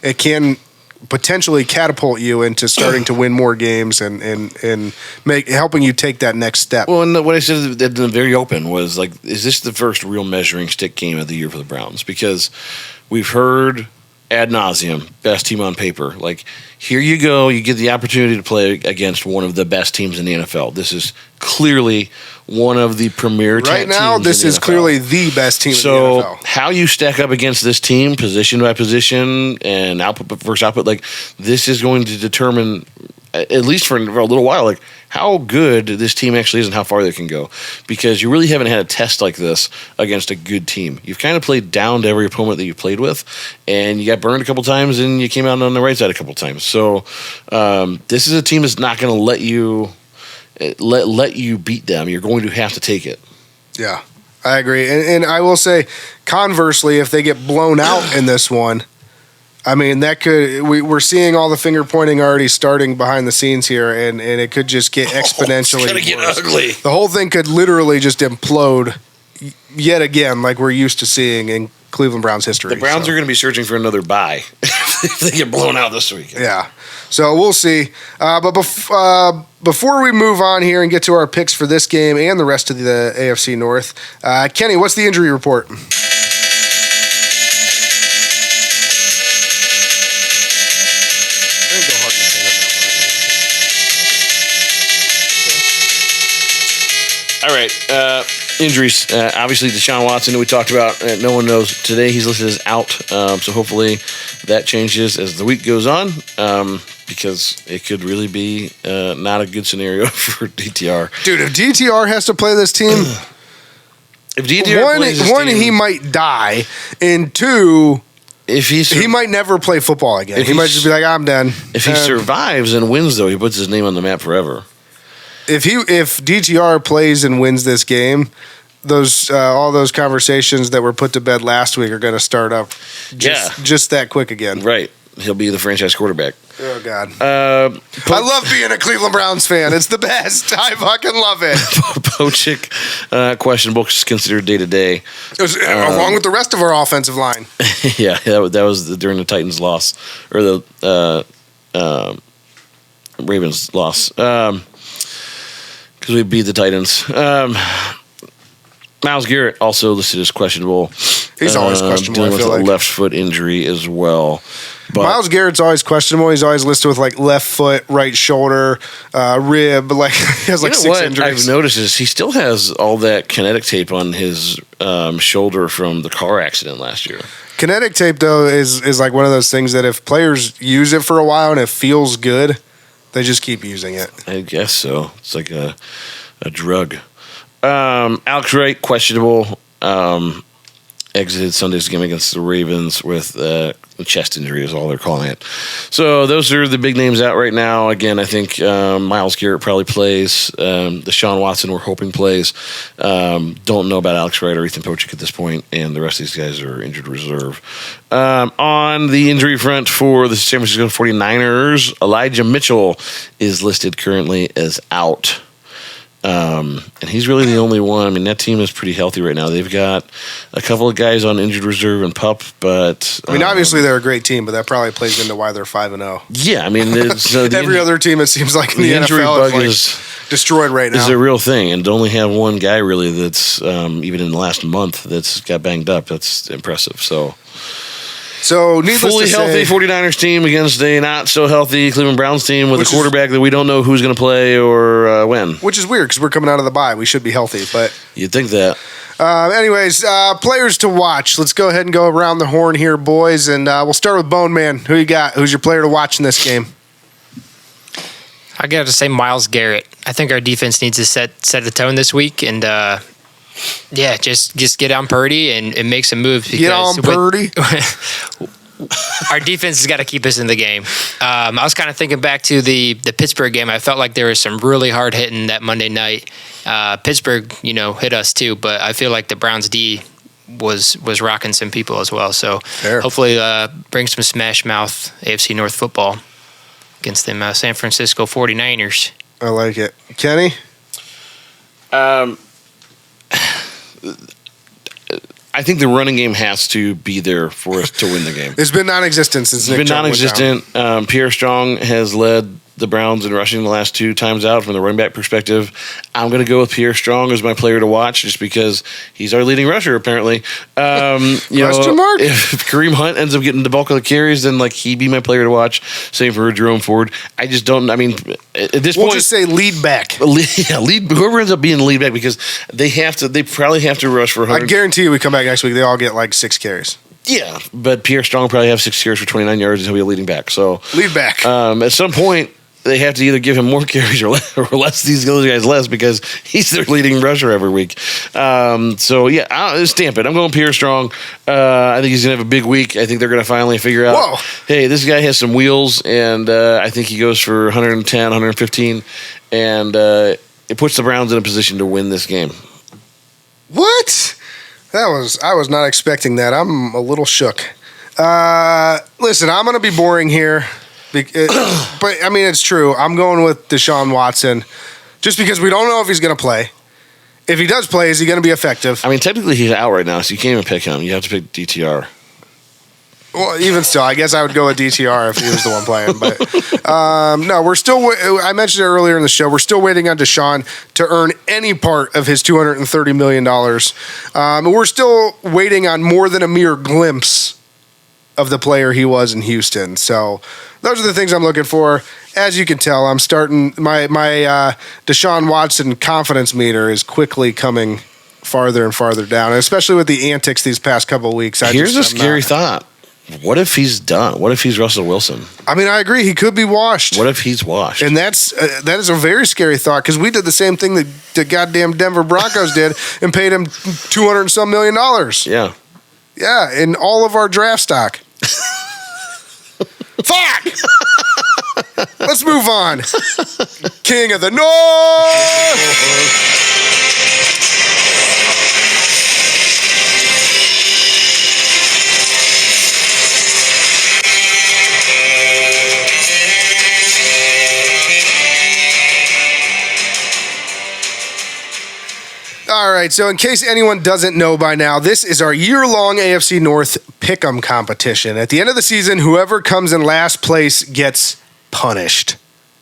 it can potentially catapult you into starting to win more games and helping you take that next step. Well, and what I said at the very open was, like, is this the first real measuring stick game of the year for the Browns? Because we've heard ad nauseum, best team on paper. Like, here you go, you get the opportunity to play against one of the best teams in the NFL. This is clearly one of the premier teams. Right now, this is clearly the best team in the NFL. So how you stack up against this team, position by position, and output versus output, like, this is going to determine, at least for a little while, like, how good this team actually is and how far they can go. Because you really haven't had a test like this against a good team. You've kind of played down to every opponent that you played with, and you got burned a couple times, and you came out on the right side a couple times. So this is a team that's not going to let you beat them. You're going to have to take it. Yeah, I agree. And I will say, conversely, if they get blown out in this one, I mean, that could, we're seeing all the finger pointing already starting behind the scenes here, and it could just get exponentially it's gonna get ugly. The whole thing could literally just implode yet again, like we're used to seing in Cleveland Browns history. The Browns are going to be searching for another bye if they get blown out this week. Yeah. So we'll see. But before we move on here and get to our picks for this game and the rest of the AFC North, Kenny, what's the injury report? All right. Injuries. Obviously, Deshaun Watson, who we talked about, no one knows. Today, he's listed as out. So hopefully that changes as the week goes on, because it could really be not a good scenario for DTR. Dude, if DTR has to play this team, if DTR plays this team, he might die, and two, if he might never play football again. He might just be like, I'm done. If he survives and wins, though, he puts his name on the map forever. If DTR plays and wins this game, all those conversations that were put to bed last week are going to start up just that quick again. Right. He'll be the franchise quarterback. Oh, God. I love being a Cleveland Browns fan. It's the best. I fucking love it. Pochik, questionable, considered day-to-day. Along with the rest of our offensive line. Yeah, that was during the Titans' loss. Or the Ravens' loss. Because we beat the Titans. Myles Garrett also listed as questionable. He's always questionable. Dealing with a left foot injury as well. But Myles Garrett's always questionable. He's always listed with like left foot, right shoulder, rib. Like he has like 6 injuries. I've noticed is he still has all that kinetic tape on his shoulder from the car accident last year. Kinetic tape though is like one of those things that if players use it for a while and it feels good, they just keep using it. I guess so. It's like a drug. Alex Wright, questionable. And exited Sunday's game against the Ravens with a chest injury is all they're calling it. So those are the big names out right now. Again, I think Myles Garrett probably plays. Deshaun Watson we're hoping plays. Don't know about Alex Wright or Ethan Pochik at this point, and the rest of these guys are injured reserve. On the injury front for the San Francisco 49ers, Elijah Mitchell is listed currently as out. And he's really the only one. I mean, that team is pretty healthy right now. They've got a couple of guys on injured reserve and PUP, but I mean, obviously they're a great team, but that probably plays into why they're 5-0. Yeah, I mean, every other team it seems like in the injury NFL bug is destroyed right now. Is a real thing, and to only have one guy really that's even in the last month that's got banged up. That's impressive. So needless fully to healthy say, 49ers team against a not so healthy Cleveland Browns team with a quarterback that we don't know who's going to play or when. Which is weird because we're coming out of the bye. We should be healthy, but you'd think that. Anyways, players to watch. Let's go ahead and go around the horn here, boys, and we'll start with Bone Man. Who you got? Who's your player to watch in this game? I got to say Myles Garrett. I think our defense needs to set the tone this week, and just get on Purdy and make some moves. Get on Purdy. Our defense has got to keep us in the game. I was kind of thinking back to the Pittsburgh game. I felt like there was some really hard hitting that Monday night. Pittsburgh, hit us too, but I feel like the Browns D was rocking some people as well. So hopefully bring some smash mouth AFC North football against them San Francisco 49ers. I like it. Kenny? I think the running game has to be there for us to win the game. It's been non-existent since Nick Chubb went down. Pierre Strong has led the Browns in rushing the last 2 times out from the running back perspective. I'm going to go with Pierre Strong as my player to watch just because he's our leading rusher apparently. Question mark? If Kareem Hunt ends up getting the bulk of the carries, then he'd be my player to watch. Same for Jerome Ford. I just don't. I mean, at this point, we'll just say lead back. Lead whoever ends up being the lead back because they probably have to rush for 100. I guarantee you, we come back next week, they all get 6 carries. Yeah, but Pierre Strong will probably have 6 carries for 29 yards and he'll be a leading back. So lead back. At some point, they have to either give him more carries or less these other guys less because he's their leading rusher every week. I'll stamp it. I'm going Pierre Strong. I think he's going to have a big week. I think they're going to finally figure out, hey, this guy has some wheels, and I think he goes for 110, 115, and it puts the Browns in a position to win this game. What? I was not expecting that. I'm a little shook. Listen, I'm going to be boring here. But, I mean, it's true. I'm going with Deshaun Watson just because we don't know if he's going to play. If he does play, is he going to be effective? I mean, technically he's out right now, so you can't even pick him. You have to pick DTR. Well, even still, I guess I would go with DTR if he was the one playing. But no, we're still. I mentioned it earlier in the show. We're still waiting on Deshaun to earn any part of his $230 million. We're still waiting on more than a mere glimpse of the player he was in Houston. So those are the things I'm looking for. As you can tell, I'm starting my Deshaun Watson confidence meter is quickly coming farther and farther down, especially with the antics these past couple of weeks. Here's a scary thought. What if he's done? What if he's Russell Wilson? I mean, I agree. He could be washed. What if he's washed? And that is a very scary thought because we did the same thing that the goddamn Denver Broncos did and paid him $200 and some million. Yeah. Yeah, in all of our draft stock. Fuck! Let's move on. King of the North! All right, so in case anyone doesn't know by now, this is our year-long AFC North Pick'em competition. At the end of the season, whoever comes in last place gets punished.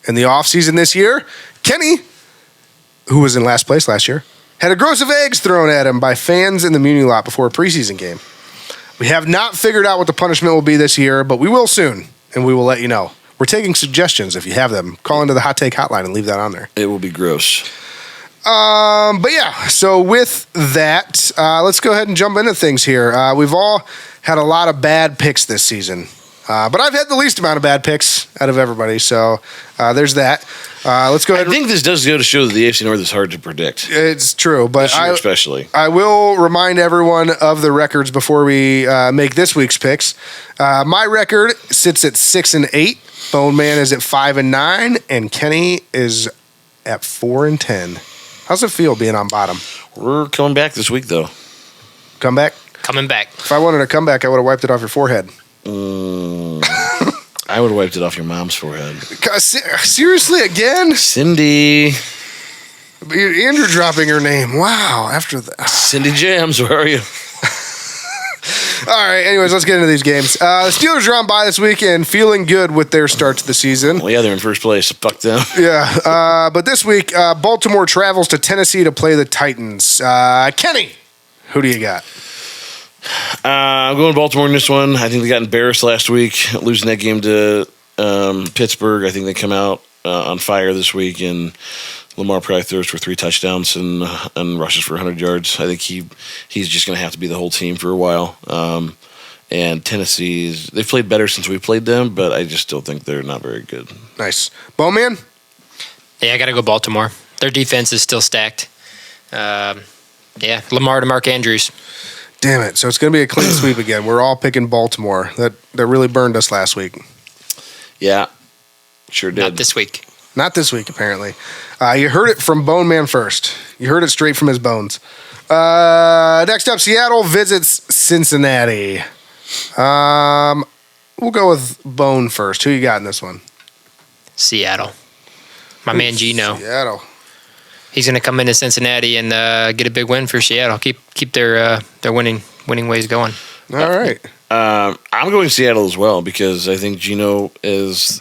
In the offseason this year, Kenny, who was in last place last year, had a gross of eggs thrown at him by fans in the Muni lot before a preseason game. We have not figured out what the punishment will be this year, but we will soon, and we will let you know. We're taking suggestions if you have them. Call into the Hot Take Hotline and leave that on there. It will be gross. But yeah, so with that, let's go ahead and jump into things here. We've all had a lot of bad picks this season. But I've had the least amount of bad picks out of everybody, so there's that. Let's go ahead. I think this does go to show that the AFC North is hard to predict. It's true, but this year especially. I will remind everyone of the records before we make this week's picks. My record sits at 6-8. Bone Man is at 5-9, and Kenny is at 4-10. How's it feel being on bottom? We're coming back this week, though. Come back? Coming back. If I wanted to come back, I would have wiped it off your forehead. I would have wiped it off your mom's forehead. Seriously, again? Cindy. Andrew dropping her name. Wow. After that. Cindy Jams, where are you? All right. Anyways, let's get into these games. The Steelers are on bye this weekend, feeling good with their start to the season. Well, yeah, they're in first place. Fuck them. Yeah. But this week, Baltimore travels to Tennessee to play the Titans. Kenny, who do you got? I'm going Baltimore in this one. I think they got embarrassed last week, losing that game to Pittsburgh. I think they come out on fire this week, and Lamar probably throws for 3 touchdowns and rushes for 100 yards. I think he's just going to have to be the whole team for a while. And Tennessee's, they've played better since we played them, but I just still think they're not very good. Nice. Bowman? Yeah, I got to go Baltimore. Their defense is still stacked. Yeah, Lamar to Mark Andrews. Damn it. So it's going to be a clean sweep again. We're all picking Baltimore. That really burned us last week. Yeah, sure did. Not this week. Not this week, apparently. You heard it from Bone Man first. You heard it straight from his bones. Next up, Seattle visits Cincinnati. We'll go with Bone first. Who you got in this one? Seattle. My man Geno. Seattle. He's going to come into Cincinnati and get a big win for Seattle. Keep their winning winning ways going. All right. I'm going Seattle as well because I think Geno is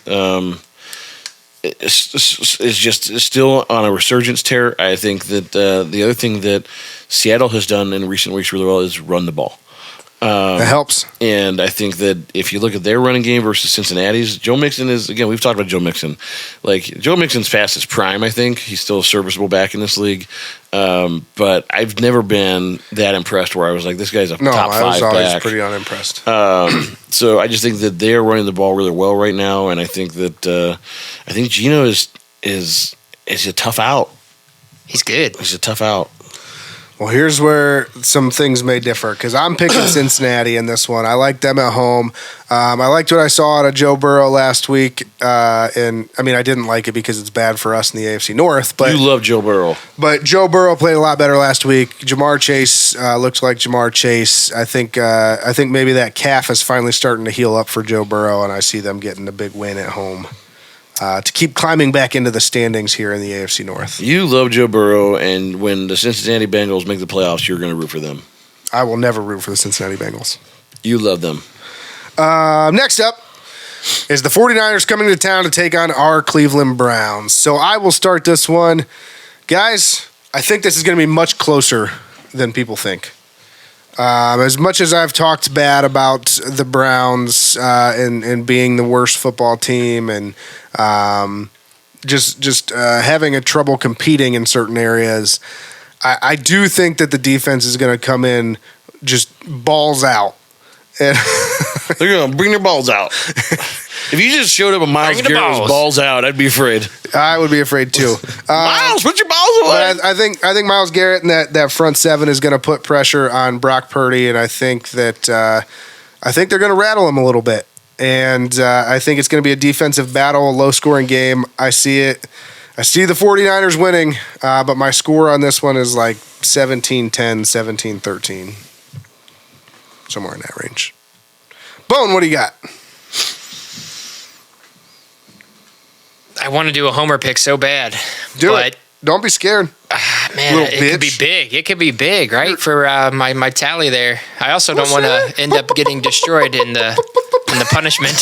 just still on a resurgence tear. I think that the other thing that Seattle has done in recent weeks really well is run the ball. That helps. And I think that if you look at their running game versus Cincinnati's, Joe Mixon is, again, we've talked about Joe Mixon. Like, Joe Mixon's past his prime, I think. He's still a serviceable back in this league. But I've never been that impressed where I was like, this guy's a top 5 back. I was always pretty unimpressed. So I just think that they're running the ball really well right now. And I think that Geno is a tough out. He's good. He's a tough out. Well, here's where some things may differ because I'm picking Cincinnati in this one. I like them at home. I liked what I saw out of Joe Burrow last week. And I mean, I didn't like it because it's bad for us in the AFC North. But you love Joe Burrow. But Joe Burrow played a lot better last week. Jamar Chase looked like Jamar Chase. I think maybe that calf is finally starting to heal up for Joe Burrow, and I see them getting a big win at home. To keep climbing back into the standings here in the AFC North. You love Joe Burrow, and when the Cincinnati Bengals make the playoffs, you're going to root for them. I will never root for the Cincinnati Bengals. You love them. Next up is the 49ers coming to town to take on our Cleveland Browns. So I will start this one. Guys, I think this is going to be much closer than people think. As much as I've talked bad about the Browns and being the worst football team and just having a trouble competing in certain areas, I do think that the defense is going to come in just balls out. And they're going to bring their balls out. If you just showed up and Myles Garrett was balls out, I'd be afraid. I would be afraid too. Myles, put your balls away. I think Myles Garrett and that front seven is going to put pressure on Brock Purdy, and I think that they're going to rattle him a little bit. And I think it's going to be a defensive battle, a low-scoring game. I see it. I see the 49ers winning, but my score on this one is like 17-10, 17-13. Somewhere in that range. Bone, what do you got? I want to do a homer pick so bad. Do it. Don't be scared. Man, it could be big. It could be big, right? For my tally there. I also don't want to end up getting destroyed in the punishment.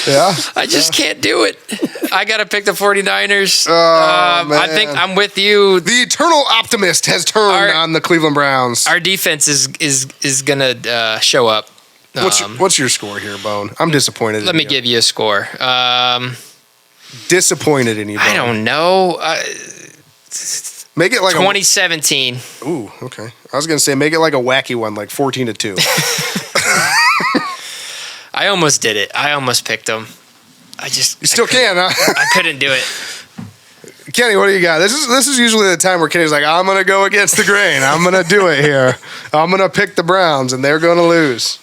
Yeah. I just can't do it. I got to pick the 49ers. Man. I think I'm with you. The eternal optimist has turned on the Cleveland Browns. Our defense is going to show up. What's your score here, Bone? I'm disappointed. Let me give you a score. Disappointed in you, Bone. I don't know. Make it like 2017. Ooh, okay. I was gonna say make it like a wacky one, like 14-2. I almost did it. I almost picked them. You still can, huh? I couldn't do it. Kenny, what do you got? This is usually the time where Kenny's like, I'm going to go against the grain. I'm going to do it here. I'm going to pick the Browns, and they're going to lose.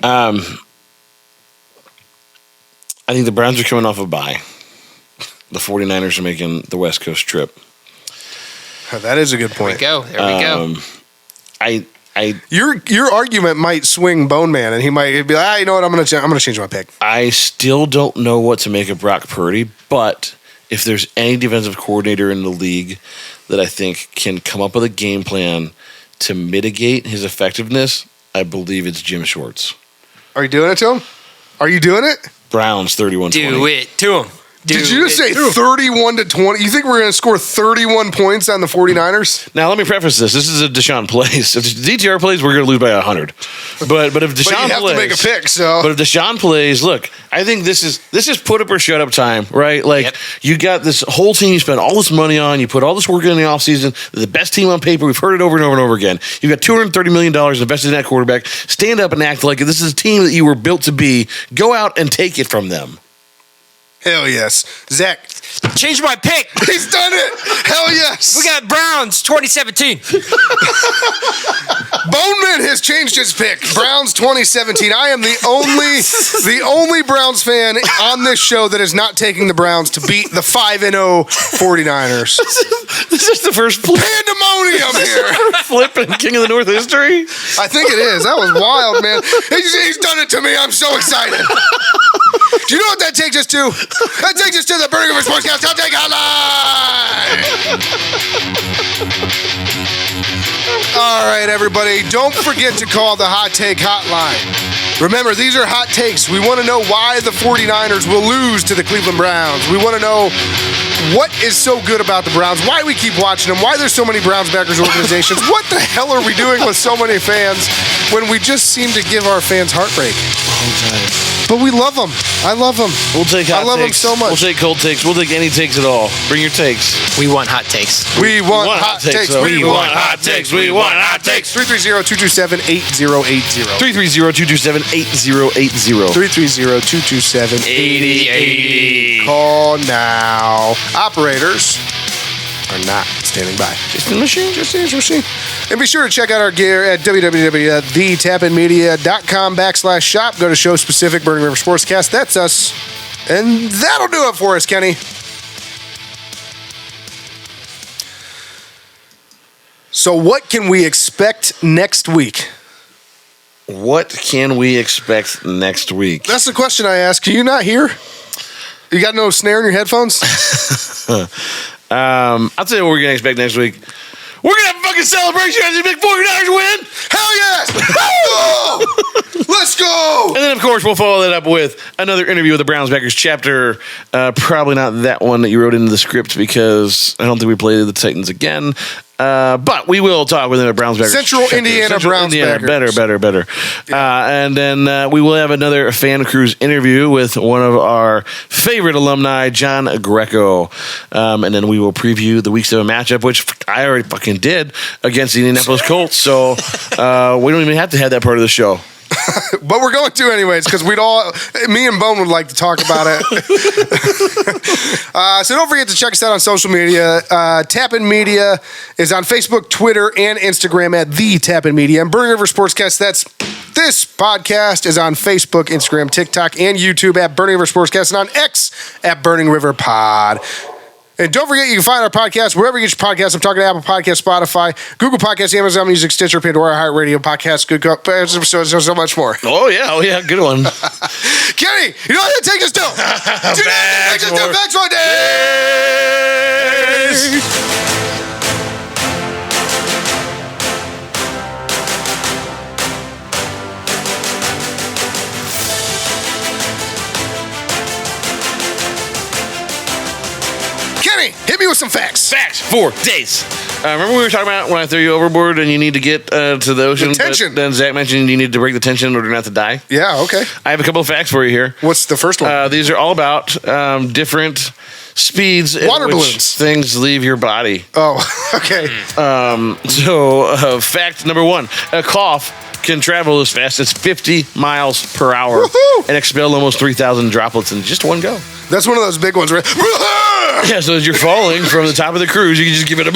I think the Browns are coming off a bye. The 49ers are making the West Coast trip. That is a good point. There we go. Your argument might swing Bone Man, and he might be like, you know what, I'm gonna change my pick. I still don't know what to make of Brock Purdy, but if there's any defensive coordinator in the league that I think can come up with a game plan to mitigate his effectiveness, I believe it's Jim Schwartz. Are you doing it to him? Are you doing it? Browns 31-20. Do it to him. Did you just say 31-20? You think we're going to score 31 points on the 49ers? Now, let me preface this. This is a Deshaun plays. If DTR plays, we're going to lose by 100. But if Deshaun but you have plays, to make a pick. So, but if Deshaun plays, look, I think this is put up or shut up time, right? Like you got this whole team you spent all this money on, you put all this work in the offseason. They're the best team on paper. We've heard it over and over and over again. You've got $230 million invested in that quarterback. Stand up and act like this is a team that you were built to be. Go out and take it from them. Hell yes. Zach. Change my pick. He's done it. Hell yes. We got Browns 2017. Boneman has changed his pick. Browns 2017. I am the only Browns fan on this show that is not taking the Browns to beat the 5-0 49ers. This is the first pandemonium here. Flip in King of the North history. I think it is. That was wild, man. He's done it to me. I'm so excited. Do you know what that takes us to? That takes us to the Burning River Sportscast Hot Take Hotline. All right, everybody. Don't forget to call the Hot Take Hotline. Remember, these are hot takes. We want to know why the 49ers will lose to the Cleveland Browns. We want to know what is so good about the Browns, why we keep watching them, why there's so many Browns backers organizations. What the hell are we doing with so many fans when we just seem to give our fans heartbreak? But we love them. I love them. We'll take hot takes. I love them so much. We'll take cold takes. We'll take any takes at all. Bring your takes. We want hot takes. We want hot takes. We want hot takes. We want hot takes. 330-227-8080. 330-227-8080. 330-227-8080. Call now. Operators are not standing by. Just in the machine. Just in the machine. And be sure to check out our gear at www.thetapinmedia.com/shop. Go to show specific Burning River Sportscast. That's us. And that'll do it for us, Kenny. So what can we expect next week? What can we expect next week? That's the question I ask. Are you not here? You got no snare in your headphones? I'll tell you what we're going to expect next week. We're going to have a fucking celebration as the big 49ers win. Hell yes! Let's go! And then, of course, we'll follow that up with another interview with the Browns backers chapter. Probably not that one that you wrote into the script because I don't think we played the Titans again. But we will talk with the Browns backers. Central Indiana Browns backers. Better. Yeah. And then we will have another Fan Cruise interview with one of our favorite alumni, John Greco. And then we will preview the Week 7 matchup, which I already fucking did against the Indianapolis Colts. So we don't even have to have that part of the show. But we're going to anyways, because me and Bone would like to talk about it. So don't forget to check us out on social media. Tapin Media is on Facebook, Twitter, and Instagram at The Tapin Media. And Burning River Sportscast, this podcast is on Facebook, Instagram, TikTok, and YouTube at Burning River Sportscast, and on X at Burning River Pod. And don't forget, you can find our podcast wherever you get your podcasts. I'm talking to Apple Podcasts, Spotify, Google Podcasts, Amazon Music, Stitcher, Pandora, iHeartRadio, Podcasts, Good Co, so much more. Oh, yeah, good one. Kenny, you know what that takes us to? Facts for days. Hit me with some facts. Facts for days. Remember we were talking about when I threw you overboard and you need to get to the ocean? The tension. Then Zach mentioned you need to break the tension in order not to die. Yeah, okay. I have a couple of facts for you here. What's the first one? These are all about different speeds at water which balloons. Things leave your body. Oh, okay. So fact number one, a cough can travel as fast as 50 miles per hour Woohoo! and expel almost 3,000 droplets in just one go. That's one of those big ones where Yeah, so as you're falling from the top of the cruise, you can just give it a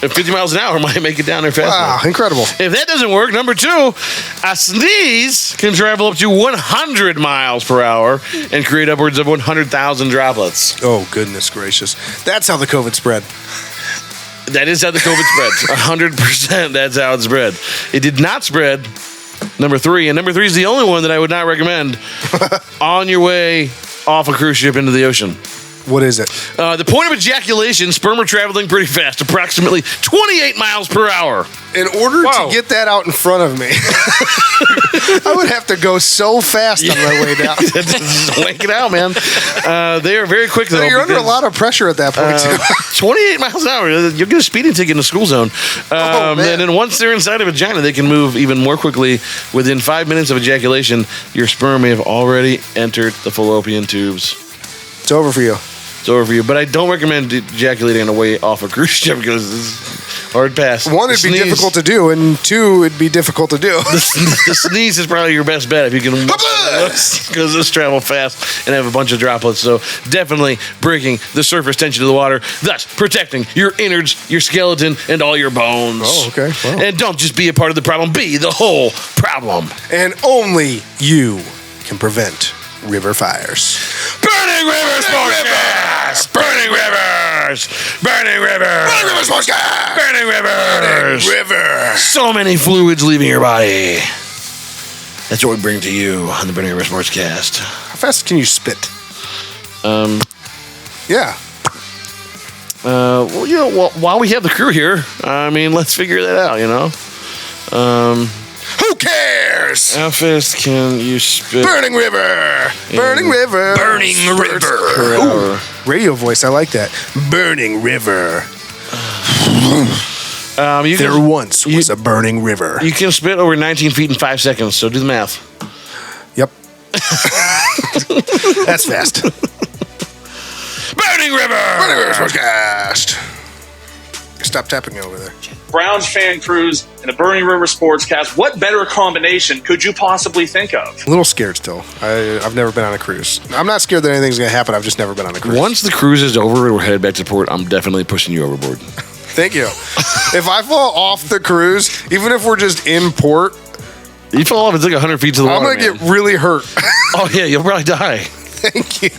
50 miles an hour might make it down there fast wow, enough. incredible. If that doesn't work, number 2, a sneeze can travel up to 100 miles per hour and create upwards of 100,000 droplets. Oh, goodness gracious. That's how the COVID spread. That is how the COVID spreads. 100% that's how it spread. It did not spread, number 3. And number 3 is the only one that I would not recommend on your way off a cruise ship into the ocean. What is it? The point of ejaculation, sperm are traveling pretty fast, approximately 28 miles per hour. In order to get that out in front of me, I would have to go so fast on my way down. Just wank it out, man. They are very quick, though. You're under a lot of pressure at that point, too. 28 miles an hour. You'll get a speeding ticket in the school zone. And then once they're inside a vagina, they can move even more quickly. Within 5 minutes of ejaculation, your sperm may have already entered the fallopian tubes. It's over for you. It's over for you. But I don't recommend ejaculating on the way off a cruise ship because it's hard pass. 1, it'd be difficult to do, and 2, it'd be difficult to do. The sneeze is probably your best bet if you can, because this travel fast and have a bunch of droplets. So definitely breaking the surface tension of the water, thus protecting your innards, your skeleton, and all your bones. Oh, okay. Wow. And don't just be a part of the problem, be the whole problem. And only you can prevent river fires. Burning Rivers Sportscast! Burning Rivers! Burning Rivers! Burning River Sportscast! Burning Rivers! Burning River! So many fluids leaving your body. That's what we bring to you on the Burning River Sportscast. How fast can you spit? Yeah. Well, you know, while we have the crew here, I mean, let's figure that out, you know? Who cares? How fast can you spit? Burning River! Burning River! Burning River. Per hour? Radio voice, I like that. Burning River. There once was a burning river. You can spit over 19 feet in 5 seconds, so do the math. Yep. That's fast. Burning River! Burning River Sportscast. Stop tapping me over there. Browns fan cruise and a Burning River Sportscast. What better combination could you possibly think of? A little scared still. I've never been on a cruise. I'm not scared that anything's going to happen. I've just never been on a cruise. Once the cruise is over and we're headed back to port, I'm definitely pushing you overboard. Thank you. If I fall off the cruise, even if we're just in port, you fall off, it's like 100 feet to the water. I'm going to get really hurt. Oh, yeah, you'll probably die. Thank you.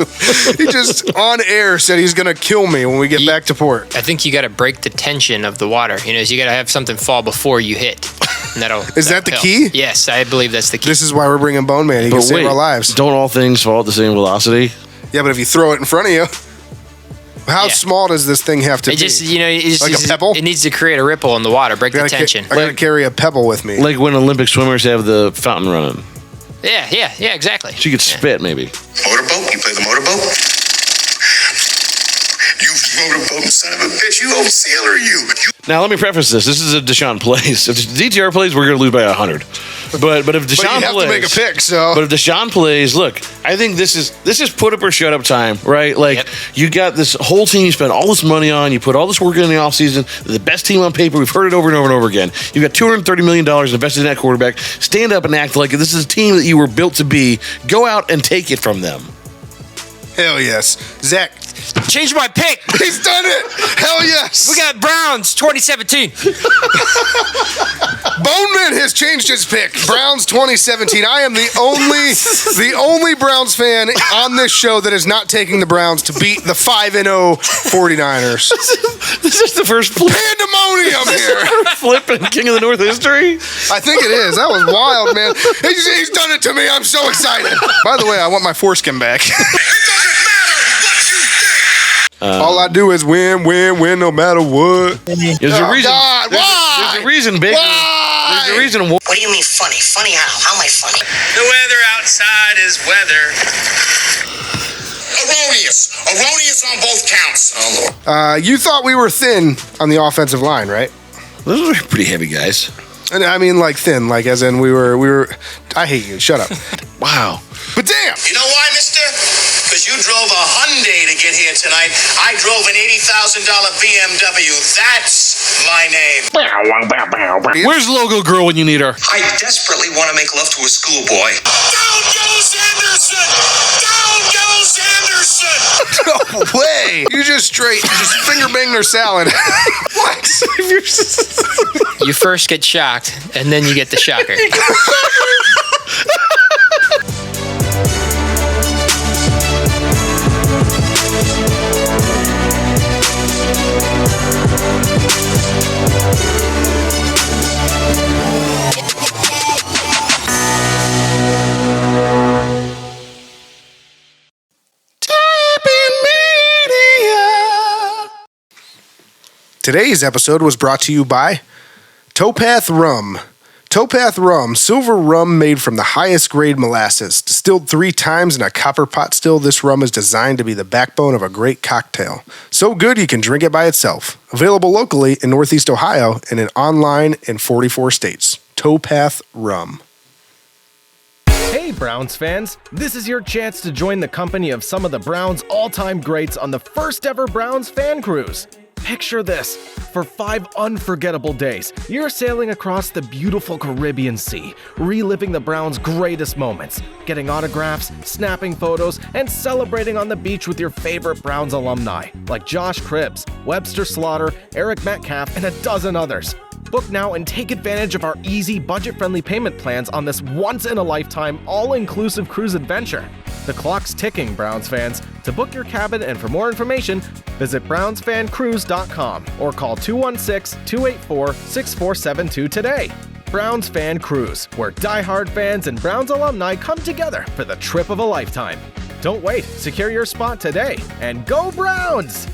He just on air said he's going to kill me when we get back to port. I think you got to break the tension of the water. You know, so you got to have something fall before you hit. And Is that the help. key? Yes, I believe that's the key. This is why we're bringing Bone Man. He can save our lives. Don't all things fall at the same velocity? Yeah, but if you throw it in front of you, how small does this thing have to be? Just, you know, like a pebble? It needs to create a ripple in the water, break the tension. I got to carry a pebble with me. Like when Olympic swimmers have the fountain running. Yeah, exactly. She could spit, maybe. Motorboat? You play the motorboat? You motorboat son of a bitch. You old sailor, you. Now, let me preface this. This is a Deshaun plays. If DTR plays, we're going to lose by 100. But if Deshaun you have plays, to make a pick, so. But if Deshaun plays, look, I think this is put up or shut up time, right? Like, you got this whole team you spent all this money on, you put all this work in the offseason, the best team on paper, we've heard it over and over and over again. You've got $230 million invested in that quarterback. Stand up and act like this is a team that you were built to be. Go out and take it from them. Hell yes. Zach. Change my pick. He's done it. Hell yes. We got Browns 2017. Boneman has changed his pick. Browns 2017. I am the only Browns fan on this show that is not taking the Browns to beat the 5-0 49ers. This is the first pandemonium here. Flip in King of the North history. I think it is. That was wild, man. He's done it to me. I'm so excited. By the way, I want my foreskin back. All I do is win, no matter what. There's a reason. God, why? There's a reason, Baker. Why? There's a reason. What do you mean funny? Funny how? How am I funny? The weather outside is weather. Erroneous on both counts. Oh, Lord. You thought we were thin on the offensive line, right? Those are pretty heavy guys. And I mean, like thin, like as in we were. I hate you. Shut up. Wow. But damn. You know why, mister? Because you drove a Hyundai to get here tonight. I drove an $80,000 BMW. That's my name. Where's Logo Girl when you need her? I desperately want to make love to a schoolboy. Down goes Anderson! Down goes Anderson! No way! You just finger bang their salad. What? You first get shocked, and then you get the shocker. Today's episode was brought to you by Towpath Rum. Towpath Rum, silver rum made from the highest grade molasses. Distilled 3 times in a copper pot still, this rum is designed to be the backbone of a great cocktail. So good you can drink it by itself. Available locally in Northeast Ohio and online in 44 states. Towpath Rum. Hey Browns fans, this is your chance to join the company of some of the Browns' all-time greats on the first ever Browns fan cruise. Picture this. For 5 unforgettable days, you're sailing across the beautiful Caribbean Sea, reliving the Browns' greatest moments, getting autographs, snapping photos, and celebrating on the beach with your favorite Browns alumni, like Josh Cribbs, Webster Slaughter, Eric Metcalf, and a dozen others. Book now and take advantage of our easy, budget-friendly payment plans on this once-in-a-lifetime, all-inclusive cruise adventure. The clock's ticking, Browns fans. To book your cabin and for more information, visit brownsfancruise.com or call 216-284-6472 today. Browns Fan Cruise, where diehard fans and Browns alumni come together for the trip of a lifetime. Don't wait, secure your spot today, and go Browns!